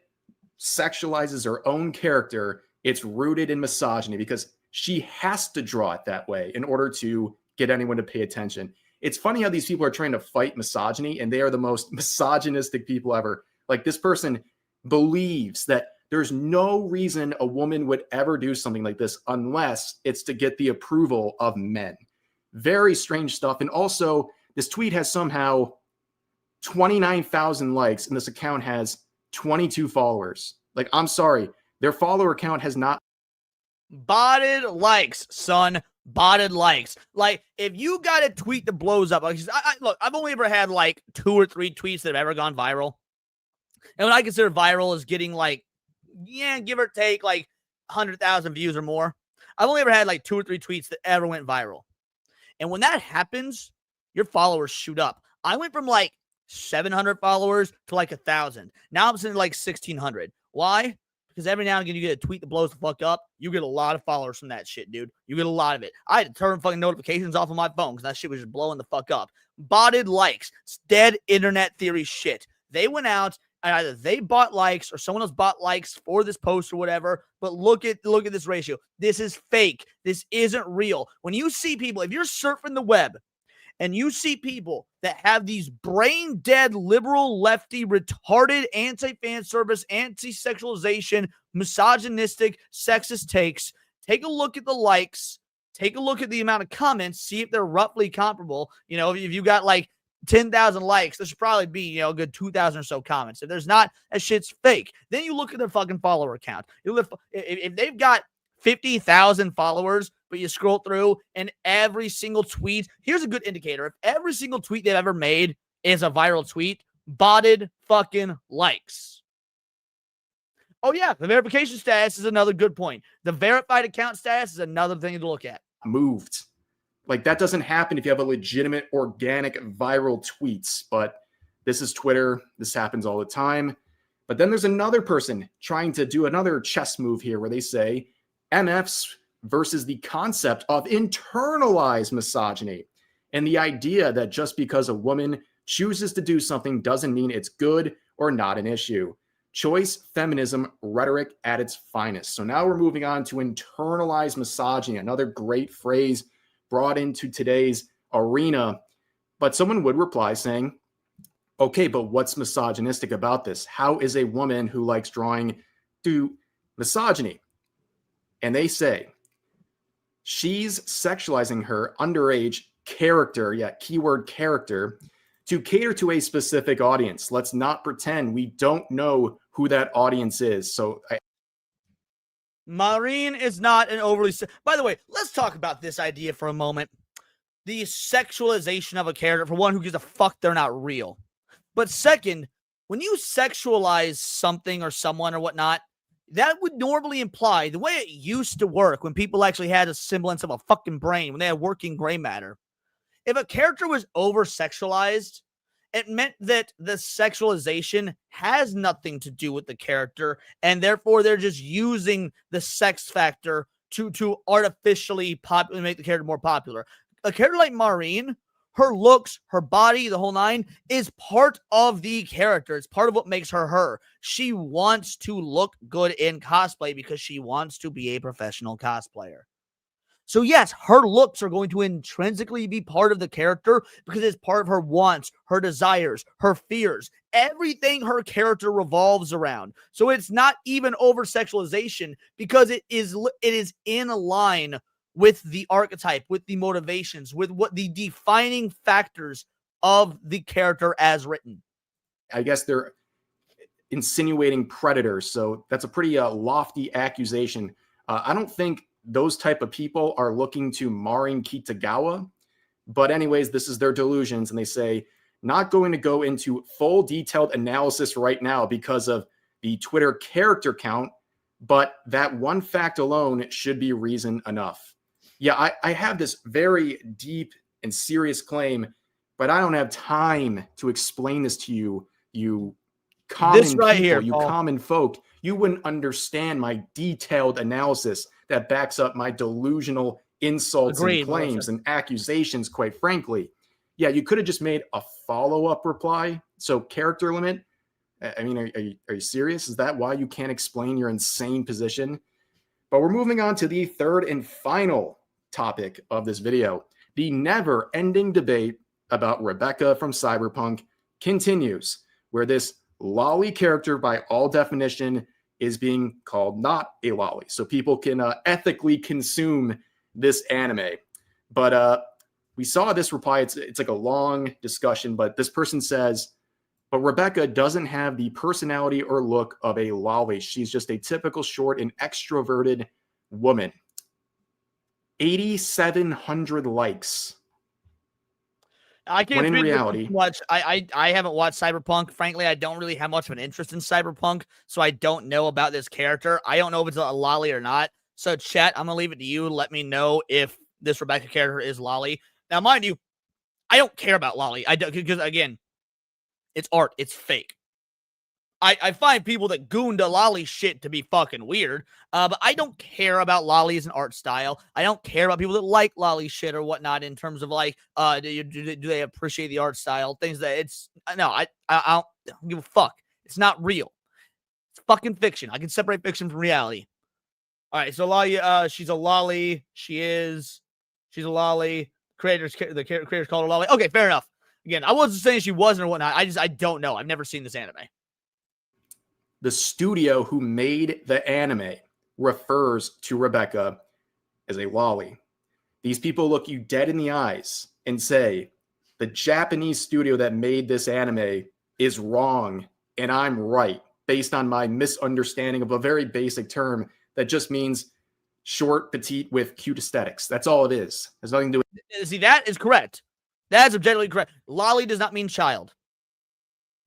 sexualizes her own character, it's rooted in misogyny because she has to draw it that way in order to get anyone to pay attention. It's funny how these people are trying to fight misogyny, and they are the most misogynistic people ever. Like, this person believes that there's no reason a woman would ever do something like this unless it's to get the approval of men. Very strange stuff. And also, this tweet has somehow 29,000 likes, and this account has 22 followers. Like, I'm sorry, their follower count has not. Botted likes, son. Botted likes. Like, if you got a tweet that blows up, like, look, I've only ever had like 2 or 3 tweets that have ever gone viral. And what I consider viral is getting like, give or take like 100,000 views or more. I've only ever had like 2 or 3 tweets that ever went viral. And when that happens, your followers shoot up. I went from like 700 followers to like 1,000. Now I'm sitting at like 1,600. Why? Because every now and again you get a tweet that blows the fuck up. You get a lot of followers from that shit, dude. You get a lot of it. I had to turn fucking notifications off of my phone because that shit was just blowing the fuck up. Botted likes. It's dead internet theory shit. They went out and either they bought likes or someone else bought likes for this post or whatever. But look at this ratio. This is fake. This isn't real. When you see people, if you're surfing the web and you see people that have these brain dead, liberal, lefty, retarded, anti-fan service, anti-sexualization, misogynistic, sexist takes, take a look at the likes, take a look at the amount of comments, see if they're roughly comparable. You know, if you got like 10,000 likes, there should probably be, a good 2,000 or so comments. If there's not, that shit's fake. Then you look at their fucking follower count. If they've got 50,000 followers, but you scroll through and every single tweet, here's a good indicator. If every single tweet they've ever made is a viral tweet, botted fucking likes. Oh yeah, the verification status is another good point. The verified account status is another thing to look at. Moved. Like, that doesn't happen if you have a legitimate, organic, viral tweets, but this is Twitter. This happens all the time. But then there's another person trying to do another chess move here where they say, MFs versus the concept of internalized misogyny and the idea that just because a woman chooses to do something doesn't mean it's good or not an issue. Choice feminism rhetoric at its finest. So now we're moving on to internalized misogyny, another great phrase brought into today's arena. But someone would reply saying, okay, but what's misogynistic about this? How is a woman who likes drawing do misogyny? And they say, she's sexualizing her underage character, keyword character, to cater to a specific audience. Let's not pretend we don't know who that audience is. So Maureen is not an overly... By the way, let's talk about this idea for a moment. The sexualization of a character, for one, who gives a fuck, they're not real. But second, when you sexualize something or someone or whatnot, that would normally imply, the way it used to work when people actually had a semblance of a fucking brain, when they had working gray matter, if a character was over-sexualized, it meant that the sexualization has nothing to do with the character, and therefore they're just using the sex factor to artificially make the character more popular. A character like Maureen, her looks, her body, the whole nine, is part of the character. It's part of what makes her her. She wants to look good in cosplay because she wants to be a professional cosplayer. So yes, her looks are going to intrinsically be part of the character because it's part of her wants, her desires, her fears, everything her character revolves around. So it's not even over-sexualization because it is in line with the archetype, with the motivations, with what the defining factors of the character as written. I guess they're insinuating predators, so that's a pretty lofty accusation. I don't think those type of people are looking to Maureen Kitagawa. But anyways, this is their delusions. And they say, not going to go into full detailed analysis right now because of the Twitter character count, but that one fact alone should be reason enough. Yeah, I have this very deep and serious claim, but I don't have time to explain this to you, you common This right people, here, you Paul. common folk. You wouldn't understand my detailed analysis that backs up my delusional insults Agreed, and claims Melissa. and accusations, quite frankly. Yeah, you could have just made a follow-up reply. So character limit, I mean, are you serious? Is that why you can't explain your insane position? But we're moving on to the third and final topic of this video. The never-ending debate about Rebecca from Cyberpunk continues, where this lolly character, by all definition, is being called not a lolly. So people can ethically consume this anime. But we saw this reply. It's like a long discussion, but this person says, but Rebecca doesn't have the personality or look of a lolly. She's just a typical short and extroverted woman. 8,700 likes. I can't When in speak to this reality- too much. I haven't watched Cyberpunk. Frankly, I don't really have much of an interest in Cyberpunk, so I don't know about this character. I don't know if it's a lolly or not. So, chat, I'm gonna leave it to you. Let me know if this Rebecca character is lolly. Now, mind you, I don't care about lolly. I don't, because again, it's art. It's fake. I find people that goon to lolly shit to be fucking weird, but I don't care about lolly as an art style. I don't care about people that like lolly shit or whatnot in terms of like, do they appreciate the art style? Things that it's, no, I don't give a fuck. It's not real. It's fucking fiction. I can separate fiction from reality. All right, so lolly, she's a lolly. She's a lolly. The creators called her lolly. Okay, fair enough. Again, I wasn't saying she wasn't or whatnot. I don't know. I've never seen this anime. The studio who made the anime refers to Rebecca as a lolly. These people look you dead in the eyes and say, the Japanese studio that made this anime is wrong and I'm right, based on my misunderstanding of a very basic term that just means short, petite with cute aesthetics. That's all it is. There's nothing to do with. See, that is correct. That is objectively correct. Lolly does not mean child.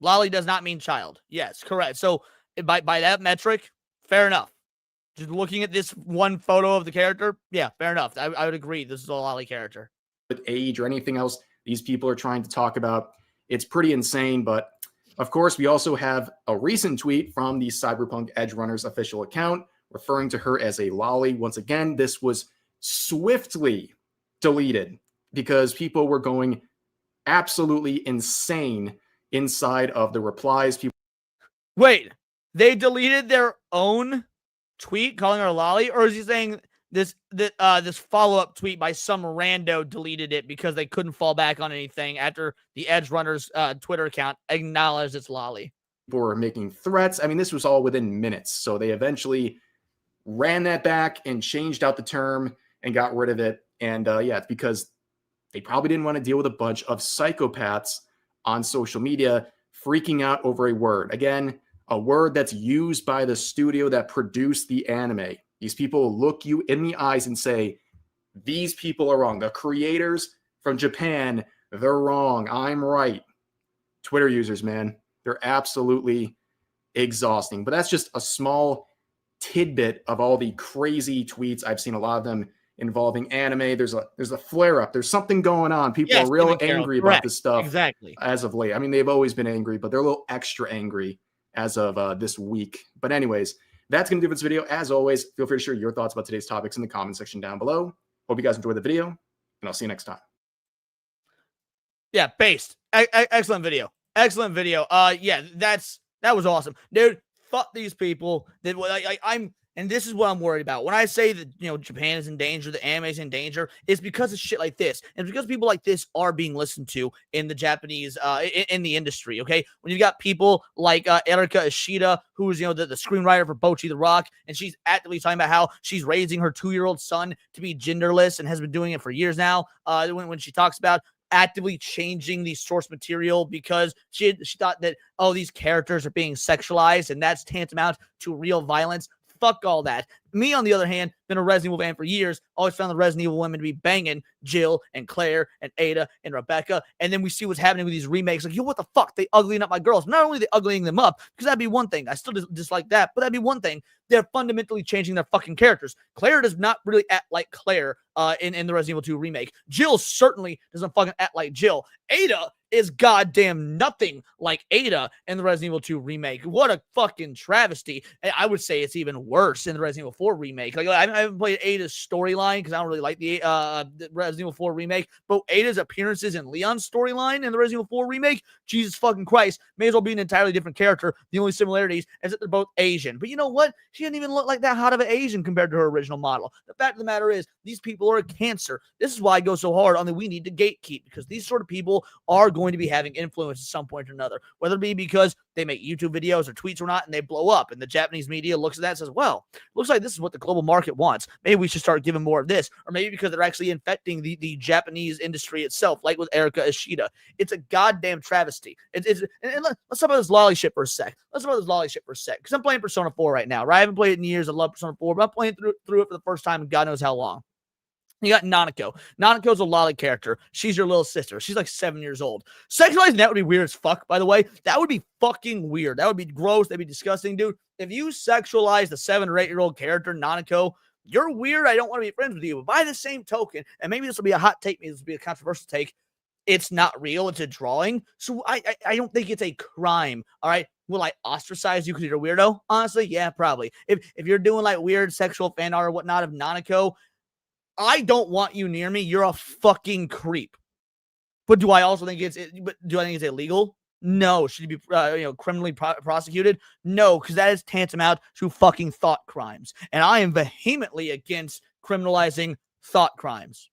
Lolly does not mean child. Yes, correct. So by that metric, fair enough. Just looking at this one photo of the character, yeah, fair enough. I would agree. This is a lolly character. With age or anything else these people are trying to talk about. It's pretty insane, but of course, we also have a recent tweet from the Cyberpunk Edge Runners official account referring to her as a lolly. Once again, this was swiftly deleted because people were going absolutely insane inside of the replies. People Wait, they deleted their own tweet calling her a lolly, or is he saying this follow-up tweet by some rando deleted it because they couldn't fall back on anything after the Edge Runners Twitter account acknowledged it's lolly? were making threats. I mean, this was all within minutes. So they eventually ran that back and changed out the term and got rid of it. And yeah, it's because they probably didn't want to deal with a bunch of psychopaths on social media freaking out over a word. Again, a word that's used by the studio that produced the anime. These people look you in the eyes and say, these people are wrong. The creators from Japan, they're wrong. I'm right. Twitter users, man, they're absolutely exhausting. But that's just a small tidbit of all the crazy tweets. I've seen a lot of them involving anime. There's a flare up. There's something going on. People are real angry about this stuff. Exactly. As of late. I mean, they've always been angry, but they're a little extra angry as of this week. But anyways, that's going to do for this video. As always, feel free to share your thoughts about today's topics in the comment section down below. Hope you guys enjoyed the video, and I'll see you next time. Yeah, based. Excellent video. Excellent video. Yeah, that was awesome, dude. Fuck these people. That I'm, and this is what I'm worried about. When I say that, you know, Japan is in danger, the anime is in danger, it's because of shit like this, and because people like this are being listened to in the Japanese, in the industry. Okay, when you've got people like Erika Ishida, who's, you know, the screenwriter for Bocchi the Rock, and she's actively talking about how she's raising her 2-year-old son to be genderless and has been doing it for years now. When she talks about actively changing the source material because she thought that, oh, these characters are being sexualized and that's tantamount to real violence. Fuck all that. Me, on the other hand, been a Resident Evil fan for years. Always found the Resident Evil women to be banging Jill and Claire and Ada and Rebecca. And then we see what's happening with these remakes. Like, yo, what the fuck? They uglying up my girls. Not only are they uglying them up, because that'd be one thing. I still dislike that, but that'd be one thing. They're fundamentally changing their fucking characters. Claire does not really act like Claire in the Resident Evil 2 remake. Jill certainly doesn't fucking act like Jill. Ada is goddamn nothing like Ada in the Resident Evil 2 remake. What a fucking travesty. I would say it's even worse in the Resident Evil 4 remake. Like, I haven't played Ada's storyline because I don't really like the Resident Evil 4 remake, but Ada's appearances in Leon's storyline in the Resident Evil 4 remake, Jesus fucking Christ, may as well be an entirely different character. The only similarities is that they're both Asian. But you know what? She didn't even look like that hot of an Asian compared to her original model. The fact of the matter is, these people are a cancer. This is why I go so hard on the we need to gatekeep, because these sort of people are going to be having influence at some point or another, whether it be because they make YouTube videos or tweets or not, and they blow up, and the Japanese media looks at that and says, well, looks like this is what the global market wants. Maybe we should start giving more of this, or maybe because they're actually infecting the Japanese industry itself, like with Erika Ishida. It's a goddamn travesty. And let's talk about this lolly shit for a sec. Because I'm playing Persona 4 right now, right? I haven't played it in years. I love Persona 4, but I'm playing through it for the first time in God knows how long. You got Nanako. Nanako's a lolly character. She's your little sister. She's like 7 years old. Sexualizing that would be weird as fuck, by the way. That would be fucking weird. That would be gross. That'd be disgusting, dude. If you sexualize the 7 or 8-year-old character, Nanako, you're weird. I don't want to be friends with you. But by the same token, and maybe this will be a hot take, maybe this will be a controversial take, it's not real. It's a drawing. So I don't think it's a crime. All right. Will I ostracize you because you're a weirdo? Honestly, yeah, probably. If you're doing like weird sexual fan art or whatnot of Nanako, I don't want you near me. You're a fucking creep. But do I also think it's illegal? No. Should you be criminally prosecuted? No, because that is tantamount to fucking thought crimes, and I am vehemently against criminalizing thought crimes.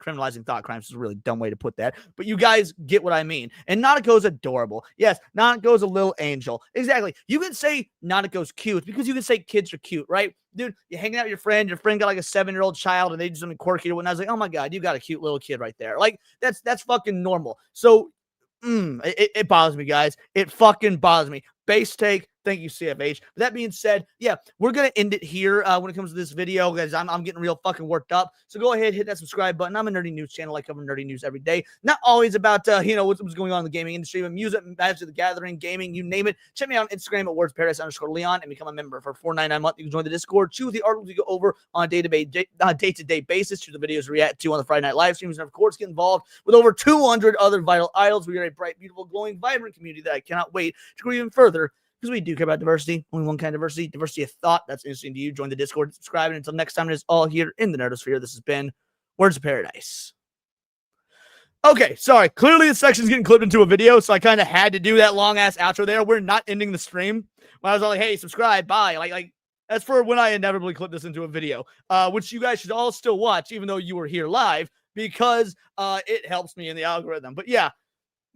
Criminalizing thought crimes is a really dumb way to put that, but you guys get what I mean. And Nanako's adorable. Yes, Nanako's a little angel. Exactly. You can say Nanako's cute because you can say kids are cute, right? Dude, you're hanging out with your friend got like a 7-year-old child and they do something quirky or whatnot. I was like, oh my God, you got a cute little kid right there. Like, that's fucking normal. So, it bothers me, guys. It fucking bothers me. Base take. Thank you, CFH. But that being said, yeah, we're going to end it here when it comes to this video, guys. I'm getting real fucking worked up. So go ahead, hit that subscribe button. I'm a nerdy news channel. I cover nerdy news every day. Not always about, what's going on in the gaming industry, but music, Magic the Gathering, gaming, you name it. Check me out on Instagram at wordsparadise_Leon and become a member for $4.99 a month. You can join the Discord, choose the articles we go over on a day-to-day basis, choose the videos we react to on the Friday night live streams, and of course, get involved with over 200 other vital idols. We are a bright, beautiful, glowing, vibrant community that I cannot wait to grow even further. because we do care about diversity. Only one kind of diversity. Diversity of thought. That's interesting to you. Join the Discord, subscribe, and until next time, it is all here in the Nerdosphere. This has been Words of Paradise. Okay, sorry. Clearly, this section's getting clipped into a video, so I kind of had to do that long-ass outro there. We're not ending the stream. When I was all like, hey, subscribe, bye. Like that's for when I inevitably clip this into a video, which you guys should all still watch, even though you were here live, because it helps me in the algorithm. But yeah,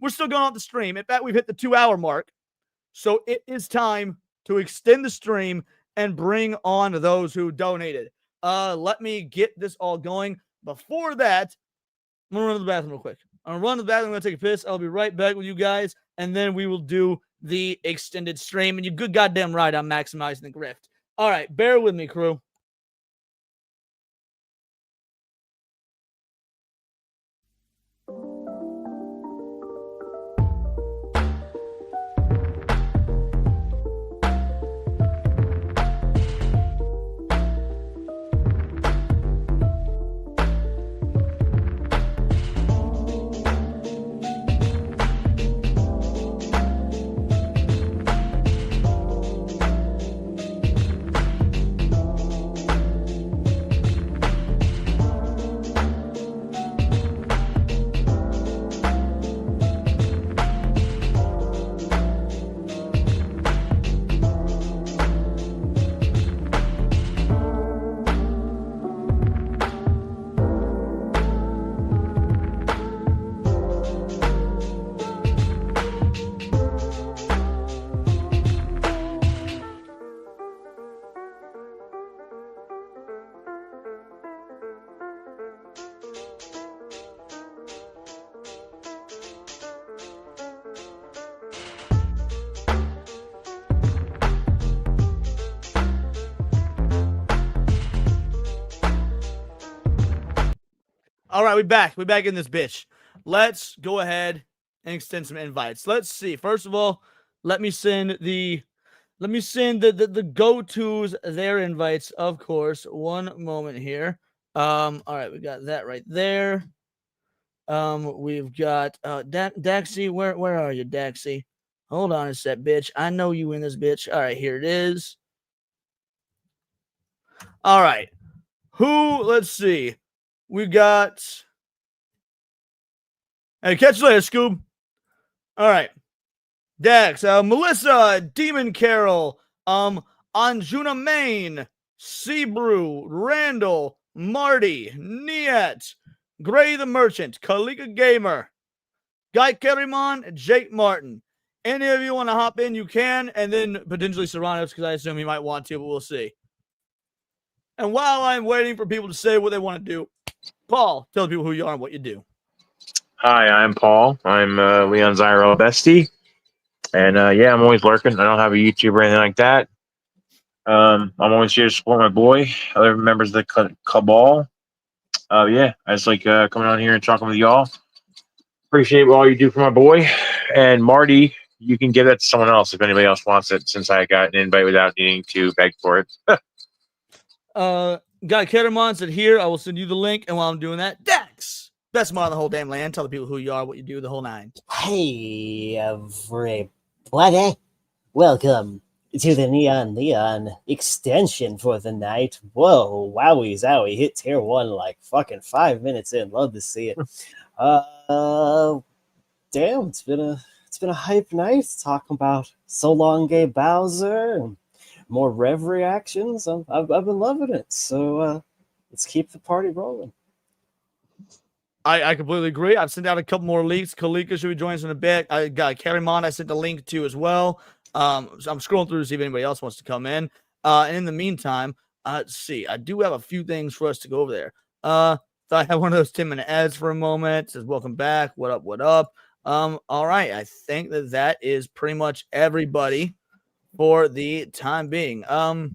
we're still going off the stream. In fact, we've hit the 2-hour mark. So it is time to extend the stream and bring on those who donated. Let me get this all going. Before that, I'm going to run to the bathroom real quick. I'm going to run to the bathroom. I'm going to take a piss. I'll be right back with you guys. And then we will do the extended stream. And you're good goddamn right, I'm maximizing the grift. All right, bear with me, crew. All right, we back. We back in this bitch. Let's go ahead and extend some invites. Let's see. First of all, let me send the go-tos their invites, of course. One moment here. All right, we got that right there. We've got Daxie. Where are you, Daxie? Hold on a sec, bitch. I know you in this bitch. All right, here it is. All right. Let's see. We got. Hey, catch you later, Scoob. All right. Dax, Melissa, Demon Carol, Anjuna Main, Seabrew, Randall, Marty, Niet, Gray the Merchant, Kalika Gamer, Guy Kerriman, Jake Martin. Any of you want to hop in, you can, and then potentially Serranos, because I assume he might want to, but we'll see. And while I'm waiting for people to say what they want to do, Paul, tell people who you are and what you do. Hi, I'm Paul. I'm Leon's IRL bestie. And yeah, I'm always lurking. I don't have a YouTube or anything like that. I'm always here to support my boy, other members of the cabal. Yeah, I just like coming on here and talking with y'all. Appreciate all you do for my boy. And Marty, you can give that to someone else if anybody else wants it, since I got an invite without needing to beg for it. Guy Kettermon said, here, I will send you the link. And while I'm doing that, Dax, best mod on the whole damn land. Tell the people who you are, what you do, the whole nine. Hey, everybody. Welcome to the Neon extension for the night. Whoa, wowie zowie. Hit tier 1 like fucking 5 minutes in. Love to see it. Damn, it's been a hype night talking about So Long Gay Bowser and more Rev reactions. I've been loving it. So let's keep the party rolling. I completely agree. I've sent out a couple more leaks. Kalika should be joining us in a bit. I got Kerrimon I sent a link to as well. So I'm scrolling through to see if anybody else wants to come in. And in the meantime, let's see. I do have a few things for us to go over there. Thought I had one of those 10-minute ads for a moment. It says, welcome back. What up? What up? All right. I think that is pretty much everybody for the time being. I'll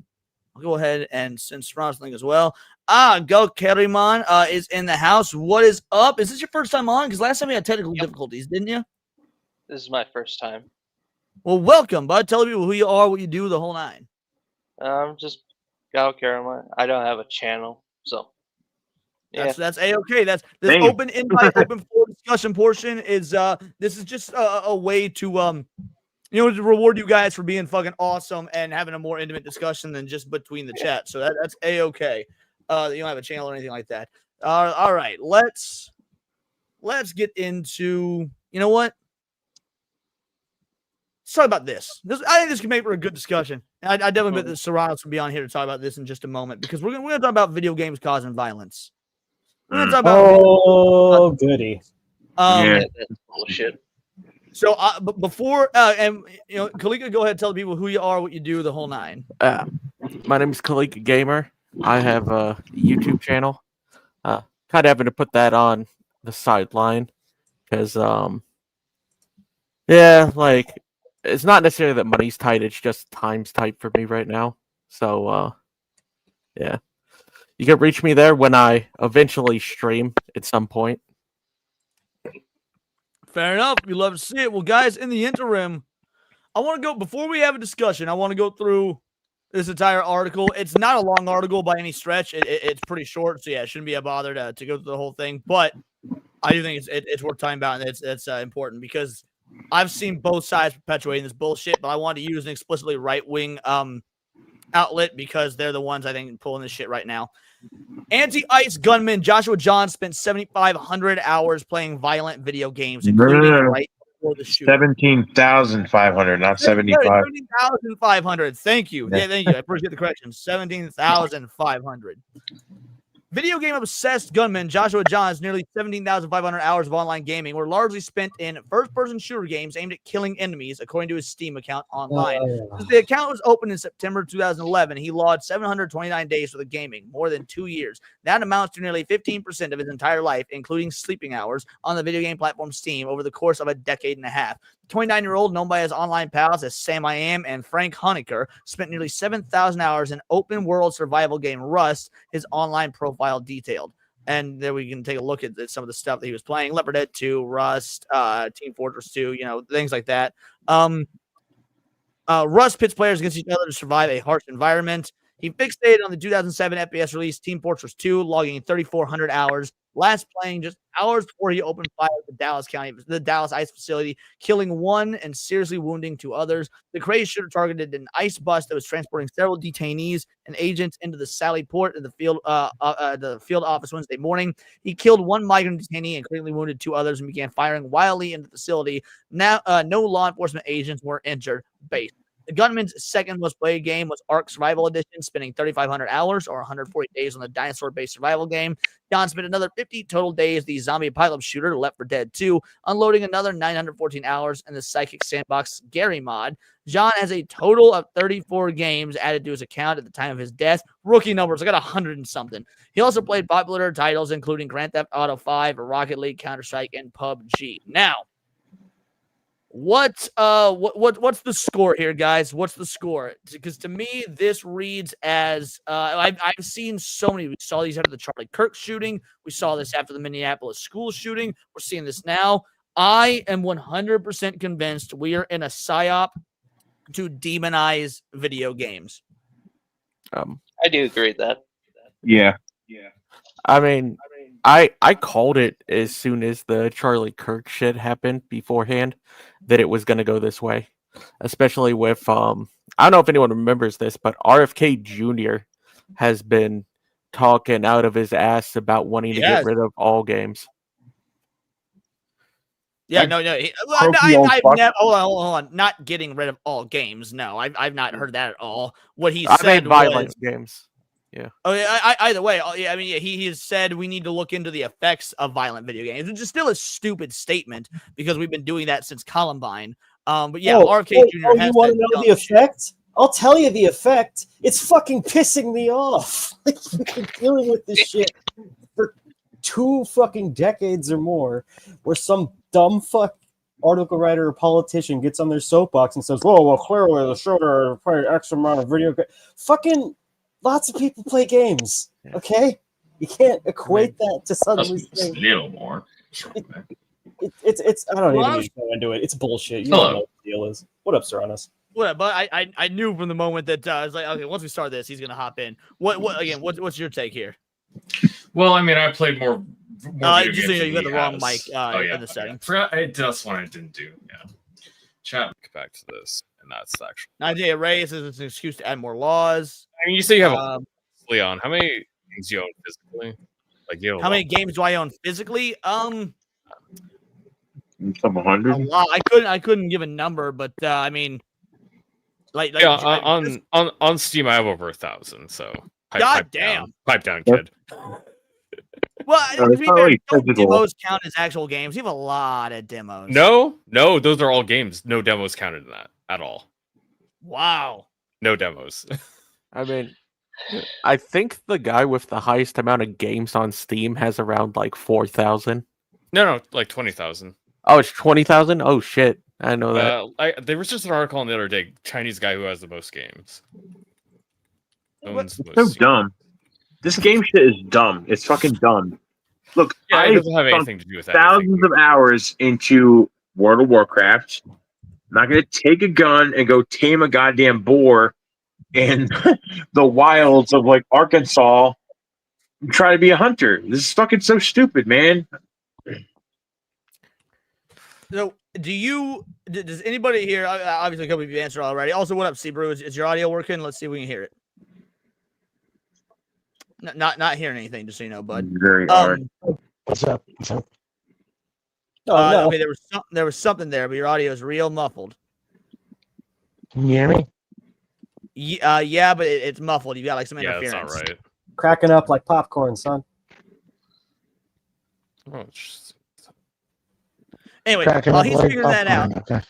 go ahead and send Serranos link as well. Go Kerriman is in the house. What is up? Is this your first time on? Because last time we had technical difficulties, didn't you? This is my first time. Well, welcome, bud. Tell people who you are, what you do, the whole nine. Just Gal Kerriman. I don't have a channel, so yeah. That's a-okay. That's this open invite, open floor discussion portion is this is just a way to to reward you guys for being fucking awesome and having a more intimate discussion than just between the chat. So that's A-okay. You don't have a channel or anything like that. All right, let's get into, you know what? Let's talk about this. I think this can make for a good discussion. I definitely bet that Serrano's will be on here to talk about this in just a moment because we're gonna talk about video games causing violence. We're gonna talk about goody. That's bullshit. So before and Kalika, go ahead and tell the people who you are, what you do, the whole nine. My name is Kalika Gamer. I have a YouTube channel. Kind of having to put that on the sideline because like it's not necessarily that money's tight, it's just time's tight for me right now. So yeah. You can reach me there when I eventually stream at some point. Fair enough. We love to see it. Well, guys, in the interim, I want to go before we have a discussion. I want to go through this entire article. It's not a long article by any stretch. It's pretty short, so yeah, it shouldn't be a bother to go through the whole thing. But I do think it's worth talking about, and it's important because I've seen both sides perpetuating this bullshit. But I wanted to use an explicitly right wing outlet because they're the ones I think pulling this shit right now. Anti-ICE gunman Joshua John spent 7,500 hours playing violent video games, including right before the shooting. 17,500, not 75. 17,500. Thank you. Yeah, thank you. I appreciate the correction. 17,500. Video game obsessed gunman Joshua John's nearly 17,500 hours of online gaming were largely spent in first-person shooter games aimed at killing enemies, according to his Steam account online. Since the account was opened in September 2011, he logged 729 days for the gaming, more than 2 years. That amounts to nearly 15% of his entire life, including sleeping hours, on the video game platform Steam over the course of a decade and a half. The 29-year-old, known by his online pals as Sam I Am and Frank Honecker, spent nearly 7,000 hours in open-world survival game Rust, his online profile detailed. And there we can take a look at some of the stuff that he was playing. Leopard Dead 2, Rust, Team Fortress 2, things like that. Rust pits players against each other to survive a harsh environment. He fixated on the 2007 FPS release Team Fortress 2, logging 3,400 hours, last playing just hours before he opened fire at the Dallas ICE facility, killing one and seriously wounding 2 others. The crazy shooter targeted an ICE bus that was transporting several detainees and agents into the Sally Port at the field office Wednesday morning. He killed 1 migrant detainee and critically wounded 2 others and began firing wildly into the facility. Now, no law enforcement agents were injured. Base. The gunman's second most played game was Ark Survival Edition, spending 3,500 hours or 140 days on the dinosaur-based survival game. John spent another 50 total days the zombie apocalypse shooter, Left 4 Dead 2, unloading another 914 hours in the Psychic Sandbox Gary mod. John has a total of 34 games added to his account at the time of his death. Rookie numbers, I got 100 and something. He also played popular titles including Grand Theft Auto 5, Rocket League, Counter-Strike, and PUBG. Now, what's the score here, guys? What's the score? Because to me, this reads as I've seen so many. We saw these after the Charlie Kirk shooting. We saw this after the Minneapolis school shooting. We're seeing this now. I am 100% convinced we are in a psyop to demonize video games. I do agree with that. Yeah. I mean, I called it as soon as the Charlie Kirk shit happened beforehand that it was going to go this way, especially with I don't know if anyone remembers this, but RFK Jr. has been talking out of his ass about wanting to get rid of all games. Yeah, no. I've never. Hold on. Not getting rid of all games. No, I've not heard that at all. What he said violent games. Yeah. Oh, yeah. Either way, I mean, he has said we need to look into the effects of violent video games, which is still a stupid statement because we've been doing that since Columbine. But yeah, RFK Jr. has. You want to know the effect? I'll tell you the effect. It's fucking pissing me off. Like, we've been dealing with this shit for 2 fucking decades or more, where some dumb fuck article writer or politician gets on their soapbox and says, "Oh, well, clearly the shooter played X amount of video game." Fucking lots of people play games. Okay, you can't equate that to suddenly saying a little more. It's. I don't even need to go into it. It's bullshit. You don't know what the deal is. What up, Serranos? What? But I knew from the moment that I was like, okay, once we start this, he's gonna hop in. What's your take here? Well, I mean, I played more just so you got the wrong mic in the setting. That's what I didn't do. Yeah. chat back to this, and that's actually. 90-day erase is an excuse to add more laws. I mean, you say you have Leon, how many things you own physically? Like you. How many games do I own physically? Some A 100. lot. I couldn't give a number, but I mean, like Yeah, on Steam, I have over 1,000. So God damn. Pipe down, kid. Well, No, to it's be not fair, really don't physical. demos count as actual games? You have a lot of demos. No, those are all games. No demos counted in that at all. Wow. No demos. I mean, I think the guy with the highest amount of games on Steam has around like 4,000. No, like 20,000. Oh, it's 20,000? Oh shit. I know that. There was just an article on the other day. Chinese guy who has the most games. It's so dumb. This game shit is dumb. It's fucking dumb. Look, Yeah, it I've doesn't have sunk anything to do with thousands of hours into World of Warcraft. I'm not gonna take a gun and go tame a goddamn boar in the wilds of like Arkansas and try to be a hunter. This is fucking so stupid, man. So, does anybody here, obviously a couple of you answered already. Also, what up, C-Brew? Is your audio working? Let's see if we can hear it. Not hearing anything, just so you know, bud. Very hard. What's up? What's up? No. Okay, there was something there, but your audio is real muffled. Can you hear me? Yeah, but it's muffled. You got like some interference. That's not right. Cracking up like popcorn, son. Oh, anyway, Cracking while up he's like figuring that out, popcorn, okay.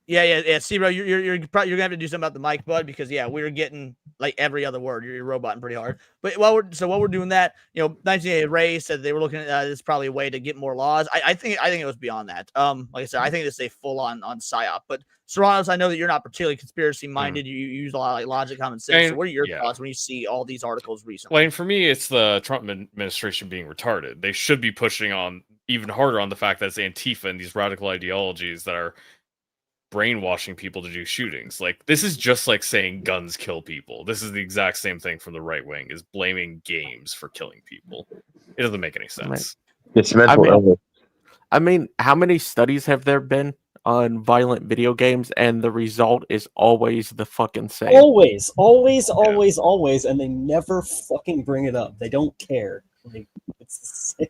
yeah. C-Bro, you're gonna have to do something about the mic, bud, because we were getting like every other word. You're roboting pretty hard. But while we're doing that, 1988 Ray said they were looking at this probably a way to get more laws. I think it was beyond that. Like I said, I think this is a full on psyop. But Serranos, I know that you're not particularly conspiracy minded. You use a lot of like logic, common sense. So what are your thoughts when you see all these articles recently? Well, and for me, it's the Trump administration being retarded. They should be pushing on even harder on the fact that it's Antifa and these radical ideologies that are brainwashing people to do shootings. Like, this is just like saying guns kill people. This is the exact same thing from the right wing, is blaming games for killing people. It doesn't make any sense. It's mental illness. I mean, how many studies have there been on violent video games, and the result is always the fucking same? Always, and they never fucking bring it up. They don't care. Like, it's the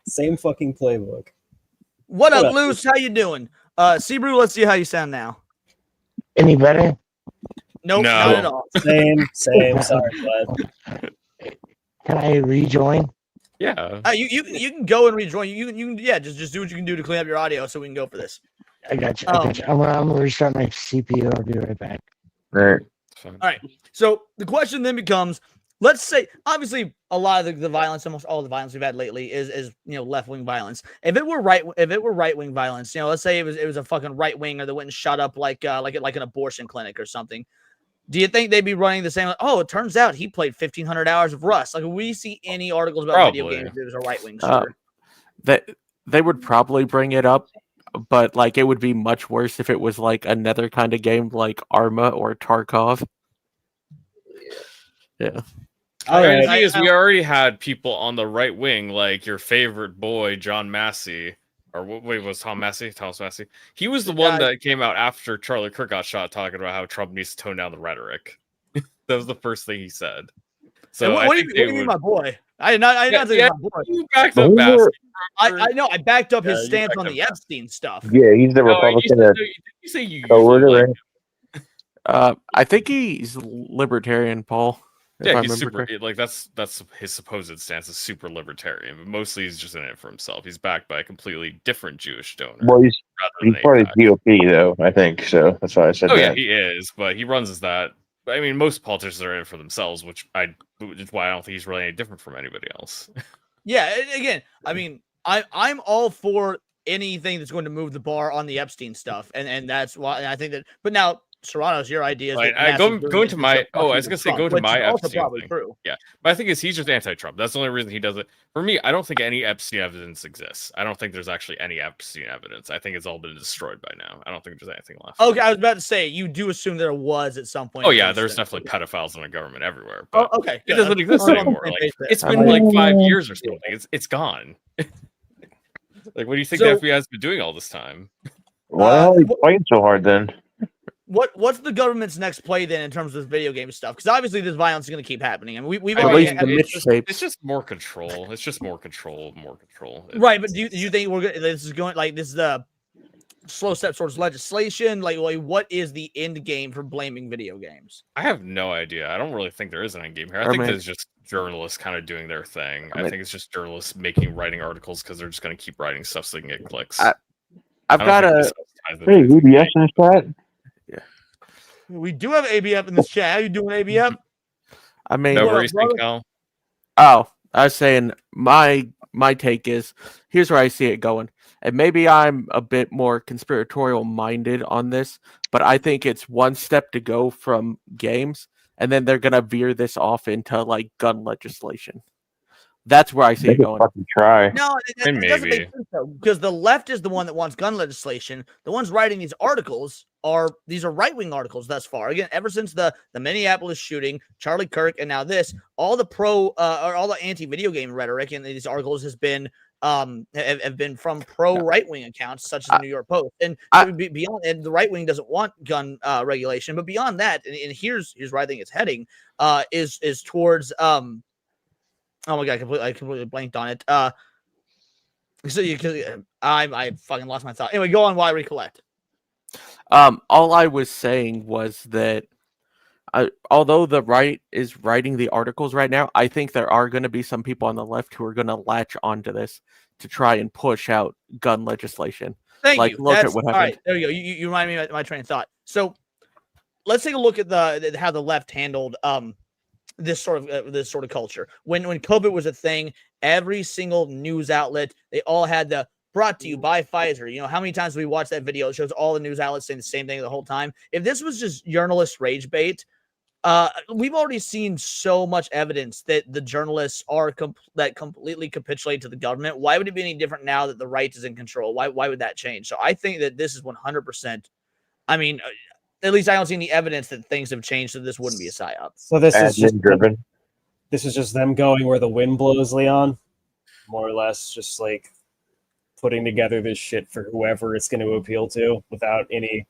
same fucking playbook. What up, Luce? How you doing? C-Brew, let's see how you sound now. Any better? Nope, not at all. Same. Sorry, bud. Can I rejoin? Yeah. You can go and rejoin. You can just do what you can do to clean up your audio so we can go for this. I got you. I'm gonna restart my CPU. I'll be right back. Right. All right. So the question then becomes, let's say, obviously, a lot of the violence, almost all the violence we've had lately is left wing violence. If it were right wing violence, let's say it was a fucking right winger that went and shot up like an abortion clinic or something. Do you think they'd be running the same? Like, oh, it turns out he played 1,500 hours of Rust. Like, we see any articles about video games, if it was a right wing shooter. That they would probably bring it up, but like it would be much worse if it was like another kind of game like Arma or Tarkov. Yeah. The thing is, we already had people on the right wing, like your favorite boy, John Massey. Or wait, was Tom Massey? Thomas Massey? He was the one that came out after Charlie Kirk got shot talking about how Trump needs to tone down the rhetoric. That was the first thing he said. So what do you mean, my boy? I did not say my boy. You backed up Massey. I know. I backed up his stance on the Epstein stuff. Yeah, he's the Republican. You say you I think he's libertarian, Paul. Yeah, he's super. Like that's his supposed stance is super libertarian, but mostly he's just in it for himself. He's backed by a completely different Jewish donor. Well, he's part of the GOP, though. I think so. That's why I said that. Yeah, he is, but he runs as that. I mean, most politicians are in it for themselves, which is why I don't think he's really any different from anybody else. Yeah, again, I mean, I'm all for anything that's going to move the bar on the Epstein stuff, and that's why I think that. But now, Serranos, your idea is go to my. Oh, I was gonna say go to my Epstein probably thing. True. Yeah, but I think he's just anti-Trump. That's the only reason he does it. For me, I don't think any Epstein evidence exists. I don't think there's actually any Epstein evidence. I think it's all been destroyed by now. I don't think there's anything left. Okay, I was about to say you do assume there was at some point. Oh yeah, there's definitely pedophiles in the government everywhere. But okay, it doesn't exist anymore. Like, it's been like 5 years or something. It's gone. Like, what do you think the FBI has been doing all this time? Why the hell are you playing so hard then? What's the government's next play then in terms of this video game stuff? Because obviously this violence is going to keep happening. I mean, we've already it's just more control. It's just more control. Right, but do you think this is the slow step towards legislation? Like, what is the end game for blaming video games? I have no idea. I don't really think there is an end game here. I think there's just journalists kind of doing their thing. I think it's just journalists writing articles because they're just going to keep writing stuff so they can get clicks. I've got a hey, UBS in the chat. Yeah, we do have ABF in this chat. How you doing, ABF? I mean, Cal? Oh, I was saying my take is here's where I see it going, and maybe I'm a bit more conspiratorial minded on this, but I think it's one step to go from games, and then they're gonna veer this off into like gun legislation. That's where I see it going. Try. No, it doesn't make sense though, because the left is the one that wants gun legislation. The ones writing these articles are right-wing articles thus far. Again, ever since the Minneapolis shooting, Charlie Kirk, and now this, all the all the anti-video game rhetoric in these articles has been have been from right-wing accounts such as the New York Post. And beyond, and the right wing doesn't want gun regulation, but beyond that, and here's where I think it's heading, is towards oh my god, I completely blanked on it. I fucking lost my thought. Anyway, go on while I recollect. All I was saying was that although the right is writing the articles right now, I think there are going to be some people on the left who are going to latch onto this to try and push out gun legislation. Thank you. Look at what happened. All right, there you go. You remind me of my train of thought. So let's take a look at how the left handled this sort of culture. When COVID was a thing, every single news outlet, they all had the brought to you by Pfizer. You know, how many times we watched that video? It shows all the news outlets saying the same thing the whole time. If this was just journalist rage bait, we've already seen so much evidence that the journalists are that completely capitulate to the government. Why would it be any different now that the right is in control? Why would that change? So I think that this is 100%. I mean, at least I don't see any evidence that things have changed, so this wouldn't be a psyop. So this is just driven. This is just them going where the wind blows, Leon. More or less, just like putting together this shit for whoever it's going to appeal to, without any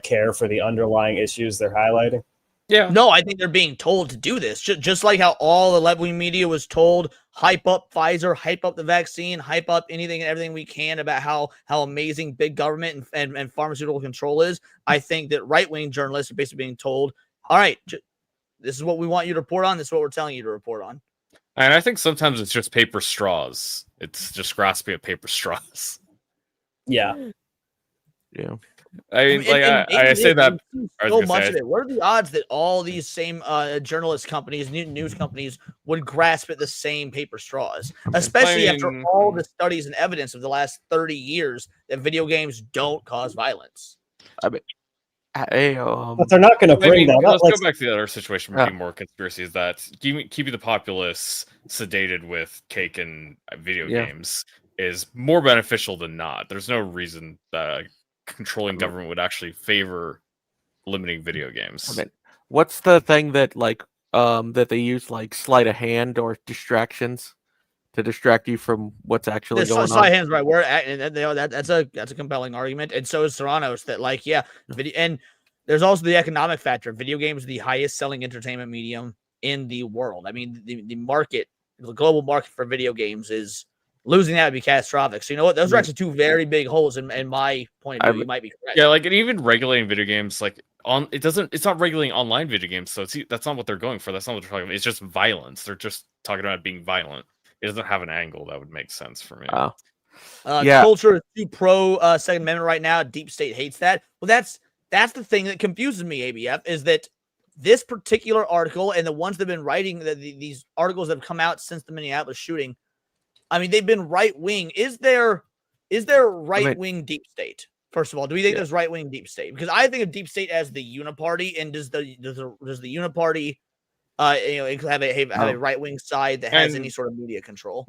care for the underlying issues they're highlighting. Yeah. No, I think they're being told to do this. Just like how all the left-wing media was told, hype up Pfizer, hype up the vaccine, hype up anything and everything we can about how amazing big government and pharmaceutical control is. I think that right-wing journalists are basically being told, all right, this is what we want you to report on. This is what we're telling you to report on. And I think sometimes it's just paper straws. It's just grasping at paper straws. Yeah. Yeah. I say that so much of it. What are the odds that all these same journalist companies, news companies, would grasp at the same paper straws, especially after all the studies and evidence of the last 30 years that video games don't cause violence? I mean, but they're not going to bring that up. Let's go back to the other situation with more conspiracies that keeping the populace sedated with cake and video games is more beneficial than not. There's no reason that controlling government would actually favor limiting video games. I mean, what's the thing that that they use, like sleight of hand or distractions to distract you from what's actually going on? Sleight of hand's right word, and that's a compelling argument, and so is Serrano's that video, and there's also the economic factor. Video games are the highest selling entertainment medium in the world. I mean, the global market for video games is losing that would be catastrophic. So you know what? Those are actually two very big holes in my point of view. You might be correct. Yeah, like, and even regulating video games, like it's not regulating online video games. So that's not what they're going for. That's not what they're talking about. It's just violence. They're just talking about being violent. It doesn't have an angle that would make sense for me. Culture is too pro Second Amendment right now. Deep State hates that. Well, that's the thing that confuses me, ABF, is that this particular article and the ones that have been writing these articles that have come out since the Minneapolis shooting, I mean, they've been right wing. Is there right wing deep state? First of all, do we think there's right wing deep state? Because I think of deep state as the uniparty, and does the uniparty have a right wing side that has any sort of media control?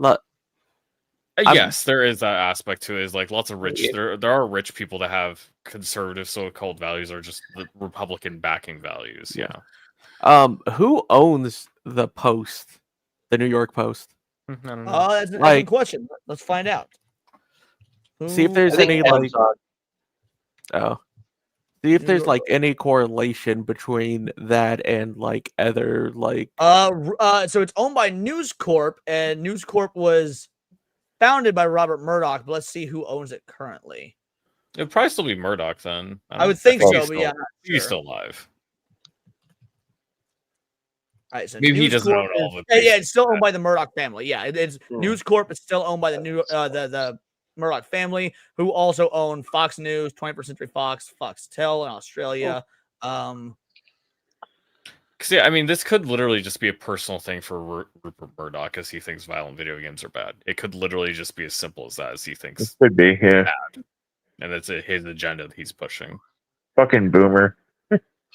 Yes, there is that aspect to it. Is like lots of rich. There are rich people that have conservative so-called values, or just the Republican backing values. Yeah. Who owns the Post, the New York Post? I don't know. Oh, that's a good question. Let's find out. See if there's any Oh. See if New there's York. like any correlation between that and like other like. So it's owned by News Corp, and News Corp was founded by Robert Murdoch. But let's see who owns it currently. It'd probably still be Murdoch then. I would think so, but yeah, I'm not he's sure. still alive. All right, so Maybe he News doesn't Corp own all is- the yeah, it's still owned by the Murdoch family. Yeah, it's Hmm. News Corp is still owned by the Murdoch family, who also own Fox News, 21st Century Fox, Foxtel in Australia. Cause yeah, I mean, this could literally just be a personal thing for Rupert Murdoch, as he thinks violent video games are bad. It could literally just be as simple as that, as he thinks Could be, yeah. bad, and that's his agenda that he's pushing. Fucking boomer.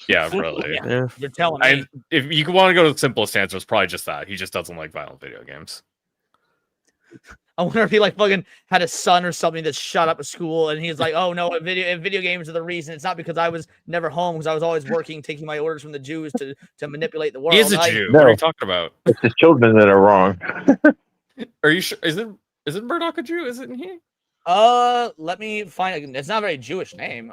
Yeah, really. Yeah, you're telling me. And if you want to go to the simplest answer, it's probably just that he just doesn't like violent video games. I wonder if he like fucking had a son or something that shot up a school, and he's like, "Oh no, if video games are the reason. It's not because I was never home, because I was always working, taking my orders from the Jews to manipulate the world." He is a Jew. What are you talking about? It's the children that are wrong. Are you sure? Isn't Murdoch a Jew? Isn't he? Let me find. It's not a very Jewish name.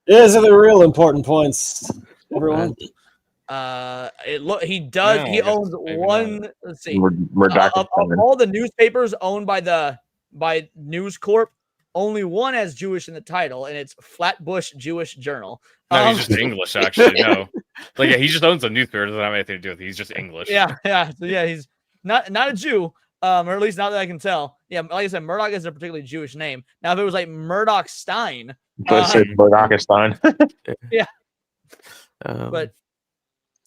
These are the real important points, everyone. He does. No, he I guess owns maybe one. Let's see. Murdoch Of all the newspapers owned by News Corp, only one has Jewish in the title, and it's Flatbush Jewish Journal. No, he's just English, actually. No, like yeah, he just owns a newspaper. Doesn't have anything to do with it. He's just English. Yeah. So yeah, he's not a Jew, or at least not that I can tell. Yeah, like I said, Murdoch is a particularly Jewish name. Now, if it was like Murdoch Stein, I said Murdochistine. yeah. But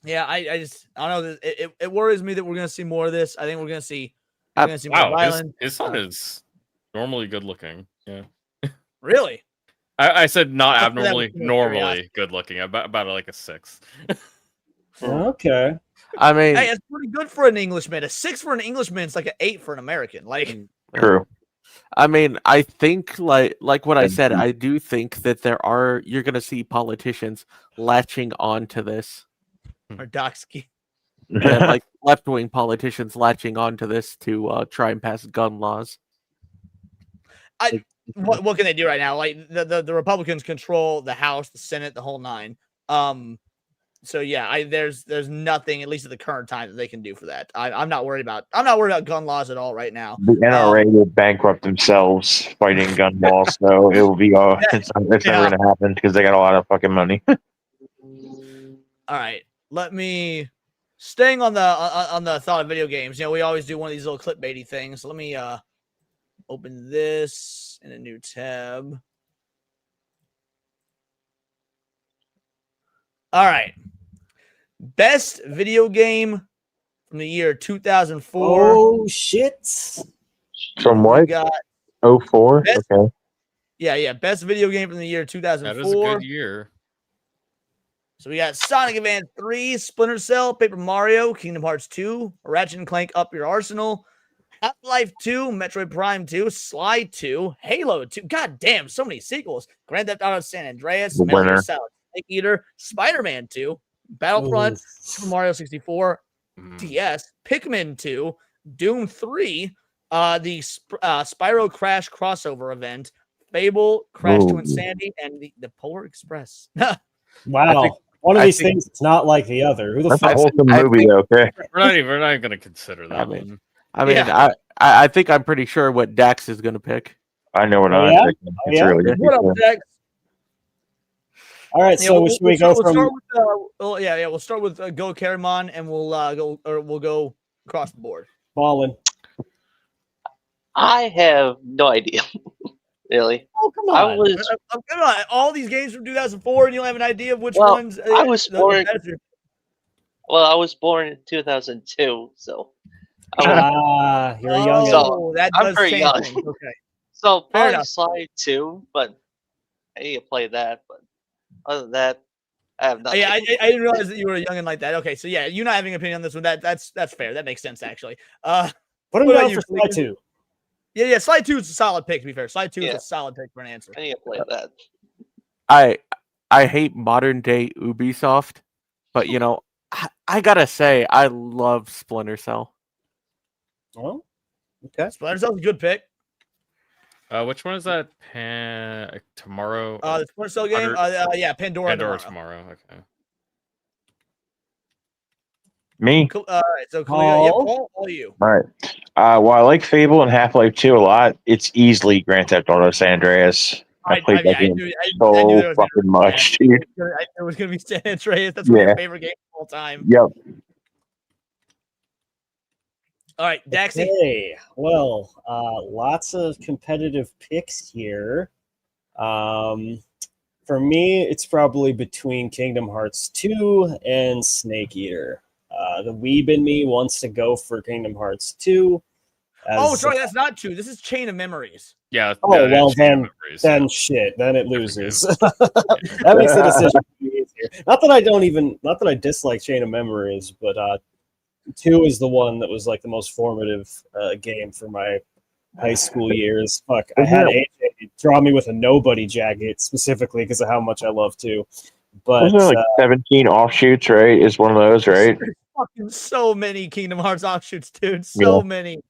yeah, I don't know. It worries me that we're gonna see more of this. I think we're gonna see more Wow, violence. his son is normally good looking. Yeah. Really? I said not That abnormally, was more normally curiosity. good looking. About like a 6. Okay. I mean, Hey, it's pretty good for an Englishman. A 6 for an Englishman is like an 8 for an American. Like, True. I mean, I think like what I said, I do think that you're gonna see politicians latching on to this. Murdochsky. Yeah, like left-wing politicians latching onto this to try and pass gun laws. What can they do right now? Like the Republicans control the House, the Senate, the whole nine. So yeah, there's nothing, at least at the current time, that they can do for that. I'm not worried about gun laws at all right now. The NRA will bankrupt themselves fighting gun laws, so it will be it's never gonna happen because they got a lot of fucking money. All right, let me staying on the thought of video games. You know, we always do one of these little clickbaity things. So let me open this in a new tab. All right, best video game from the year 2004. Oh shit! From what? We got 04? Okay. yeah, best video game from the year 2004. That is a good year. So we got Sonic Advance 3, Splinter Cell, Paper Mario, Kingdom Hearts 2, Ratchet and Clank Up Your Arsenal, Half-Life 2, Metroid Prime 2, Sly 2, Halo 2. God damn, so many sequels. Grand Theft Auto San Andreas, The Metal Gear winner. Solid Snake Eater, Spider-Man 2, Battlefront, Super Mario 64, DS, Pikmin 2, Doom 3, the Spyro Crash crossover event, Fable, Crash to Ooh. Insanity, and the Polar Express. Wow. One of these things is not like the other. Who the That's a fuck? wholesome movie, okay? We're not even going to consider that I mean, one. I think I'm pretty sure what Dax is gonna pick. I know what Oh, I'm yeah? thinking. Oh, It's yeah? really good. What up, Dex? All right, Yeah, so should we go from? We'll start with Go Karamon, and we'll go across the board. Ballin. I have no idea. Really? Oh, come I was Come on, all these games from 2004, and you don't have an idea of which Well, ones. I was the born- better. well. I was born in 2002, so You're a young. So, that I'm does pretty change young. things. Okay. So Fair probably enough. Slide 2, but I need to play that. But other than that, I have nothing. Yeah, I didn't realize that you were a youngin' like that. Okay, so yeah, you not having an opinion on this one, that's fair. That makes sense actually. Put him what down about for you, Slide Fleegan? 2. Yeah, Slide 2 is a solid pick. To be fair, Slide 2 is Yeah. a solid pick for an answer. I need to play that. I hate modern day Ubisoft, but you know, I gotta say I love Splinter Cell. Well, okay. Splinter Cell's a good pick. Which one is that? Tomorrow. The Splinter Cell game. Yeah, Pandora tomorrow. Okay. Me. All right, so Khalil, yeah, Paul? Paul, all you. All right. While I like Fable and Half-Life 2 a lot, it's easily Grand Theft Auto San Andreas. I played that game I knew so there was fucking gonna be much, that. dude. I knew it was gonna be San Andreas. That's one of Yeah. your favorite games of all time. Yep. All right, Daxy. Hey, well, lots of competitive picks here. For me, it's probably between Kingdom Hearts 2 and Snake Eater. The weeb in me wants to go for Kingdom Hearts 2. Sorry, that's not 2. This is Chain of Memories. Yeah. Oh, well, then shit. Then it loses. That makes the decision easier. Not that I dislike Chain of Memories, but 2 is the one that was like the most formative game for my high school years. Fuck, I had AJ draw me with a nobody jacket specifically because of how much I love 2. But Wasn't there like 17 offshoots, right? Is one of those, right? Fucking so many Kingdom Hearts offshoots, dude. So many.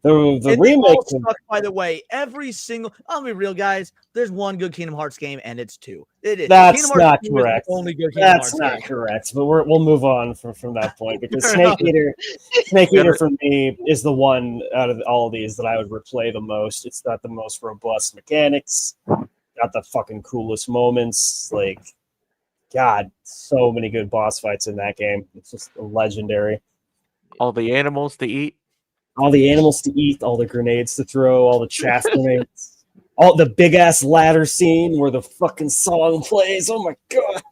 The And remake. they all suck, by the way. Every single. I'll be real, guys. There's one good Kingdom Hearts game, and it's 2. It is. That's Kingdom Hearts not 2 is the correct. only good Kingdom That's Hearts not game. correct. But we'll move on from that point because Snake Eater for me is the one out of all of these that I would replay the most. It's got the most robust mechanics, got the fucking coolest moments. Like, God, so many good boss fights in that game. It's just legendary. All the animals to eat. All the animals to eat, all the grenades to throw, all the chaff grenades, all the big ass ladder scene where the fucking song plays. Oh my god!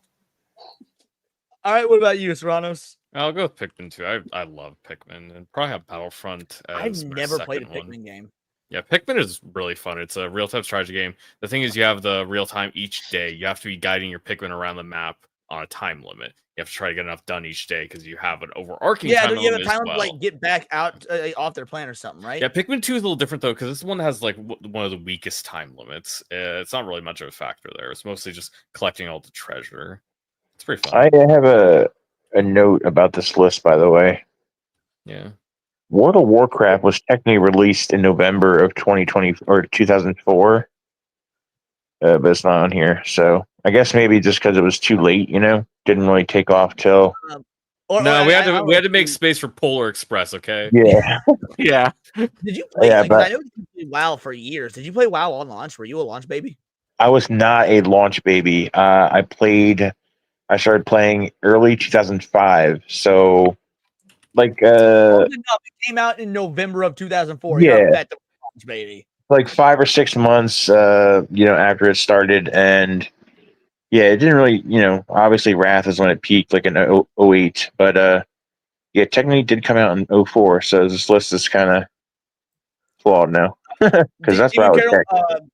All right, what about you, Serranos? I'll go with Pikmin 2. I love Pikmin and probably have Battlefront as I've my never played a second Pikmin one. game. Yeah, Pikmin is really fun. It's a real-time strategy game. The thing is, you have the real-time each day. You have to be guiding your Pikmin around the map on a time limit. You have to try to get enough done each day because you have an overarching time you have limit a time as well. to like get back out off their plan or something, right? Yeah, Pikmin 2 is a little different though because this one has like one of the weakest time limits. It's not really much of a factor there. It's mostly just collecting all the treasure. It's pretty fun. I have a note about this list, by the way. Yeah. World of Warcraft was technically released in November of 2020 or 2004, but it's not on here. So I guess maybe just because it was too late, didn't really take off till. We had to make space for Polar Express. Okay. Yeah. Yeah. Did you play? Yeah, I know you played WoW for years. Did you play WoW on launch? Were you a launch baby? I was not a launch baby. I started playing early 2005. So, like, It came out in November of 2004. Yeah. You're a vet launch baby. like 5 or 6 months, after it started, and yeah, it didn't really, obviously Wrath is when it peaked, like in 08, but yeah, technically it did come out in 04. So this list is kind of flawed now because that's what I was checking.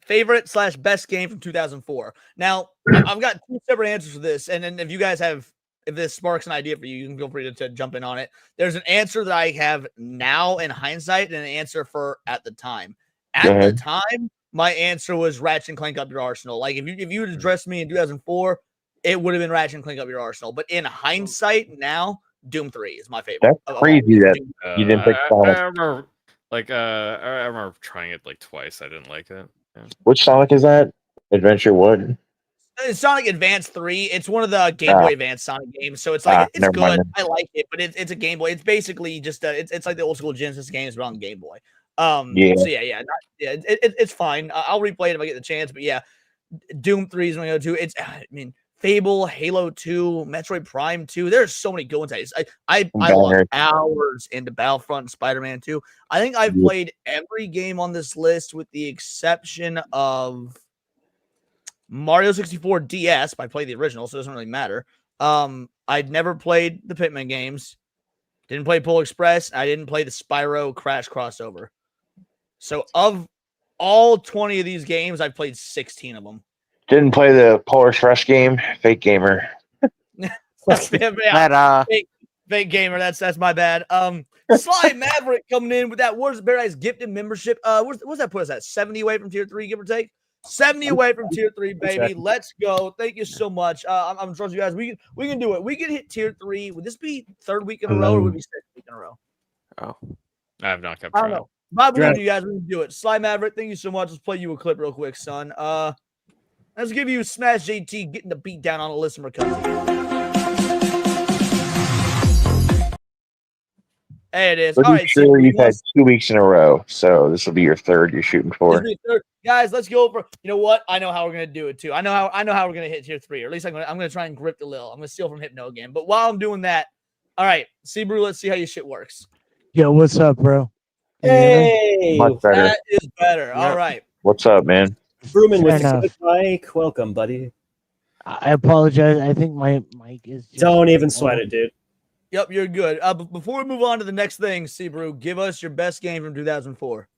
Favorite / best game from 2004. Now, I've got 2 separate answers for this, and then if you guys if this sparks an idea for you, you can feel free to jump in on it. There's an answer that I have now in hindsight, and an answer for at the time. At the time, my answer was Ratchet and Clank Up Your Arsenal. Like if you would address me in 2004, it would have been Ratchet and Clank Up Your Arsenal. But in hindsight, now Doom 3 is my favorite. That's crazy that you didn't pick Sonic. I remember, I remember trying it like twice. I didn't like it. Yeah. Which Sonic is that? Adventure what? It's Sonic Advance 3. It's one of the Game Boy Advance Sonic games, so it's like it's good. Mind. I like it, but it's a Game Boy. It's basically just it's like the old school Genesis games, but on Game Boy. Yeah. So it's fine. I'll replay it if I get the chance. But yeah, Doom 3 is my go-to. Fable, Halo 2, Metroid Prime 2. There's so many good ones. I lost hours into Battlefront and Spider-Man 2. I think I've played every game on this list with the exception of Mario 64 DS. I played the original, so it doesn't really matter. I'd never played the Pikmin games. Didn't play Polar Express. I didn't play the Spyro Crash crossover. So of all 20 of these games, I've played 16 of them. Didn't play the Polar Express game. Fake gamer. Fake gamer. That's my bad. Sly Maverick coming in with that Wars of Paradise gifted membership. What's that put us at? 70 away from tier 3, give or take. 70 away from tier 3, baby. Let's go. Thank you so much. I'm trusting you guys. We can do it. We can hit tier 3. Would this be 3rd week in a row or would it be 6th week in a row? Oh, I have not kept I don't track. know. Bob, we're gonna do, you guys. We're gonna do it. Sly Maverick, thank you so much. Let's play you a clip real quick, son. Let's give you Smash JT getting the beat down on a listener cousin. Hey, it is. Pretty All right, sure you've had 2 weeks in a row, so this will be your third you're shooting for. Guys, let's go over. You know what? I know how we're gonna do it too. I know how we're gonna hit tier 3, or at least I'm gonna try and grip the lil. I'm gonna steal from Hypno again. But while I'm doing that, all right, Brew, let's see how your shit works. Yo, what's up, bro? Hey, Much better. That is better. All right. What's up, man? Brewman with Fair the good mic. Welcome, buddy. I apologize. I think my mic is. Just Don't even sweat it, dude. Yep, you're good. But before we move on to the next thing, Brew, give us your best game from 2004.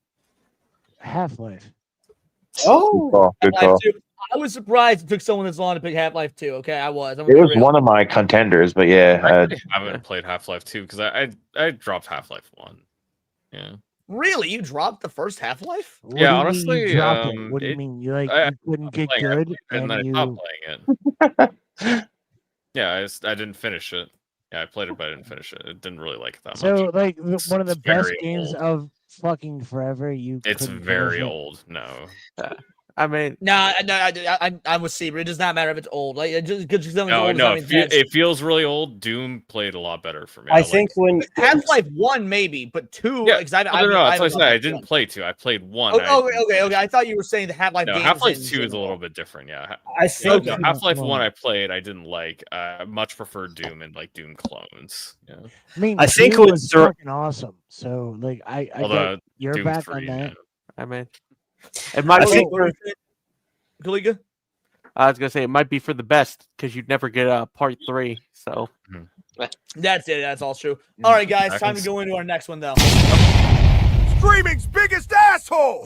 Half-Life. Oh, good call. I was surprised it took someone this long to pick Half-Life 2. Okay, I was. It was one of my contenders, but yeah. I haven't played Half-Life 2 because I dropped Half-Life 1. Yeah. Really? You dropped the first Half-Life? What Yeah, do you honestly, mean you dropped it? What do you mean? You you couldn't get good and then I and stopped you. playing it. Yeah, I didn't finish it. Yeah, I played it, but I didn't finish it. I didn't really like it that much. So, like, one of the It's best very games old. of fucking forever. You. It's couldn't very finish it? old. No. I mean, I'm with Seaver. It does not matter if it's old. Like just because No, it feels really old. Doom played a lot better for me. I think when Half-Life 1 maybe, but 2. Yeah, That's that's what I said. I didn't play 2. I played 1. Okay. I thought you were saying the Half-Life No, games. Half-Life 2 is a little bit different. Yeah, I think no, Half-Life 1 I played. I didn't like. I much prefer Doom and like Doom clones. Yeah. I mean, I think Doom when was fucking awesome. So, like, I Although get you're Doom back 3, on that. I mean, it might. Kalika? I was gonna say it might be for the best because you'd never get part 3. So That's it. That's all true. All right, guys, time to go into our next one though. Streaming's biggest asshole!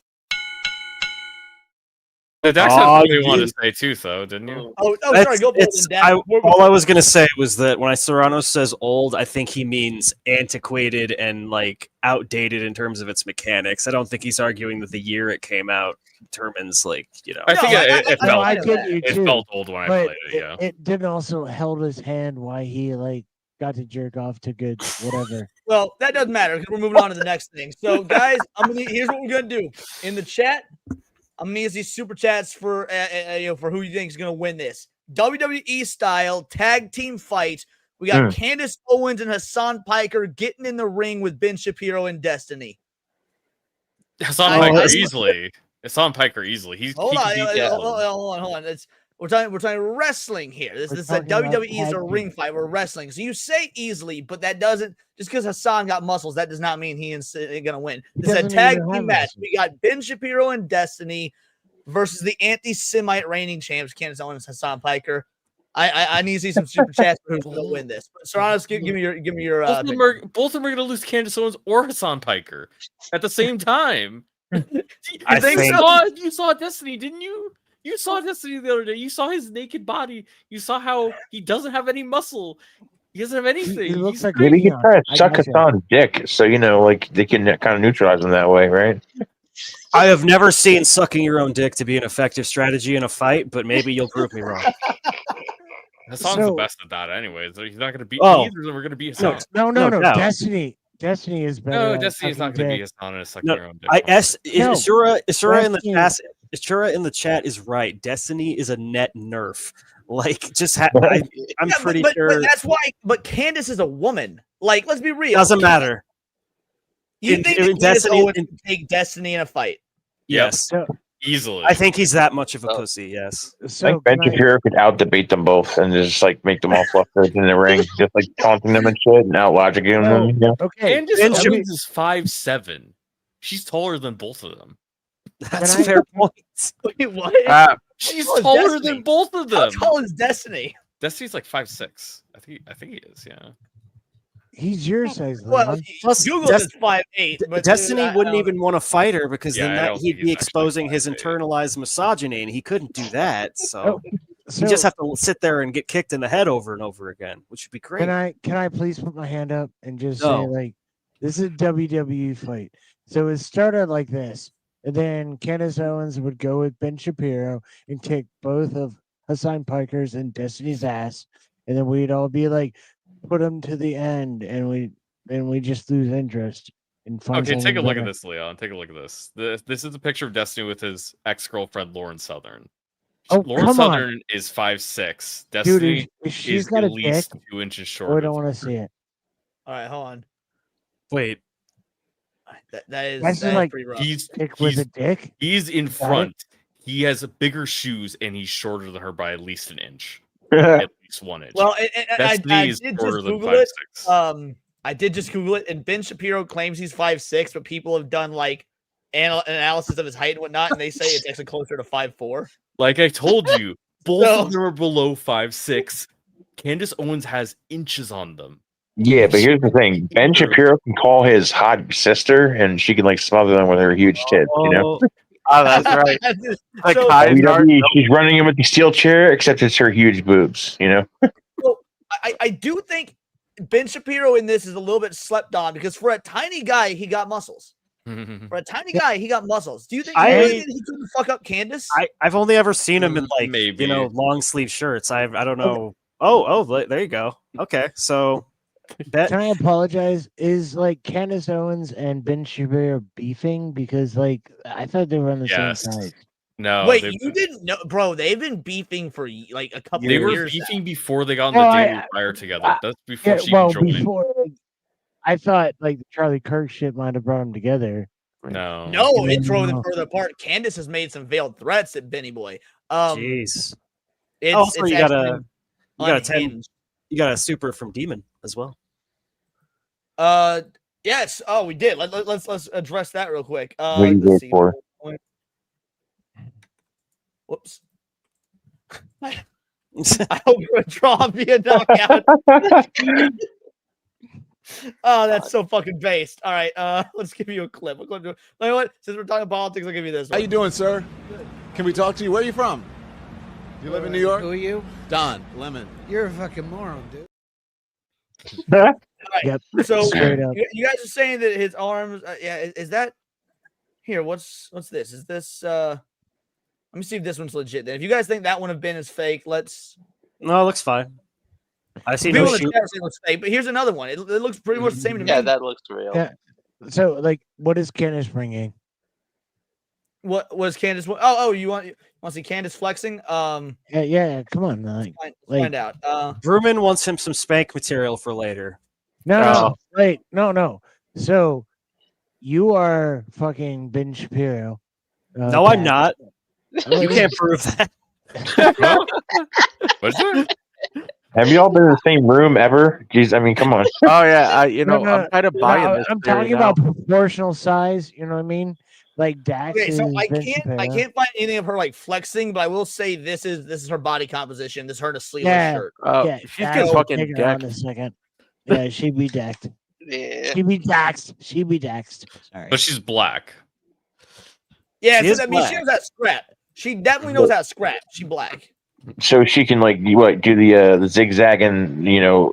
Dax had something you wanted to say too, though, didn't you? Sorry. Go Bolton, Dax. all I was gonna say was that when Serrano says old, I think he means antiquated and like outdated in terms of its mechanics. I don't think he's arguing that the year it came out determines like I think it felt old when I played it. Yeah. It didn't also held his hand while he like got to jerk off to good whatever. Well, that doesn't matter because we're moving on to the next thing. So, guys, here's what we're gonna do in the chat. I'm gonna use these super chats for for who you think is gonna win this WWE style tag team fight. We got Candace Owens and Hassan Piker getting in the ring with Ben Shapiro and Destiny. Hassan Piker easily. Hassan Piker easily. Hold on. We're talking wrestling here. This is a WWE is a ring fight. We're wrestling. So you say easily, but that doesn't just because Hassan got muscles, that does not mean he's gonna win. This is a tag team match. We got Ben Shapiro and Destiny versus the anti-Semite reigning champs, Candace Owens and Hassan Piker. I need to see some super chats for who's gonna win this. But Serrano, give me your both of them are gonna lose Candace Owens or Hassan Piker at the same time. You saw Destiny, didn't you? You saw Destiny the other day. You saw his naked body. You saw how he doesn't have any muscle. He doesn't have anything. Maybe he can try to suck Hassan's dick, so like they can kind of neutralize him that way, right? I have never seen sucking your own dick to be an effective strategy in a fight, but maybe you'll prove me wrong. Hassan's the best at that, anyways. He's not going to beat either of them. We're going to beat Hassan. No. Destiny is better. No, Destiny's not going to be Hassan and sucking your own dick. Isura in the chat is right. Destiny is a net nerf. Like, I'm pretty sure. But that's why. But Candace is a woman. Like, let's be real. Doesn't matter. You think that Destiny would take Destiny in a fight? Yes, easily. I think he's that much of a pussy. Yes. I think Ben Shapiro could out debate them both and just like make them all flustered in the ring, just like taunting them and shit and out logicking them. You know? Okay. Candace Owens is 5'7". She's taller than both of them. That's a fair point. Wait, what? She's taller than both of them. How tall is Destiny? Destiny's like 5'6". I think he is. Yeah. He's your size. Well, Google is 5'8", but Destiny wouldn't even want to fight her because Yeah, I then don't he'd think be he's exposing his 5'8". internalized misogyny, and he couldn't do that. So you So- just have to sit there and get kicked in the head over and over again, which would be great. Can I please put my hand up and just No. say like this is a WWE fight. So it started like this, and then Candace Owens would go with Ben Shapiro and kick both of Hassan Piker's and Destiny's ass, and then we'd all be like, put them to the end, and we just lose interest. and find Okay, take something a look at better. this, Leon. Take a look at this. This is a picture of Destiny with his ex-girlfriend Lauren Southern. Oh, Lauren come on. Southern is 5'6". Dude, Destiny is she's is got at a least dick? 2 inches Oh, I shorter. don't want to see it. All right, hold on. Wait. That is That's just like pretty rough. dick with a dick. He's in Got it? front. He has bigger shoes, and he's shorter than her by at least an inch. At least 1 inch. Well, Destiny I is did shorter just than Google it. 5'6". I did just Google it, and Ben Shapiro claims he's 5'6", but people have done like analysis of his height and whatnot, and they say it's actually closer to 5'4". Like I told you, both So- of them are below 5'6". Candace Owens has inches on them. Yeah, but here's the thing: Ben Shapiro can call his hot sister, and she can like smother them with her huge tits. You know. Oh, that's right. Like So- WWE, she's running him with the steel chair, except it's her huge boobs. You know. So I do think Ben Shapiro in this is a little bit slept on because for a tiny guy, he got muscles. For a tiny guy, he got muscles. Do you think I- really that he couldn't fuck up Candace? I've only ever seen him in like Maybe. long sleeve shirts. I don't know. Oh, there you go. Okay, so that Can I apologize? Is like Candace Owens and Ben Shapiro beefing because like I thought they were on the Yes. same side. No, Wait, they've- you didn't know, bro? They've been beefing for like a couple they of were years. beefing before they got on Oh, the I- Daily Wire together. That's before Yeah, she well, joined. before I thought like the Charlie Kirk shit might have brought them together. No, No, it drove them No. further apart. Candace has made some veiled threats at Benny Boy. jeez. It's, Also, it's you actually got a unhinged. you got a super from Demon as well. Yes. Oh, we did. Let's address that real quick. What do you Let's go see. for? Whoops. I hope you're a draw via knockout. Oh, that's so fucking based. All right, let's give you a clip. You know what? Since we're talking politics, I'll give you this one. How you doing, sir? Can we talk to you? Where are you from? You live in New York? Who are you? Don Lemon. You're a fucking moron, dude. All right, Yep. so Straight up. you guys are saying that his arms, is that here? What's this? Is this? Let me see if this one's legit. Then, if you guys think that one have been is fake, let's. No, it looks fine. I see People no in the shoot. chat say it looks fake, but here's another one. It looks pretty much the same to me. Yeah, that looks real. Yeah. So like, what is Candace bringing? What was Candace? Oh, you want to see Candace flexing? Yeah. Come on, like, Find out. Vrooman wants him some spank material for later. no, wait, no. So you are fucking Ben Shapiro. No, I'm Dad. not. Oh, You yeah. can't prove that. What's that? Have you all been in the same room ever? Jeez, I mean, come on. Oh yeah, I'm kind of No, buying this. I'm theory talking now. about proportional size. You know what I mean? Like Dax Okay, so is I Ben can't Shapiro. find anything of her like flexing, but I will say this is her body composition. This is her in a sleeveless Yeah, shirt. yeah. she's Dax getting will fucking take her on decked. a second. Yeah, she'd be decked. Yeah. She'd be daxed. She'd be daxed. Sorry. But she's black. Yeah, She so is that means she black. knows how to scrap. She definitely knows how to scrap. She black. So she can like do the zigzag and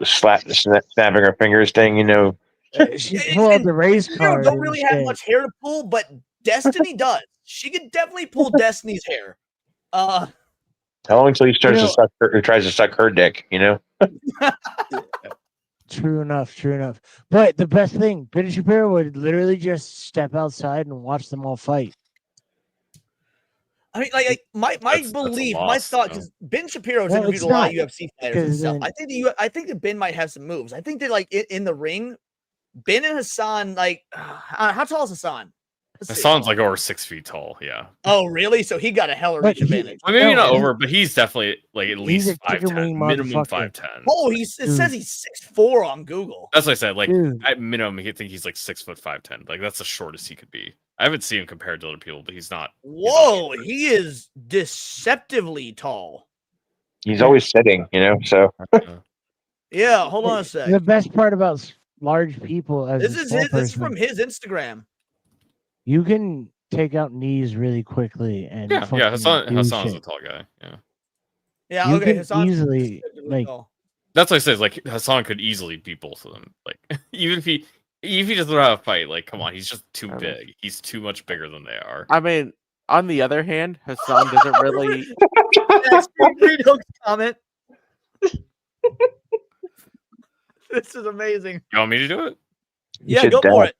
snapping her fingers thing. You know. She pulled out the race You card. don't and really have shit. much hair to pull, but Destiny does. She could definitely pull Destiny's hair. How long until he starts You know- to suck her, or tries to suck her dick? You know. True enough. But the best thing, Ben Shapiro would literally just step outside and watch them all fight. I mean, like my That's a belief, my loss, thought, though. because Ben Shapiro's No, interviewed it's a lot of not, UFC fighters and because stuff. then- I think that Ben might have some moves. I think that like in the ring, Ben and Hassan, like how tall is Hassan? Let's see. Hassan's like over 6 feet tall. Yeah. Oh, really? So he got a hell of But reach advantage. I mean, maybe No, not he's- over, but he's definitely like at he's least a chicken 5'10", wing minimum motherfucker. 5'10". Oh, it says he's 6'4" on Google. That's what I said. Like Dude. at minimum, I think he's like 6'5'10". Like that's the shortest he could be. I haven't seen him compared to other people, but he's not. Whoa, he is deceptively tall. He's always sitting. You know. So. Yeah, hold on a sec. The best part about large people as This a is small his. This is person, from his Instagram. you can take out knees really quickly and Yeah, fucking do Hassan's a shit. tall guy. Yeah. Yeah, You okay. can Hassan's easily, deceptively like- tall. That's what I said. Like Hassan could easily beat both of them. Like even if he doesn't know how to fight, like come on, he's just too big. He's too much bigger than they are. I mean, on the other hand, Hassan doesn't really. That's Reed Hook's comment. This is amazing. You want me to do it? Yeah, go for it.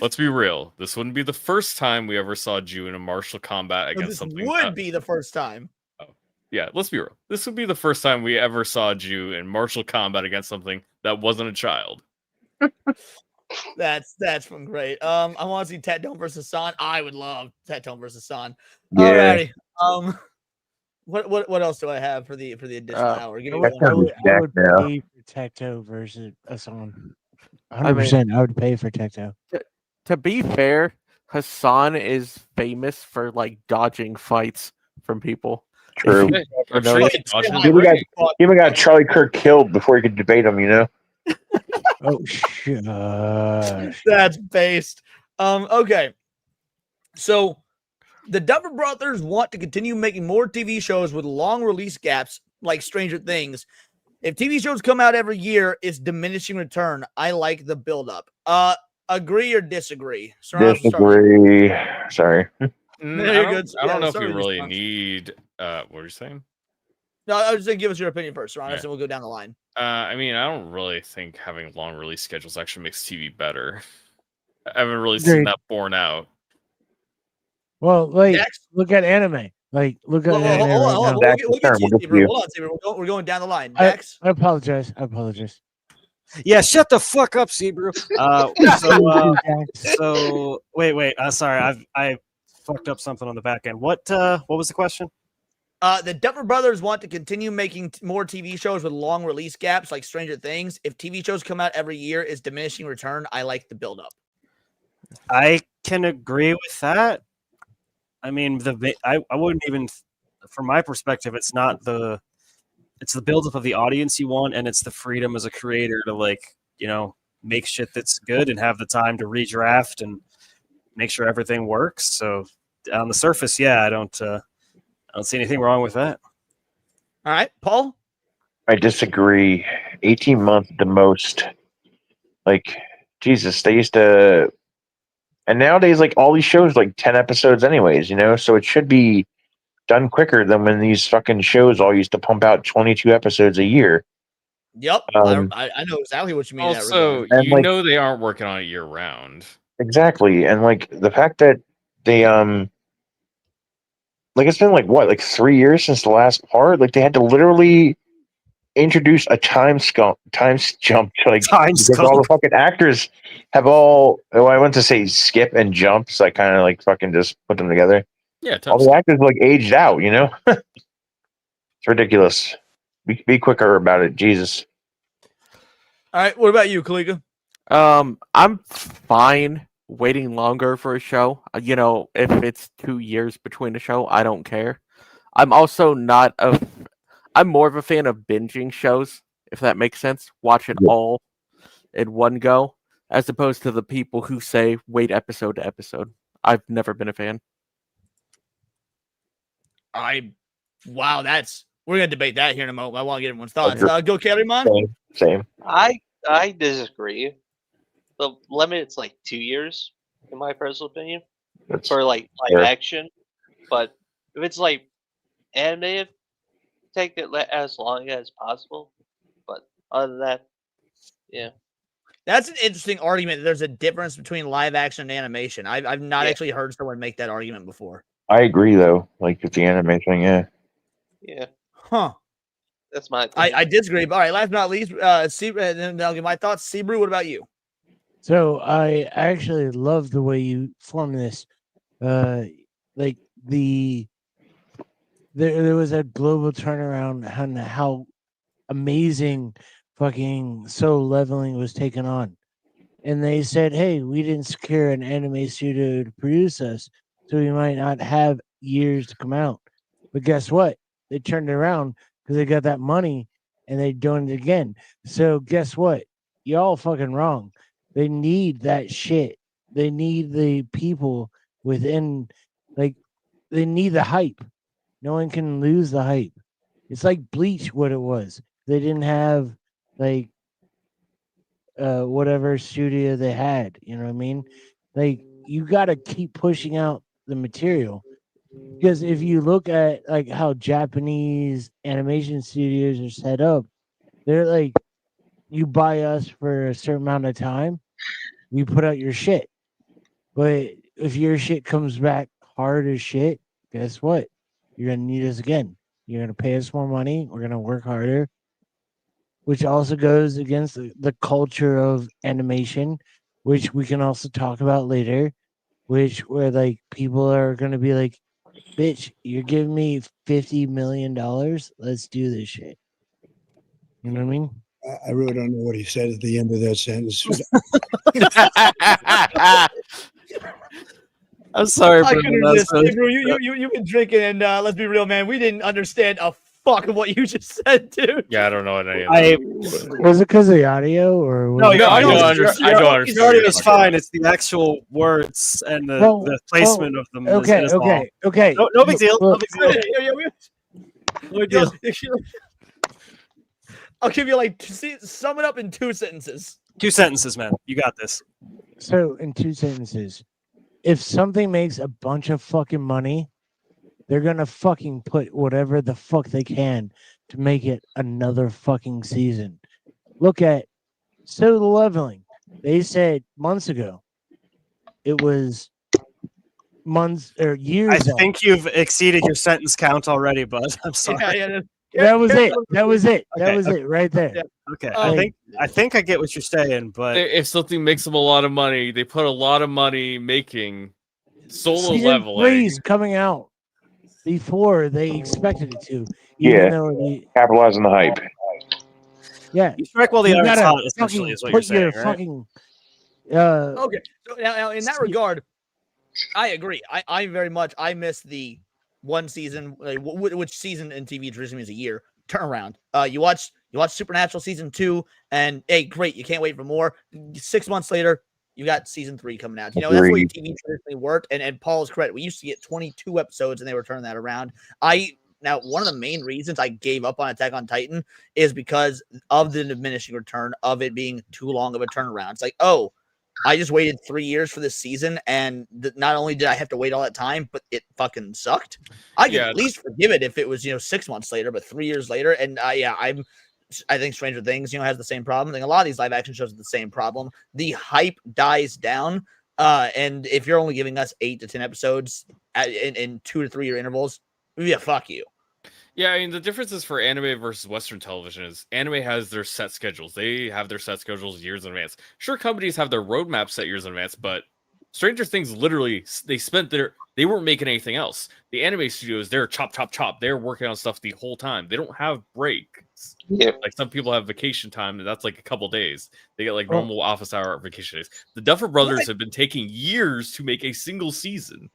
let's be real. This wouldn't be the first time we ever saw Jew in a martial combat So against this something. would be the first time. Yeah, let's be real. This would be the first time we ever saw Jew in martial combat against something that wasn't a child. That's fucking great. I want to see Tetone versus San. I would love Tetone versus San. Yeah. Alrighty. What else do I have for the additional hour? Give me I one. would I would pay for Tecto versus Hassan. 100%. I would pay for Tecto. To be fair, Hassan is famous for like dodging fights from people. True. If you ever noticed. He even got Charlie Kirk killed before he could debate him, you know? Oh shit. That's based. Okay. So the Duffer Brothers want to continue making more TV shows with long release gaps like Stranger Things. If TV shows come out every year, it's diminishing return. I like the buildup. Agree or disagree? Disagree. Sorry. No, you're good. I don't know if sorry, we really Sarah. need. What are you saying? No, I was just gonna give us your opinion first, Ron, Yeah. and we'll go down the line. I mean, I don't really think having long release schedules actually makes TV better. I haven't really seen Agreed. that borne out. Well, like, look at anime. Like, look at anime Hold on. right now. We'll get to you, Steve. Hold on, Steve. We're going down the line. Dex. I apologize. I apologize. Yeah, shut the fuck up, Sebrew. So wait. Sorry, I fucked up something on the back end. What was the question? The Duffer Brothers want to continue making more TV shows with long release gaps like Stranger Things. If TV shows come out every year, is diminishing return. I like the buildup. I can agree with that. I mean, I wouldn't even, from my perspective, it's the buildup of the audience you want, and it's the freedom as a creator to make shit that's good and have the time to redraft and make sure everything works. So on the surface, yeah, I don't see anything wrong with that. All right, Paul? I disagree. 18 months at the most. Like, Jesus, they used to... And nowadays, like, all these shows, like, 10 episodes anyways, you know? So it should be done quicker than when these fucking shows all used to pump out 22 episodes a year. Yep. I know exactly what you mean. Also, And, you like- know they aren't working on it year round. Exactly. And, like, the fact that they, like, it's been, like, what, like 3 years since the last part? Like, they had to literally introduce a time jump to, like, because all the fucking actors have all, I went to say skip and jump, so I kind of, like, fucking just put them together. Yeah, all the actors, like, aged out, you know? It's ridiculous. Be quicker about it, Jesus. All right, what about you, Kalika? I'm fine waiting longer for a show. You know, if it's 2 years between a show, I don't care. I'm also I'm more of a fan of binging shows, if that makes sense. Watch it all in one go, as opposed to the people who say wait episode to episode. I've never been a fan. We're gonna debate that here in a moment. I want to get everyone's thoughts. Go, Kellyman. Same. I disagree. The limit's like 2 years, in my personal opinion, for like live fair. action. But if it's like animated, take it as long as possible. But other than that, yeah. That's an interesting argument. There's a difference between live action and animation. I've not actually heard someone make that argument before. I agree, though. Like, with the anime thing, yeah. Yeah. Huh. That's my I disagree. But all right, last but not least, then I'll give my thoughts. Sebrew, what about you? So I actually love the way you form this. Like there was a global turnaround on how amazing fucking Soul Leveling was taken on. And they said, hey, we didn't secure an anime studio to produce us, so we might not have years to come out. But guess what? They turned it around because they got that money and they doing it again. So guess what? Y'all fucking wrong. They need that shit. They need the people within, like, they need the hype. No one can lose the hype. It's like Bleach, what it was. They didn't have, like, whatever studio they had. You know what I mean? Like, you got to keep pushing out the material. Because if you look at, like, how Japanese animation studios are set up, they're like, you buy us for a certain amount of time, you put out your shit. But if your shit comes back hard as shit, guess what? You're gonna need us again. You're gonna pay us more money. We're gonna work harder, which also goes against the culture of animation, which we can also talk about later. Which where like people are gonna be like, "Bitch, you're giving me $50 million. Let's do this shit." You know what I mean? I really don't know what he said at the end of that sentence. I'm sorry, I Bruno. couldn't That's resist. really Hey, bro, you've been drinking, and let's be real, man. We didn't understand a fuck of what you just said, dude. Yeah, I don't know what any of I that. Was it because of the audio, or was no, it your I audio, don't understand. I don't your understand. audio what is you're talking fine. about. It's the actual words and the, Well, the placement of them. okay, is all. okay. No big deal. Well, No big deal. No big deal. I'll give you like sum it up in 2 sentences. 2 sentences, man. You got this. So, in 2 sentences, if something makes a bunch of fucking money, they're gonna fucking put whatever the fuck they can to make it another fucking season. Look at Solo Leveling. They said months ago it was months or years. I think you've exceeded your sentence count already, bud. I'm sorry. That was it. That was it. That Okay, was it right there. Okay, Like, I think I get what you're saying, but If something makes them a lot of money, they put a lot of money making Solo Season Leveling. 3 is coming out before they expected it to, even Yeah, though they, capitalize on the hype. yeah, you strike while the you iron's gotta hot. Essentially, fucking is what you're put your saying, right? fucking Okay, so now in that regard, I agree. I very much I miss the one season, which season in TV traditionally is a year turnaround. You watch Supernatural season 2, and hey, great, you can't wait for more. 6 months later, you got season 3 coming out. You know, that's the way TV traditionally worked. And Paul's correct. We used to get 22 episodes, and they were turning that around. Now, one of the main reasons I gave up on Attack on Titan is because of the diminishing return of it being too long of a turnaround. It's like, oh, I just waited 3 years for this season, and not only did I have to wait all that time, but it fucking sucked. I could at least forgive it if it was 6 months later, but 3 years later, and I think Stranger Things has the same problem. I think a lot of these live action shows have the same problem. The hype dies down, and if you're only giving us 8 to 10 episodes in 2 to 3 year intervals, yeah, fuck you. Yeah, I mean, the differences for anime versus Western television is anime has their set schedules. They have their set schedules years in advance. Sure, companies have their roadmap set years in advance, but Stranger Things literally, they weren't making anything else. The anime studios, they're chop, chop, chop. They're working on stuff the whole time. They don't have breaks. Yeah. Like some people have vacation time, and that's like a couple days. They get like normal office hour vacation days. The Duffer Brothers have been taking years to make a single season.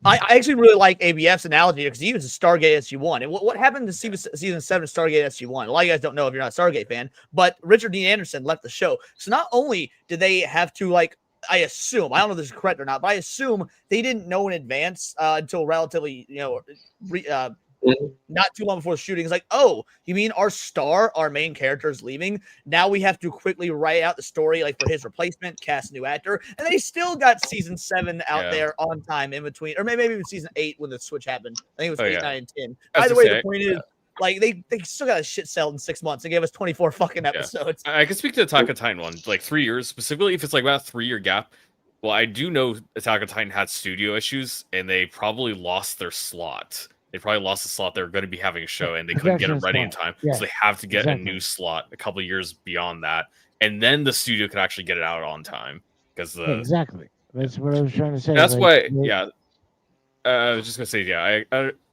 I actually really like ABF's analogy because he uses Stargate SG-1. And what happened to season 7 of Stargate SG-1? A lot of you guys don't know if you're not a Stargate fan, but Richard Dean Anderson left the show. So not only did they have to, I assume, I don't know if this is correct or not, but I assume they didn't know in advance until relatively, not too long before the shooting. It's like, oh, you mean our main character is leaving? Now we have to quickly write out the story for his replacement, cast a new actor, and they still got season 7 out there on time in between, or maybe even season 8 when the switch happened. I think it was 8, 9, and 10. Either way, the point is, they still got a shit sold in 6 months. They gave us 24 fucking episodes. I can speak to the Attack on Titan one, 3 years specifically. If it's about a 3-year gap, well, I do know Attack on Titan had studio issues, and they probably lost their slot. They probably lost the slot they were going to be having a show, and they couldn't get it ready in time. Yeah, so they have to get a new slot a couple of years beyond that, and then the studio could actually get it out on time. Because exactly, that's what I was trying to say. That's why, yeah. I was just gonna say, yeah.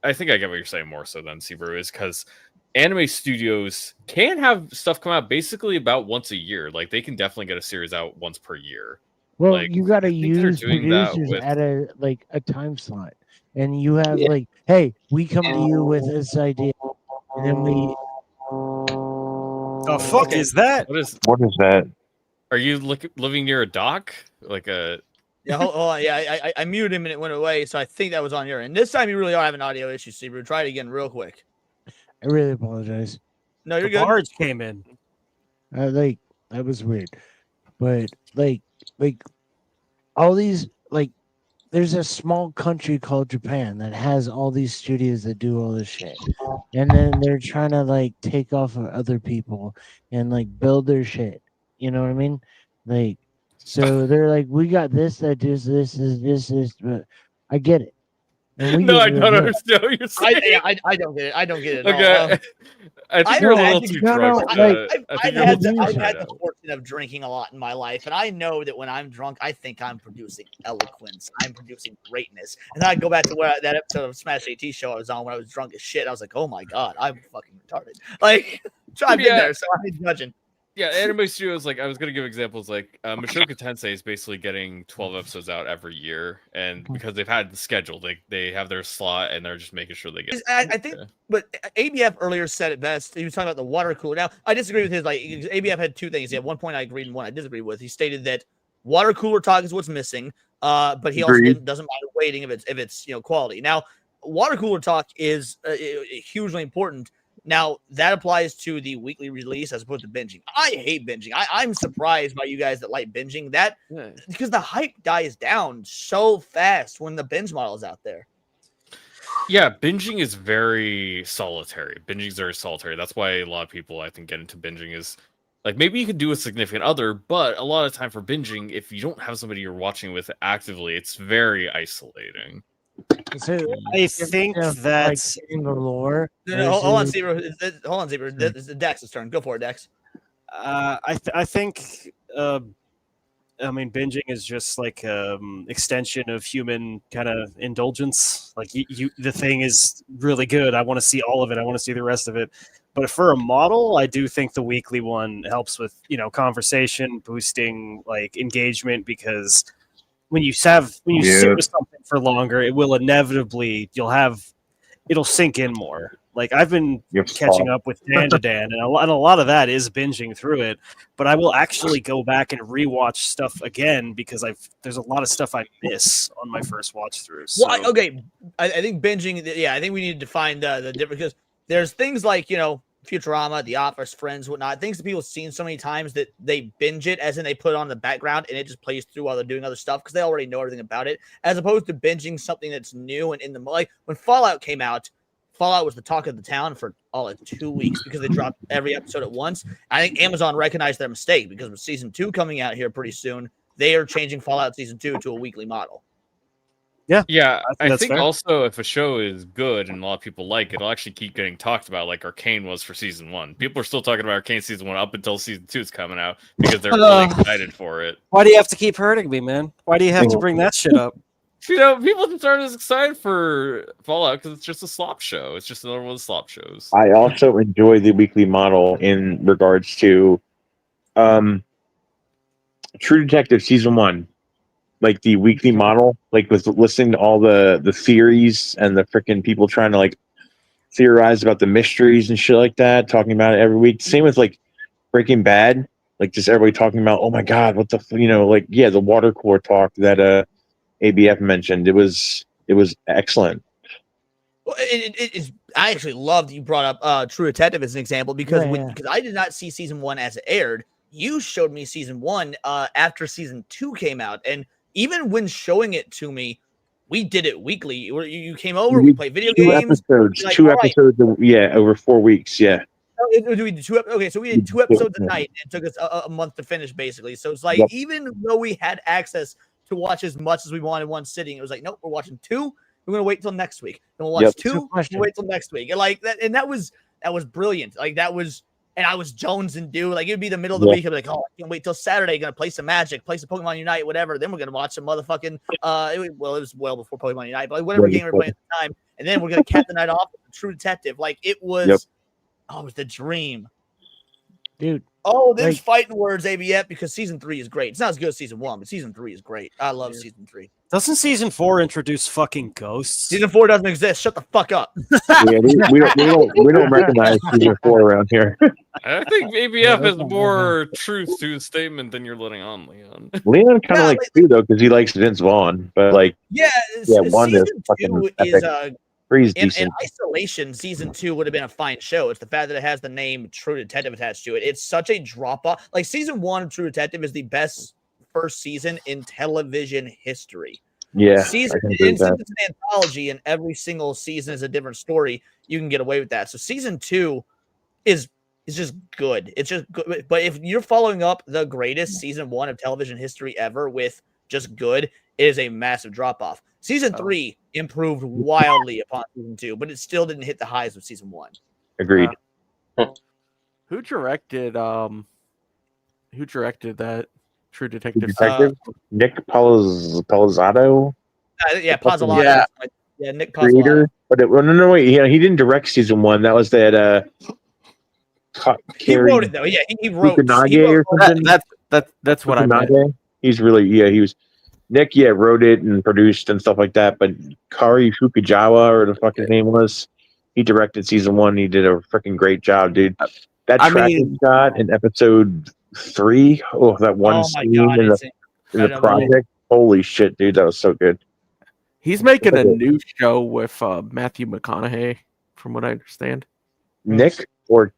I think I get what you're saying more so than Sebrew is because anime studios can have stuff come out basically about once a year. They can definitely get a series out once per year. Well, you got to use producers at a time slot. And you have hey, we come to you with this idea, and then we. The fuck is that? What is that? Are you living near a dock? Yeah, hold on. Yeah, I muted him and it went away, so I think that was on your end. This time you really are having audio issues, Sebrew. Try it again real quick. I really apologize. No, you're the good. barge came in. That was weird, but all these there's a small country called Japan that has all these studios that do all this shit. And then they're trying to take off of other people and build their shit. You know what I mean? So they're like, we got this, that, this, but I get it. And we No, get I don't revenge. understand what you're saying. I don't get it. I don't get it at all. Okay. I think I've you're a had little to- too no, drunk. no, like, I think I've you're a had little too I've drunk had right the now. fortune of drinking a lot in my life, and I know that when I'm drunk, I think I'm producing eloquence. I'm producing greatness. And then I go back to where that episode of Smash AT show I was on when I was drunk as shit. I was like, oh my god, I'm fucking retarded. Like, I've been there, so I'm judging. Yeah, anime studios, like, I was gonna give examples, like, Mushoku Tensei is basically getting 12 episodes out every year, and because they've had the schedule, they have their slot, and they're just making sure they get. I think, but ABF earlier said it best. He was talking about the water cooler. Now, I disagree with his. Like, ABF had two things. He had one point I agreed and one I disagreed with. He stated that water cooler talk is what's missing, but he also Agreed. doesn't mind waiting if it's quality. Now, water cooler talk is hugely important. Now, that applies to the weekly release as opposed to binging. I hate binging. I'm surprised by you guys that like binging. That because the hype dies down so fast when the binge model is out there. Yeah, binging is very solitary. Binging is very solitary. That's why a lot of people, I think, get into binging is like maybe you could do a significant other, but a lot of time for binging, if you don't have somebody you're watching with actively, it's very isolating. So I think that's in the lore. No, hold on, Zebra. Hold on, Zebra. This is Dex's turn. Go for it, Dex. I think I mean binging is just like extension of human kind of indulgence. Like the thing is really good. I want to see all of it. I want to see the rest of it. But for a model, I do think the weekly one helps with conversation, boosting like engagement, because when you sit with something for longer, it will inevitably it'll sink in more. Like I've been catching up with Dan to Dan, and a lot of that is binging through it. But I will actually go back and rewatch stuff again because there's a lot of stuff I miss on my first watch through. So. Well, okay, I think binging. Yeah, I think we need to define the difference, because there's things like Futurama, The Office, Friends, whatnot. Things that people have seen so many times that they binge it, as in they put it on the background and it just plays through while they're doing other stuff because they already know everything about it. As opposed to binging something that's new and in the like when Fallout came out. Fallout was the talk of the town for all of 2 weeks because they dropped every episode at once. I think Amazon recognized their mistake because with season 2 coming out here pretty soon, they are changing Fallout season 2 to a weekly model. Yeah, I think fair. also if a show is good and a lot of people like it, it'll actually keep getting talked about, like Arcane was for season 1. People are still talking about Arcane season 1 up until season 2 is coming out because they're really excited for it. Why do you have to keep hurting me, man? Why do you have to bring that shit up? People aren't as excited for Fallout because it's just a slop show. It's just another one of the slop shows. I also enjoy the weekly model in regards to True Detective season 1. Like the weekly model, like with listening to all the theories and the freaking people trying to like theorize about the mysteries and shit like that, talking about it every week. Same with like Breaking Bad, like just everybody talking about, oh my god, what the the water cooler talk that ABF mentioned. It was excellent. Well, it is. I actually loved you brought up True Detective as an example because because I did not see season 1 as it aired. You showed me season 1 after season 2 came out, and even when showing it to me, we did it weekly. You came over, we played video games. Two episodes, over 4 weeks. Yeah. We did 2 okay, so we did 2 episodes a night. It took us a month to finish, basically. So it's like even though we had access to watch as much as we wanted in one sitting, it was like, nope, we're watching 2. We're gonna wait till next week. Then we'll watch 2. We'll wait till next week. And like that, and that was brilliant. Like that was. And I was Jones and due. Like, it'd be the middle of the week. I'd be like, oh, I can't wait till Saturday. Gonna play some Magic, play some Pokemon Unite, whatever. Then we're gonna watch some motherfucking it was well before Pokemon Unite, but like whatever game we're playing at the time. And then we're gonna cap the night off with True Detective. Like it was it was the dream. Dude. Oh, there's fighting words, ABF, because season 3 is great. It's not as good as season 1, but season 3 is great. I love season 3. Doesn't season 4 introduce fucking ghosts? Season 4 doesn't exist. Shut the fuck up. Yeah, we don't recognize season 4 around here. I think ABF has more truth to his statement than you're letting on, Leon. Leon kind of likes 2 though because he likes Vince Vaughn, but like 1 is fucking epic. In isolation, season 2 would have been a fine show. It's the fact that it has the name True Detective attached to it. It's such a drop off. Like season 1 of True Detective is the best first season in television history. Yeah, since it's an anthology and every single season is a different story, you can get away with that. So season 2 is is just good. It's just good. But if you're following up the greatest season 1 of television history ever with just good, it is a massive drop off. Season 3 improved wildly upon season 2, but it still didn't hit the highs of season 1. Agreed. Who directed that True Detective? Nick Palazzotto. Yeah, Pazzolatto. Yeah, Nick Pazzolatto. Creator, but no, wait. He didn't direct season 1. That was that. He wrote it though. Yeah, he wrote. Fukunage or something. That's what I meant. He's really he was. Nick wrote it and produced and stuff like that. But Kari Fukujawa or the fuck his name was, he directed season 1. He did a freaking great job, dude. That tracking shot in episode 3. Oh, that one scene in the project. Holy shit, dude, that was so good. He's making a new show with Matthew McConaughey, from what I understand. Nick or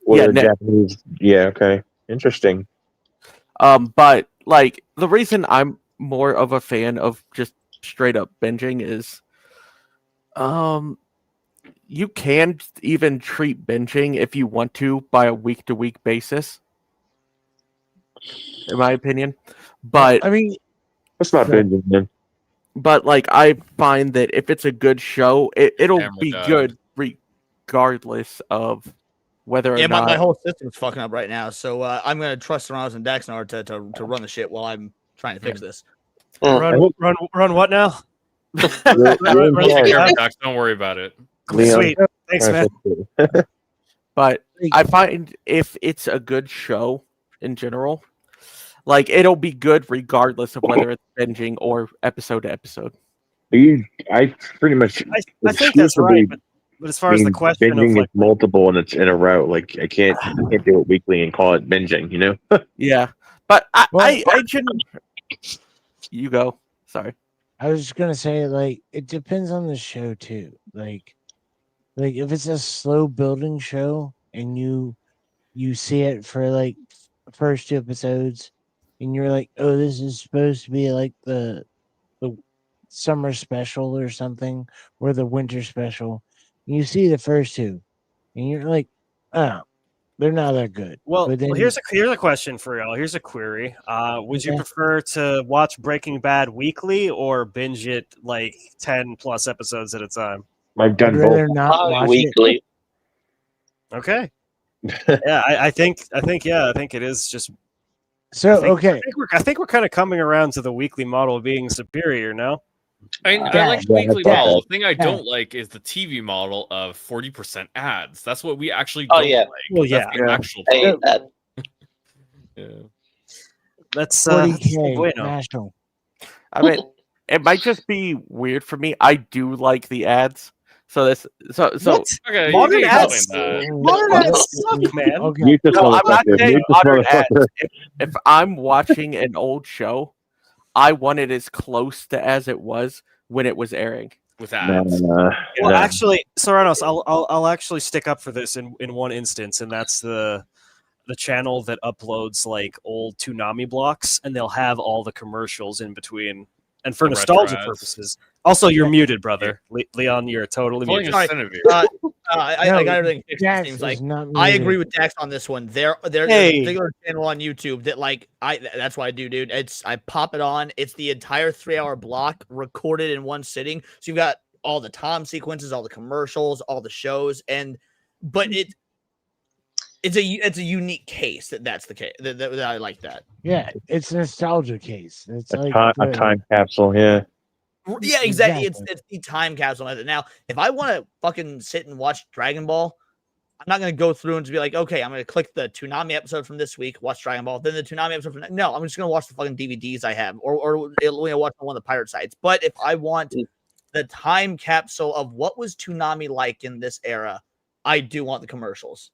Nick. Japanese? Yeah, okay, interesting. But like the reason I'm more of a fan of just straight up binging is, you can even treat binging if you want to by a week to week basis, in my opinion. But I mean, that's not binging, man. But like I find that if it's a good show, it'll be good regardless of whether or not. My whole system's fucking up right now, so I'm gonna trust Ronaldo and Daxnar to run the shit while I'm trying to fix this. Run what now? Don't worry about it. Sweet, thanks, man. But I find if it's a good show in general, like it'll be good regardless of whether it's binging or episode to episode. I pretty much. I think that's right, but as far as the question binging of like, is multiple and it's in a row, like I can't do it weekly and call it binging, you know? Yeah, but I shouldn't. You go. Sorry. I was just gonna say, like, it depends on the show too. Like if it's a slow building show and you see it for like first 2 episodes, and you're like, oh, this is supposed to be like the summer special or something, or the winter special. And you see the first 2, and you're like, oh, they're not that good. well, But then, here's a question for y'all. Here's a query. Would you prefer to watch Breaking Bad weekly or binge it like 10 plus episodes at a time? I've done I'd rather both. not watch Weekly. Okay. Yeah, I think it is just. So I think we're kind of coming around to the weekly model being superior now. I like the weekly model. The thing I don't like is the TV model of 40% ads. That's what we actually don't like. Well, That's yeah. the actual I hate that. Yeah. That's 40K bueno. national. I mean, it might just be weird for me. I do like the ads. So Okay, Modern you can ads, explain that. modern ads suck, man. Okay. Mute this No, I'm not motherfucker. saying Mute this modern ads. motherfucker. If I'm watching an old show, I want it as close to as it was when it was airing. With ads. Well, No. actually, Soranos, I'll actually stick up for this in one instance, and that's the channel that uploads like old Toonami blocks, and they'll have all the commercials in between. And for The nostalgia retro ads. purposes. Also, you're muted, brother. Leon, you're totally Pulling muted. a Centivere. I got everything fixed. It Dax seems is like not I muted. agree with Dax on this one. There's Hey. a particular channel on YouTube that that's what I do, dude. I pop it on. It's the entire 3-hour block recorded in one sitting. So you've got all the time sequences, all the commercials, all the shows, but it's a unique case that's the case that I like that. Yeah, it's a nostalgia case. It's A like time capsule, yeah. Yeah, exactly. It's the time capsule method. Now, if I want to fucking sit and watch Dragon Ball, I'm not going to go through and just be like, okay, I'm going to click the Toonami episode from this week, watch Dragon Ball, then the Toonami episode from no, I'm just going to watch the fucking DVDs I have, or watch on one of the pirate sites. But if I want the time capsule of what was Toonami like in this era, I do want the commercials.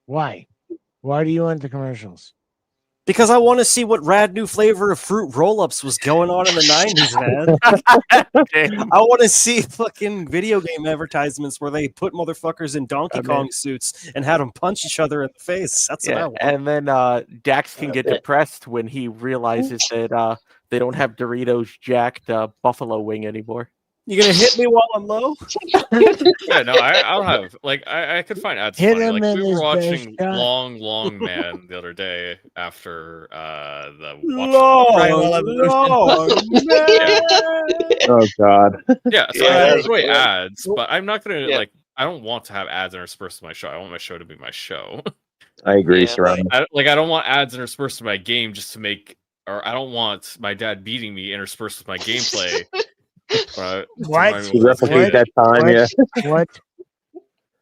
Why? Why do you want the commercials? Because I want to see what rad new flavor of fruit roll-ups was going on in the 90s, man. I want to see fucking video game advertisements where they put motherfuckers in Donkey Kong suits and had them punch each other in the face. That's what I want. And then Dax can get depressed when he realizes that they don't have Doritos Jacked Buffalo Wing anymore. You gonna hit me while I'm low? Yeah, no, I'll have I could find ads Hit funny. him Like in we his were best watching shot. Long Man the other day after the Long man. Oh God. Yeah, so Yeah, I that's enjoy good. ads, but I'm not gonna Yeah. I don't want to have ads interspersed with my show. I want my show to be my show. I agree, Yeah, Serrano. I don't want ads interspersed with my game just to make, or I don't want my dad beating me interspersed with my gameplay. To What? remind me To what's replicate good. that time, yeah. What?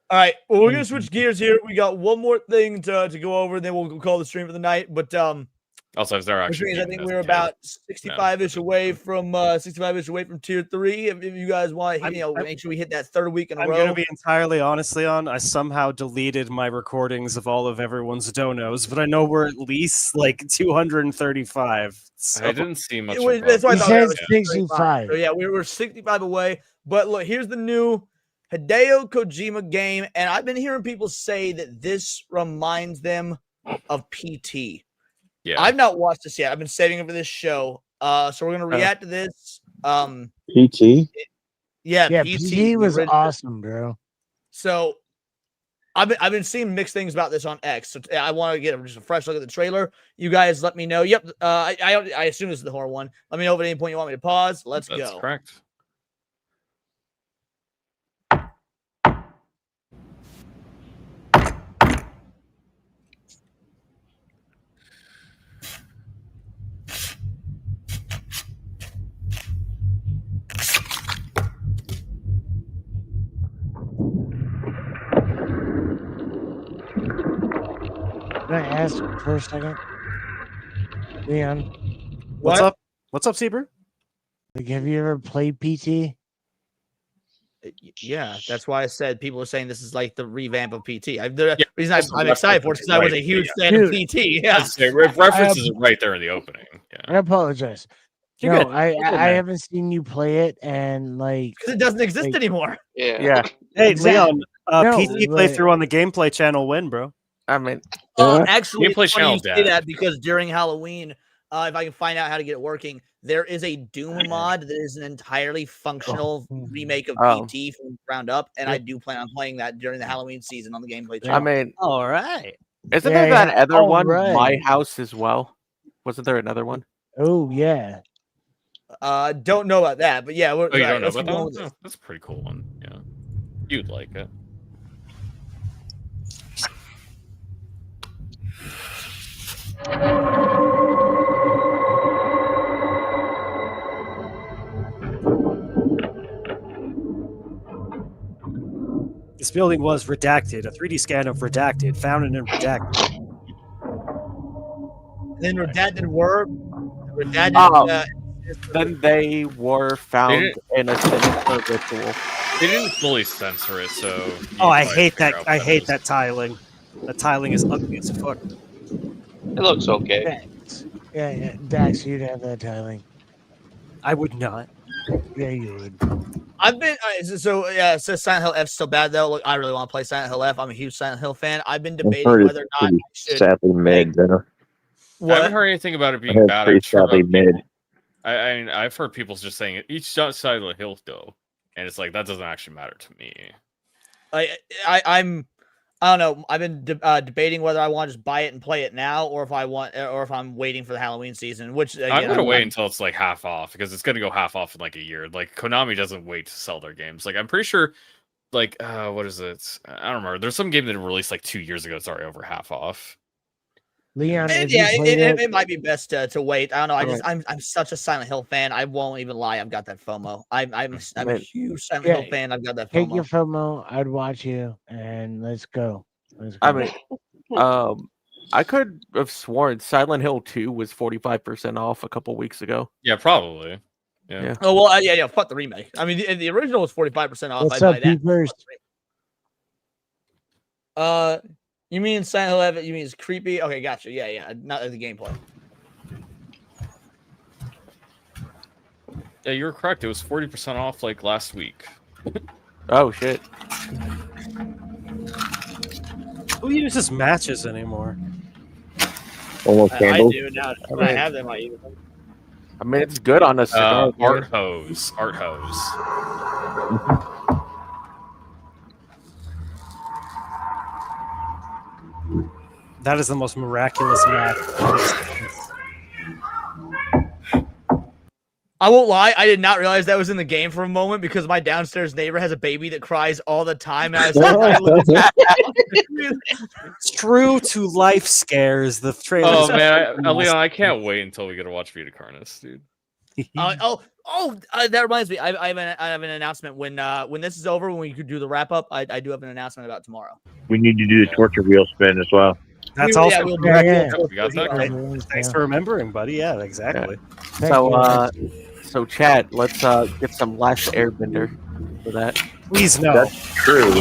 All right, well, we're gonna switch gears here. We got one more thing to go over, then we'll call the stream for the night. But Also, is there which actually? means I think we're about 65-ish away from 65-ish away from tier 3. If you guys want, make sure we hit that third week in a I'm row. gonna be entirely honest, Leon. I somehow deleted my recordings of all of everyone's donos, but I know we're at least like 235. So. I didn't see much. That's why I He thought says was 65. So yeah, we're 65 away. But look, here's the new Hideo Kojima game, and I've been hearing people say that this reminds them of PT. Yeah, I've not watched this yet. I've been saving it for this show. So we're gonna react to this. PT. Yeah, PT was awesome, bro. So I've been seeing mixed things about this on X. So I want to get just a fresh look at the trailer. You guys let me know. Yep. I assume this is the horror one. Let me know if at any point you want me to pause. Let's go. That's correct. Can I ask for a second? Leon, What's up? What's up, Seabrew? like, have you ever played PT? Yeah, that's why I said people are saying this is like the revamp of PT. The reason I'm excited for it is because I was a huge fan of PT. Yeah, References are right there in the opening. Yeah, I apologize. You're No, good. I You're good, I man. haven't seen you play it, and like because it doesn't exist anymore. Yeah. Hey, Exactly. Leon, No, PT playthrough on the gameplay channel win, bro. I mean, Actually, Gameplay it's funny you channel say dad. that because during Halloween, if I can find out how to get it working, there is a Doom mod that is an entirely functional remake of Oh. PT from the ground up, and I do plan on playing that during the Halloween season on the gameplay I channel. mean, all right. Isn't Yeah, there that yeah. other All one, right. My House as well? Wasn't there another one? Oh yeah. Don't know about that, but yeah, Oh, you don't know let's about keep that going one? with this. Oh, that's a pretty cool one. Yeah, you'd like it. This building was redacted. A 3D scan of redacted found in redacted. And then redacted were redacted. Then they were found in a sinister ritual. They didn't fully censor it, so. you Oh, I probably hate figure that. out I what hate is. that tiling. The tiling is ugly as fuck. It looks okay. Dax. Yeah. Dax, you'd have that tiling. I would not. Yeah, you would. I've been so yeah. It says Silent Hill F's still bad though. Look, I really want to play Silent Hill F. I'm a huge Silent Hill fan. I've been I've debating heard whether or it's not I pretty should. sadly mid. Dinner. I haven't heard anything about it I being heard bad. pretty I'm sure sadly about mid. I've heard people just saying it. Each side of the hill though, and it's like that doesn't actually matter to me. I don't know. I've been debating whether I want to just buy it and play it now, or if I'm waiting for the Halloween season. Which again, I'm gonna wait until it's like half off because it's gonna go half off in like a year. Like Konami doesn't wait to sell their games. Like I'm pretty sure, like what is it? I don't remember. There's some game that released like 2 years ago. It's already over half off. Leon, And if you yeah, played it might be best to wait. I don't know. Right. I'm such a Silent Hill fan. I won't even lie. I've got that FOMO. I'm a Right. huge Silent Yeah, Hill fan. I've got that Take FOMO. your FOMO. I'd watch you, and let's go. Let's go. I mean, I could have sworn Silent Hill 2 was 45% off a couple weeks ago. Yeah, probably. Yeah. Oh well, yeah. Fuck the remake. I mean, the original was 45% off. What's I'd up, buy that. peepers? You mean Silent Hill 11? You mean it's creepy? Okay, gotcha. Yeah. Not the gameplay. Yeah, you were correct. It was 40% off like last week. Oh shit. Who uses matches anymore? Almost I candles. do now. When I have them, I use them. I mean, it's good on a cigar. Art hose. Art hose. That is the most miraculous match. I won't lie, I did not realize that was in the game for a moment because my downstairs neighbor has a baby that cries all the time. And It's true to life scares. The trailer. Oh man, Leon, I can't wait until we get to watch Vita Carnus, dude. That reminds me. I have an announcement when this is over. When we could do the wrap up, I do have an announcement about tomorrow. We need to do the torture wheel spin as well. That's We- also yeah, we'll do correct. that. We got that. Thanks for remembering, buddy. Yeah, exactly. So chat, let's get some Last Airbender for that. Please no. That's true.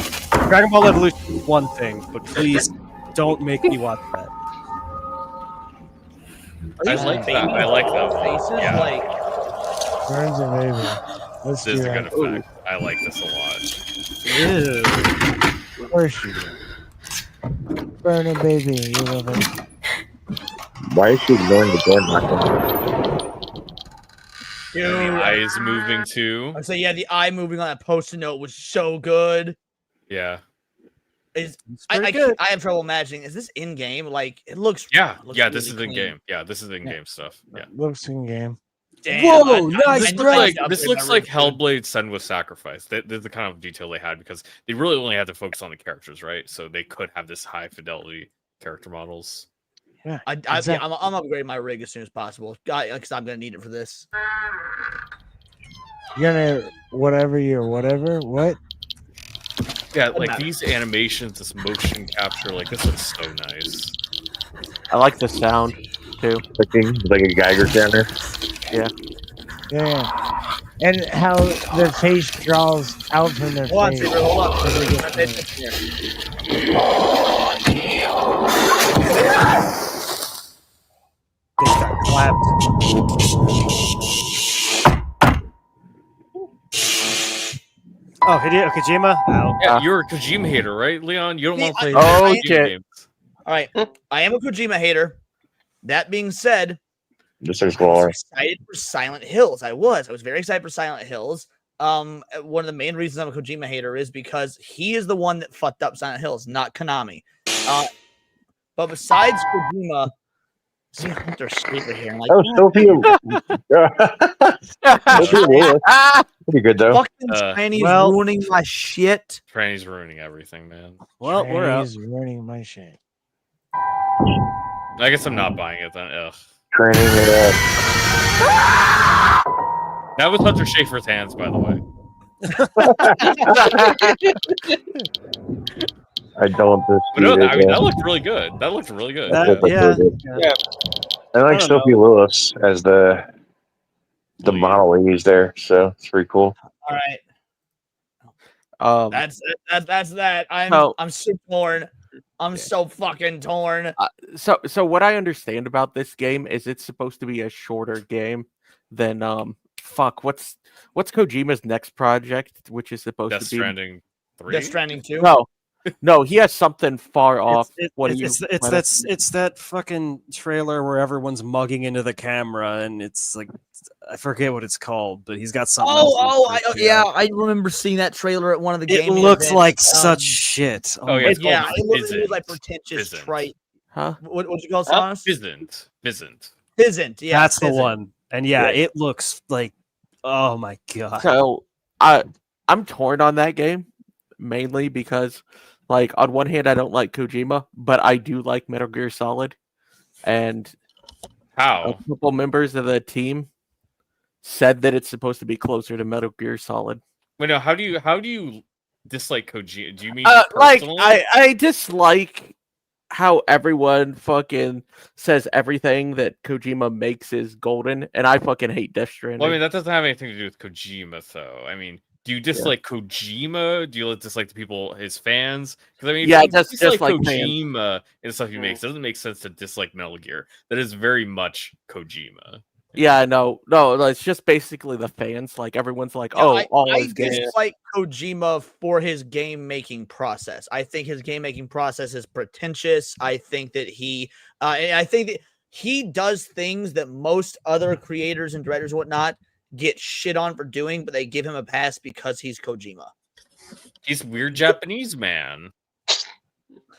Dragon Ball Evolution is one thing, but please don't make me watch that. I like that. I like that. Faces, Yeah. like Burns and Raven. Let's This do is a good that. effect. I like this a lot. Of course you do. Burn a baby, you love it. Why is she ignoring the door knocking? The eyes moving too. I say, yeah, the eye moving on that post-it note was so good. Yeah. I have trouble imagining. Is this in game? Like it looks. Yeah. it looks Yeah. This really is in clean. game. Yeah. This is in game stuff. Yeah. Looks in game. Damn, Whoa, nice, This I looks need like to this upgrade looks my like rig. Hellblade: Senua Sacrifice. That's the kind of detail they had because they really only had to focus on the characters, right? So they could have this high fidelity character models. Yeah, I'm upgrading my rig as soon as possible, because I'm gonna need it for this. You're gonna whatever. What? Yeah, like these animations, this motion capture, like this looks so nice. I like the sound too. Clicking like a Geiger counter. Yeah. Yeah. And how their face draws out from their Hold on, face. Saber, hold on. As they get Pay close. attention here. This got clapped. Oh, Hideo Kojima? Ow. Yeah, you're a Kojima hater, right, Leon? You don't want to play Oh, Kojima shit. games. All right, I am a Kojima hater. That being said, Just there's I was more. excited for Silent Hills. I was very excited for Silent Hills. One of the main reasons I'm a Kojima hater is because he is the one that fucked up Silent Hills, not Konami. But besides Kojima, see Hunter Sleeper here. I'm like, Oh, Sophia Lewis. Pretty good though. fucking Chinese well- ruining my shit. Tranny's ruining everything, man. Well, we're out. He's ruining my shit. I guess I'm not buying it then. Ugh. Training it up. That was Hunter Schafer's hands, by the way. I don't But no, dispute I mean, it. that looked really good. That looked really good. Yeah. I like don't Sophie Lewis as the model we use there, so it's pretty cool. All right, Um, that's that. I'm so torn. I'm so fucking torn. so what I understand about this game is it's supposed to be a shorter game than what's Kojima's next project, which is supposed Death to be Stranding 3. Death Stranding 2. No, he has something far off. It's that fucking trailer where everyone's mugging into the camera, and it's like I forget what it's called, but he's got something. I remember seeing that trailer at one of the It gaming looks events. like such shit. Oh, yeah, it's called it was like pretentious, Fizzant. trite. Huh? What'd you call it, Sauce? Fizzant. Fizzant. Yeah, That's the Fizzant. one. And yeah, it looks like, oh my god. So I'm torn on that game mainly because, like, on one hand I don't like Kojima, but I do like Metal Gear Solid, and How? a couple members of the team said that it's supposed to be closer to Metal Gear Solid. Wait, no, how do you dislike Kojima? Do you mean Like personally? I dislike how everyone fucking says everything that Kojima makes is golden, and I fucking hate Death Stranding. Well, I mean, that doesn't have anything to do with Kojima, though. I mean, do you dislike Kojima? Do you dislike the people, his fans? Because I mean, Yeah, if you just dislike like Kojima and stuff he makes, it doesn't make sense to dislike Metal Gear. That is very much Kojima. Yeah, no, it's just basically the fans. Like everyone's like, Yeah, all I his games. dislike Kojima for his game making process. I think his game making process is pretentious. I think that he does things that most other creators and directors and whatnot get shit on for doing, but they give him a pass because he's Kojima. He's weird Japanese man.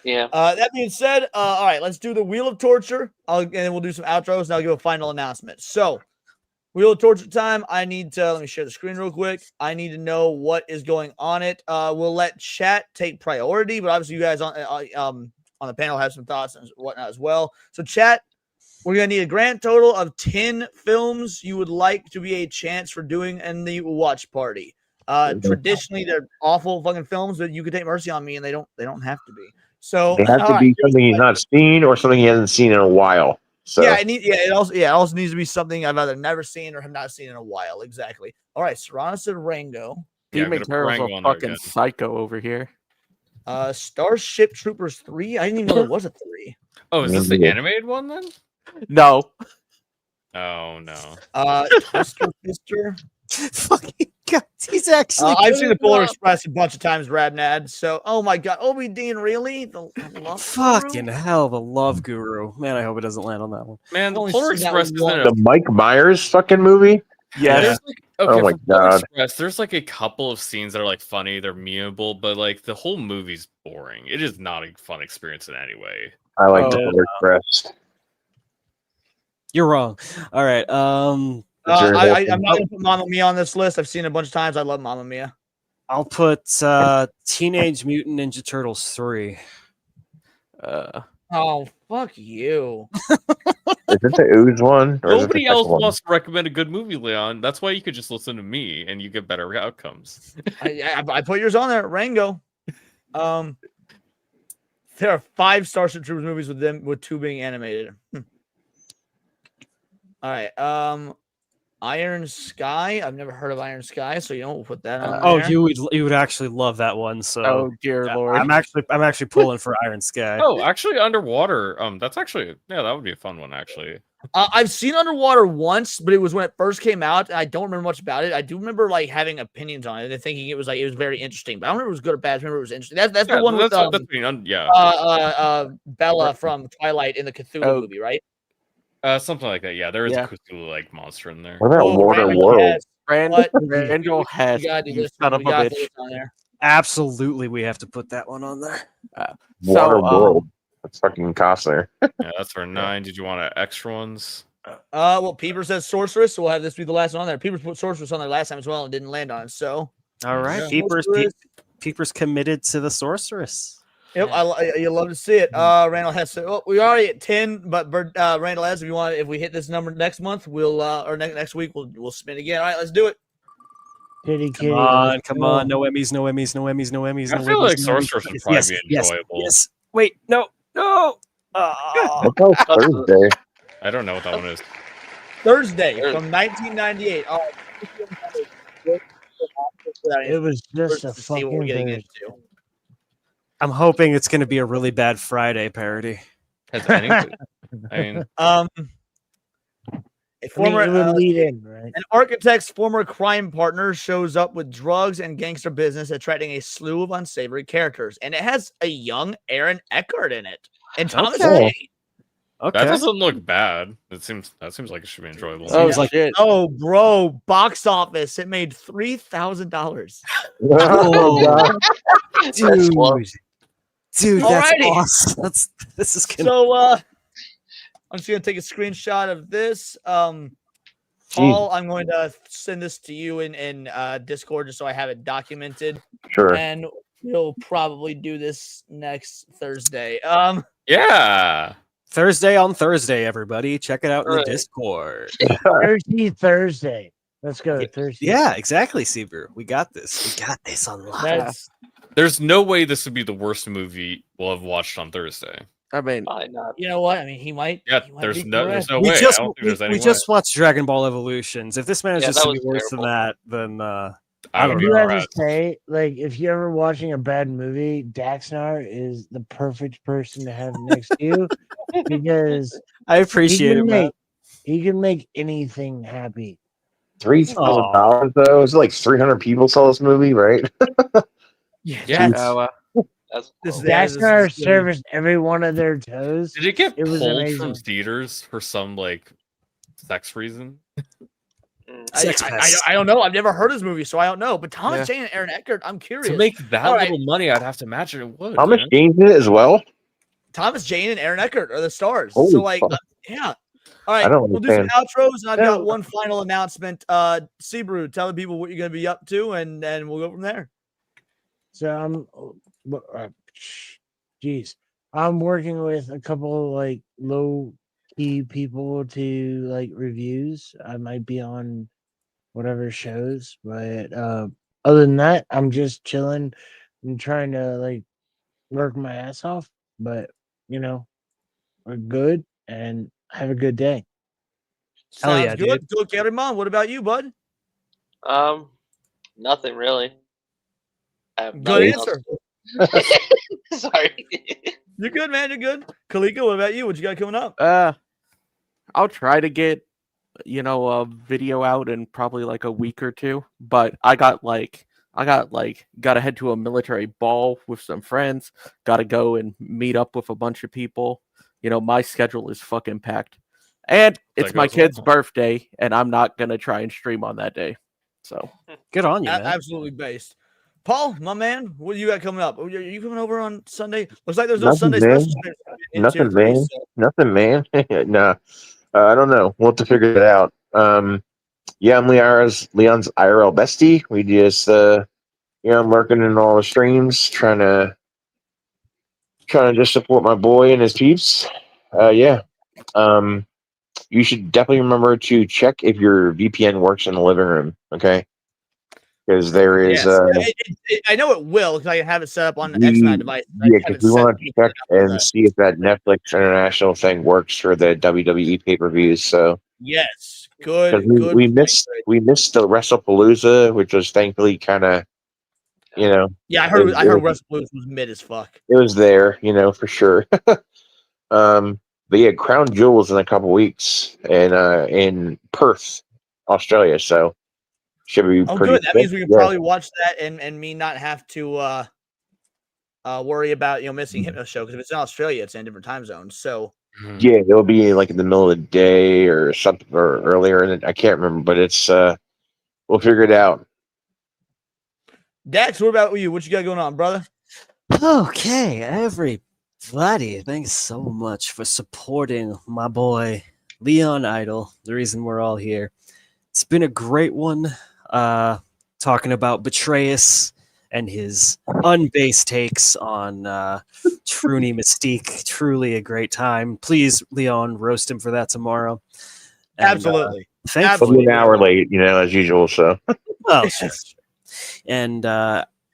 Yeah. That being said, all right, let's do the Wheel of Torture, and then we'll do some outros, and I'll give a final announcement. So, Wheel of Torture time. I need to let me share the screen real quick. I need to know what is going on it. We'll let chat take priority, but obviously you guys on the panel have some thoughts and whatnot as well. So, chat, we're gonna need a grand total of 10 films you would like to be a chance for doing in the watch party. Traditionally, they're awful fucking films, but you could take mercy on me, and they don't have to be. So It has to be something he's not seen or something he hasn't seen in a while. So yeah, it also needs to be something I've either never seen or have not seen in a while. Exactly. All right, Serrano said Rango. He makes her a fucking psycho over here. Starship Troopers 3. I didn't even know there was a 3. Oh, is this the animated one then? No. Oh no. Twister Fister. Fucking God, he's actually. I've seen the Polar Express a bunch of times, Radnad. So, oh my God, Obi Dean, really? The love Fucking hell, the Love Guru. Man, I hope it doesn't land on that one. Man, the only Polar seen that Express one. isn't the Mike Myers fucking movie. Yes. Okay, Oh my for Polar God. Express, there's like a couple of scenes that are like funny, they're memeable, but like the whole movie's boring. It is not a fun experience in any way. I like the Polar Express. You're wrong. All right. I'm not gonna put Mamma Mia on this list. I've seen it a bunch of times. I love Mamma Mia. I'll put Teenage Mutant Ninja Turtles 3. Oh, fuck you. Is it the Ooze one? Or is it the Nobody else second one? wants to recommend a good movie, Leon. That's why you could just listen to me and you get better outcomes. I put yours on there, Rango. There are 5 Starship Troopers movies with 2 being animated. All right. Iron Sky. I've never heard of Iron Sky, so we'll put that on. Oh, there. you would actually love that one. So, Oh dear Lord. I'm actually pulling for Iron Sky. Oh, actually, Underwater. That's actually that would be a fun one. Actually, I've seen Underwater once, but it was when it first came out. And I don't remember much about it. I do remember like having opinions on it and thinking it was very interesting. But I don't remember if it was good or bad. I remember it was interesting. That's the one with Bella from Twilight in the Cthulhu movie, right? something like that. Yeah, there is a Cthulhu like monster in there. What about Water World? Randall has You gotta do you this. son of We a gotta bitch. put this on there. Absolutely, we have to put that one on there. Water World. That's fucking Costner. Yeah, that's for 9. Did you want extra ones? Well, Peeper says Sorceress, so we'll have this be the last one on there. Peeper put Sorceress on there last time as well and didn't land on it. So, All right, Peeper's committed to the Sorceress. yep, you love to see it. Randall has said, "Oh, we're already at 10, but Randall has. If we hit this number next month, we'll or next week we'll spin again. All right, let's do it. Kitty, Come on, no Emmys, no Emmys, no Emmys, no Emmys. I no feel Emmys, like no Sorceress Emmys. would probably be enjoyable. Yes. Wait, no. What about Thursday? I don't know what that one is. Thursday from 1998. Oh, It was just a to see what we're fucking getting Thursday. into. I'm hoping it's going to be a really bad Friday parody. Has anything? I mean, A former it would lead in, right? an architect's former crime partner shows up with drugs and gangster business, attracting a slew of unsavory characters, and it has a young Aaron Eckhart in it and Thomas Okay. Jane. Okay. that doesn't look bad. That seems like it should be enjoyable. Oh, it's like shit. Oh, bro, box office. It made $3,000. Oh, God. Dude, that's Alrighty. awesome. This is gonna. So, I'm just gonna take a screenshot of this. Paul, I'm going to send this to you in Discord just so I have it documented. Sure. And we'll probably do this next Thursday. Yeah. Thursday on Thursday, everybody. Check it out in the Discord. Thursday. Let's go Thursday. Yeah, exactly, Seaver. We got this. We got this on live. There's no way this would be the worst movie we'll have watched on Thursday. I mean, you know what? I mean, he might. Yeah, he might there's be no correct. way. I don't think there's any we way. just watched Dragon Ball Evolutions. If this manages that to be was worse than that, then I would If be you have to impressed. say, like, if you're ever watching a bad movie, Daxnar is the perfect person to have next to you because I appreciate it, man. He can make anything happy. $3,000 though. It's like 300 people saw this movie, right? Yeah. That's our service every one of their toes. Did it get It was pulled amazing. from theaters for some like sex reason? I don't know. I've never heard his movie, so I don't know. But Thomas Yeah. Jane and Aaron Eckhart, I'm curious. To make that All right. little money, I'd have to imagine it would. Thomas man. Jane's in it as well. Thomas Jane and Aaron Eckhart are the stars. Holy so like, fuck. yeah. All right, I don't we'll do some understand. outros, and I've got one final announcement. Seabrew, tell the people what you're going to be up to, and we'll go from there. So I'm working with a couple of like low key people to like reviews. I might be on whatever shows, but other than that, I'm just chilling and trying to like work my ass off. But we're good and have a good day. Hell Sounds yeah, good. Go, Karimon. What about you, bud? Nothing really. I have Good nothing answer. else. Sorry. You're good, man. You're good. Kalika, what about you? What you got coming up? I'll try to get a video out in probably like a week or two, but I got to head to a military ball with some friends, got to go and meet up with a bunch of people. My schedule is fucking packed, and it's my kid's birthday, and I'm not gonna try and stream on that day. So good on you, man. Absolutely based. Paul, my man, what do you got coming up? Are you coming over on Sunday? Looks like there's no Sunday special. Nothing, man. Nothing, man. No, I don't know. We'll have to figure it out. Yeah, I'm Leon's IRL bestie. We just, I'm working in all the streams, trying to just support my boy and his peeps. Yeah. You should definitely remember to check if your VPN works in the living room. Okay. Because there is, I know it will because I have it set up on the X-Mac device. Yeah, because we want to check and see if that Netflix International thing works for the WWE pay-per-views. So yes, good. We missed the WrestlePalooza, which was thankfully kind of, Yeah, I heard WrestlePalooza was mid as fuck. It was there, for sure. But yeah, Crown Jewels in a couple weeks and in Perth, Australia. So should be pretty good. That means we can probably watch that and me not have to worry about missing Hypno Show, because if it's in Australia, it's in a different time zone. So yeah, it'll be like in the middle of the day or something or earlier, and I can't remember, but it's we'll figure it out. Dax, what about you? What you got going on, brother? Okay, everybody, thanks so much for supporting my boy Leon Idol, the reason we're all here. It's been a great one, talking about Betrayus and his unbased takes on Truny Mystique. Truly a great time. Please, Leon, roast him for that tomorrow. And, absolutely. Thankfully, an hour late, as usual. So, well, sure. And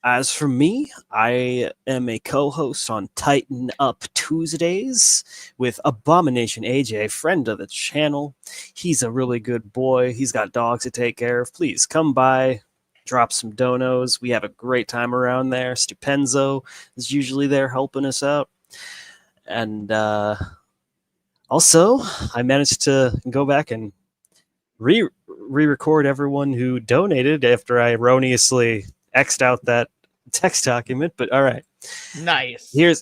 as for me, I am a co-host on Tighten Up Tuesdays with Abomination AJ, friend of the channel. He's a really good boy. He's got dogs to take care of. Please come by, drop some donos. We have a great time around there. Stupenzo is usually there helping us out. And also, I managed to go back and re-record everyone who donated after I erroneously X'd out that text document. But all right, nice. Here's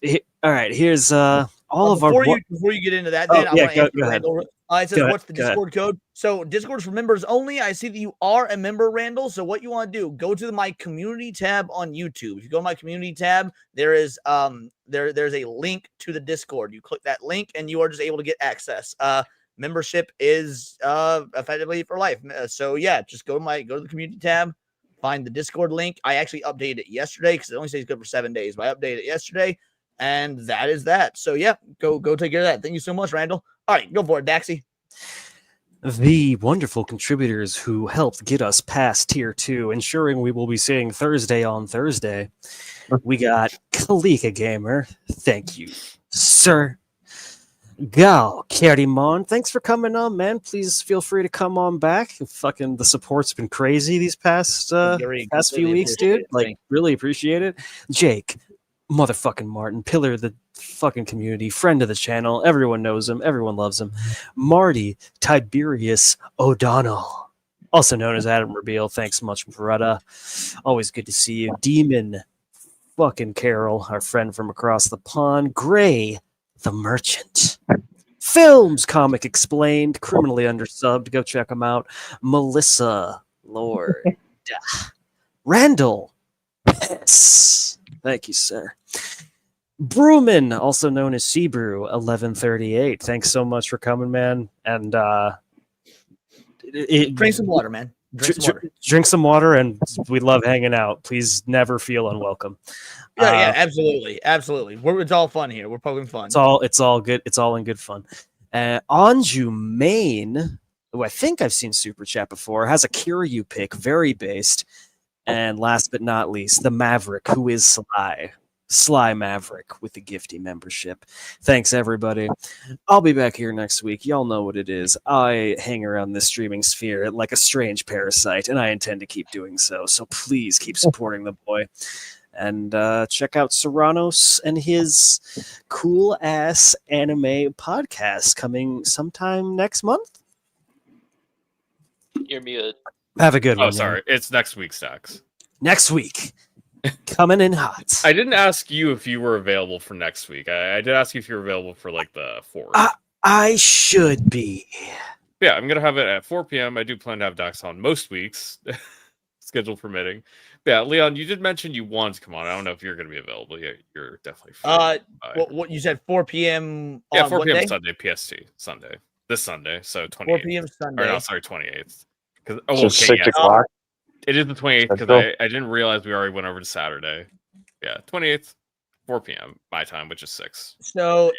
all of our. Before you get into that, then I want to answer Randall. It says, what's the go Discord code? So Discord's for members only. I see that you are a member, Randall. So what you want to do, go to my community tab on YouTube. If you go to my community tab, there is there's a link to the Discord. You click that link and you are just able to get access. Membership is effectively for life. So yeah, just go to the community tab, find the Discord link. I actually updated it yesterday because it only says good for 7 days, but I updated it yesterday, and that is that. So yeah, go take care of that. Thank you so much, Randall. All right, go for it, Daxie. The wonderful contributors who helped get us past tier 2, ensuring we will be seeing Thursday on Thursday. We got Kalika Gamer. Thank you, sir. Gal Karimon, thanks for coming on, man. Please feel free to come on back. Fucking the support's been crazy these past few weeks, dude. Like, really appreciate it. Jake, motherfucking Martin, pillar of the fucking community, friend of the channel. Everyone knows him. Everyone loves him. Marty Tiberius O'Donnell, also known as Adam Reveal. Thanks so much, Beretta. Always good to see you. Demon fucking Carol, our friend from across the pond, Gray, the Merchant, Films Comic Explained, criminally undersubbed, go check them out, Melissa Lord, Randall, Hess, thank you, sir. Brewman, also known as Seabrew 1138. Thanks so much for coming, man. And Drink some water, man. Drink some water, and we love hanging out. Please never feel unwelcome. Yeah, absolutely, absolutely. It's all fun here. We're poking fun. It's all good. It's all in good fun. Anju Main, who I think I've seen Super Chat before, has a Kiryu pick, very based. And last but not least, the Maverick, who is Sly Maverick with the Gifty membership. Thanks, everybody. I'll be back here next week. Y'all know what it is. I hang around this streaming sphere like a strange parasite, and I intend to keep doing so. So please keep supporting the boy. And check out Serranos and his cool-ass anime podcast coming sometime next month. You're muted. Have a good one. Oh, sorry. It's next week, Stacks. Next week. Coming in hot. I didn't ask you if you were available for next week. I did ask you if you were available for like the 4th. I should be. Yeah, I'm gonna have it at 4 p.m. I do plan to have Dax on most weeks, schedule permitting. But yeah, Leon, you did mention you want to come on. I don't know if you're gonna be available. Yeah, you're definitely free. What you said? 4 p.m. Yeah, on 4 what p.m. day? Sunday, PST, Sunday. This Sunday, so 28th. 4 p.m. Sunday. Or no, sorry, 28th. So 6 o'clock. It is the 28th because I didn't realize we already went over to Saturday. Yeah, 28th, 4 p.m. my time, which is 6. So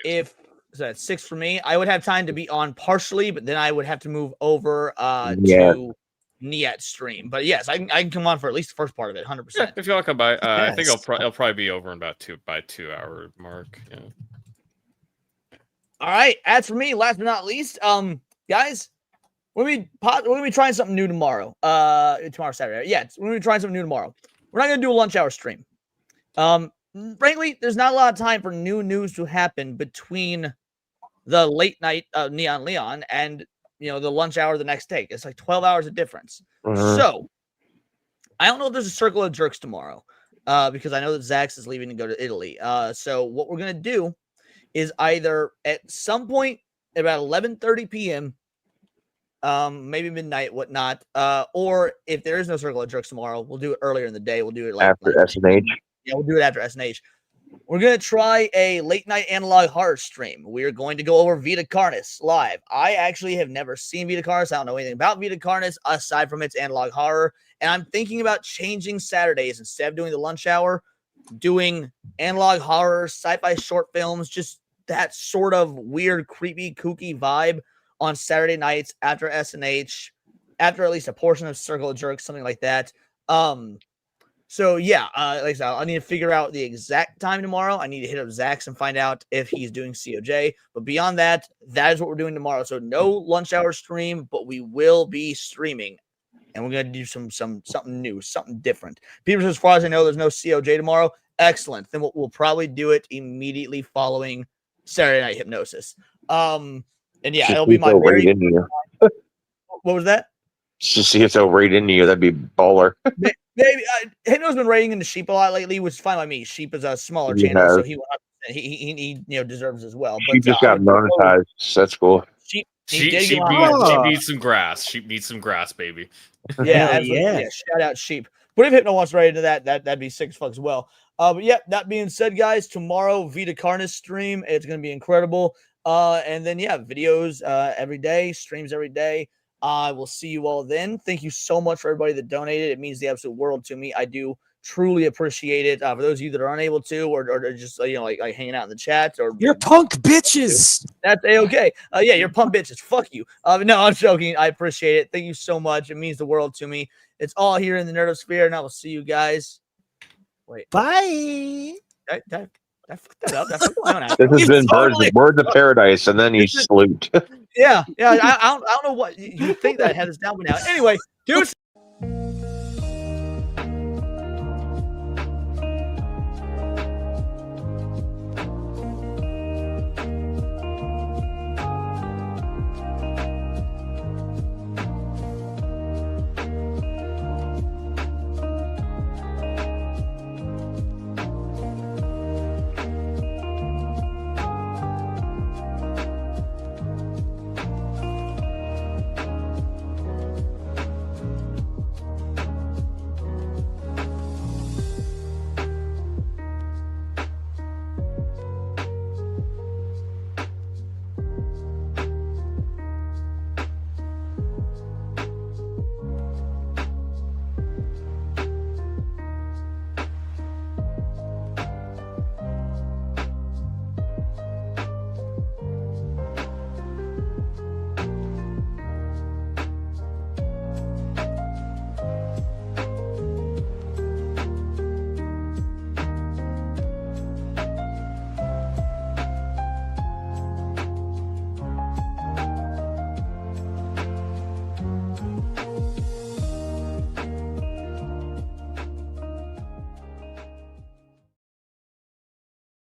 that's 6 for me, I would have time to be on partially, but then I would have to move over to Niet stream. But yes, I can come on for at least the first part of it, 100%. Yeah, if you want to come by, I think it'll probably be over in about 2 hour mark. Yeah. All right, as for me, last but not least, guys, we're gonna be trying something new tomorrow. Tomorrow Saturday. Yeah, we're gonna be trying something new tomorrow. We're not gonna do a lunch hour stream. Frankly, there's not a lot of time for new news to happen between the late night Neon Leon and the lunch hour the next day. It's like 12 hours of difference. So I don't know if there's a Circle of Jerks tomorrow because I know that Zax is leaving to go to Italy. So what we're gonna do is either at some point about 11:30 p.m. Maybe midnight, whatnot. Or if there is no Circle of Jerks tomorrow, we'll do it earlier in the day. We'll do it after SNH. Yeah, we'll do it after SNH. We're gonna try a late night analog horror stream. We're going to go over Vita Carnis live. I actually have never seen Vita Carnis. I don't know anything about Vita Carnis aside from its analog horror. And I'm thinking about changing Saturdays instead of doing the lunch hour, doing analog horror, sci-fi short films, just that sort of weird, creepy, kooky vibe on Saturday nights after SNH, after at least a portion of Circle of Jerks, something like that. So yeah, like I said, I need to figure out the exact time tomorrow. I need to hit up Zax and find out if he's doing COJ. But beyond that, that is what we're doing tomorrow. So no lunch hour stream, but we will be streaming, and we're gonna do something new, something different. People, as far as I know, there's no COJ tomorrow. Excellent. Then we'll probably do it immediately following Saturday Night Hypnosis. And yeah, it'll be my very. What was that? Just see if they'll raid into you. That'd be baller. Maybe Hypno's been raiding into Sheep a lot lately, which is fine by me. Sheep is a smaller channel, so he deserves as well. She just got monetized. That's cool. Sheep needs some grass. Sheep needs some grass, baby. Yeah, yeah. Shout out Sheep. But if Hypno wants to raid into that'd be sick as fuck as well. But yeah, that being said, guys, tomorrow Vita Carnis stream. It's gonna be incredible. And then yeah, videos every day, streams every day. I will see you all then. Thank you so much for everybody that donated. It means the absolute world to me. I do truly appreciate it. For those of you that are unable to, or just like hanging out in the chat, or you're punk bitches. That's okay. Yeah, you're punk bitches. Fuck you. No, I'm joking. I appreciate it. Thank you so much. It means the world to me. It's all here in the Nerdosphere, and I will see you guys. Wait. Bye. I fucked that up. This has been Birds of Paradise, and then you salute. Yeah. I don't know what you think that had us down, but now anyway, dude.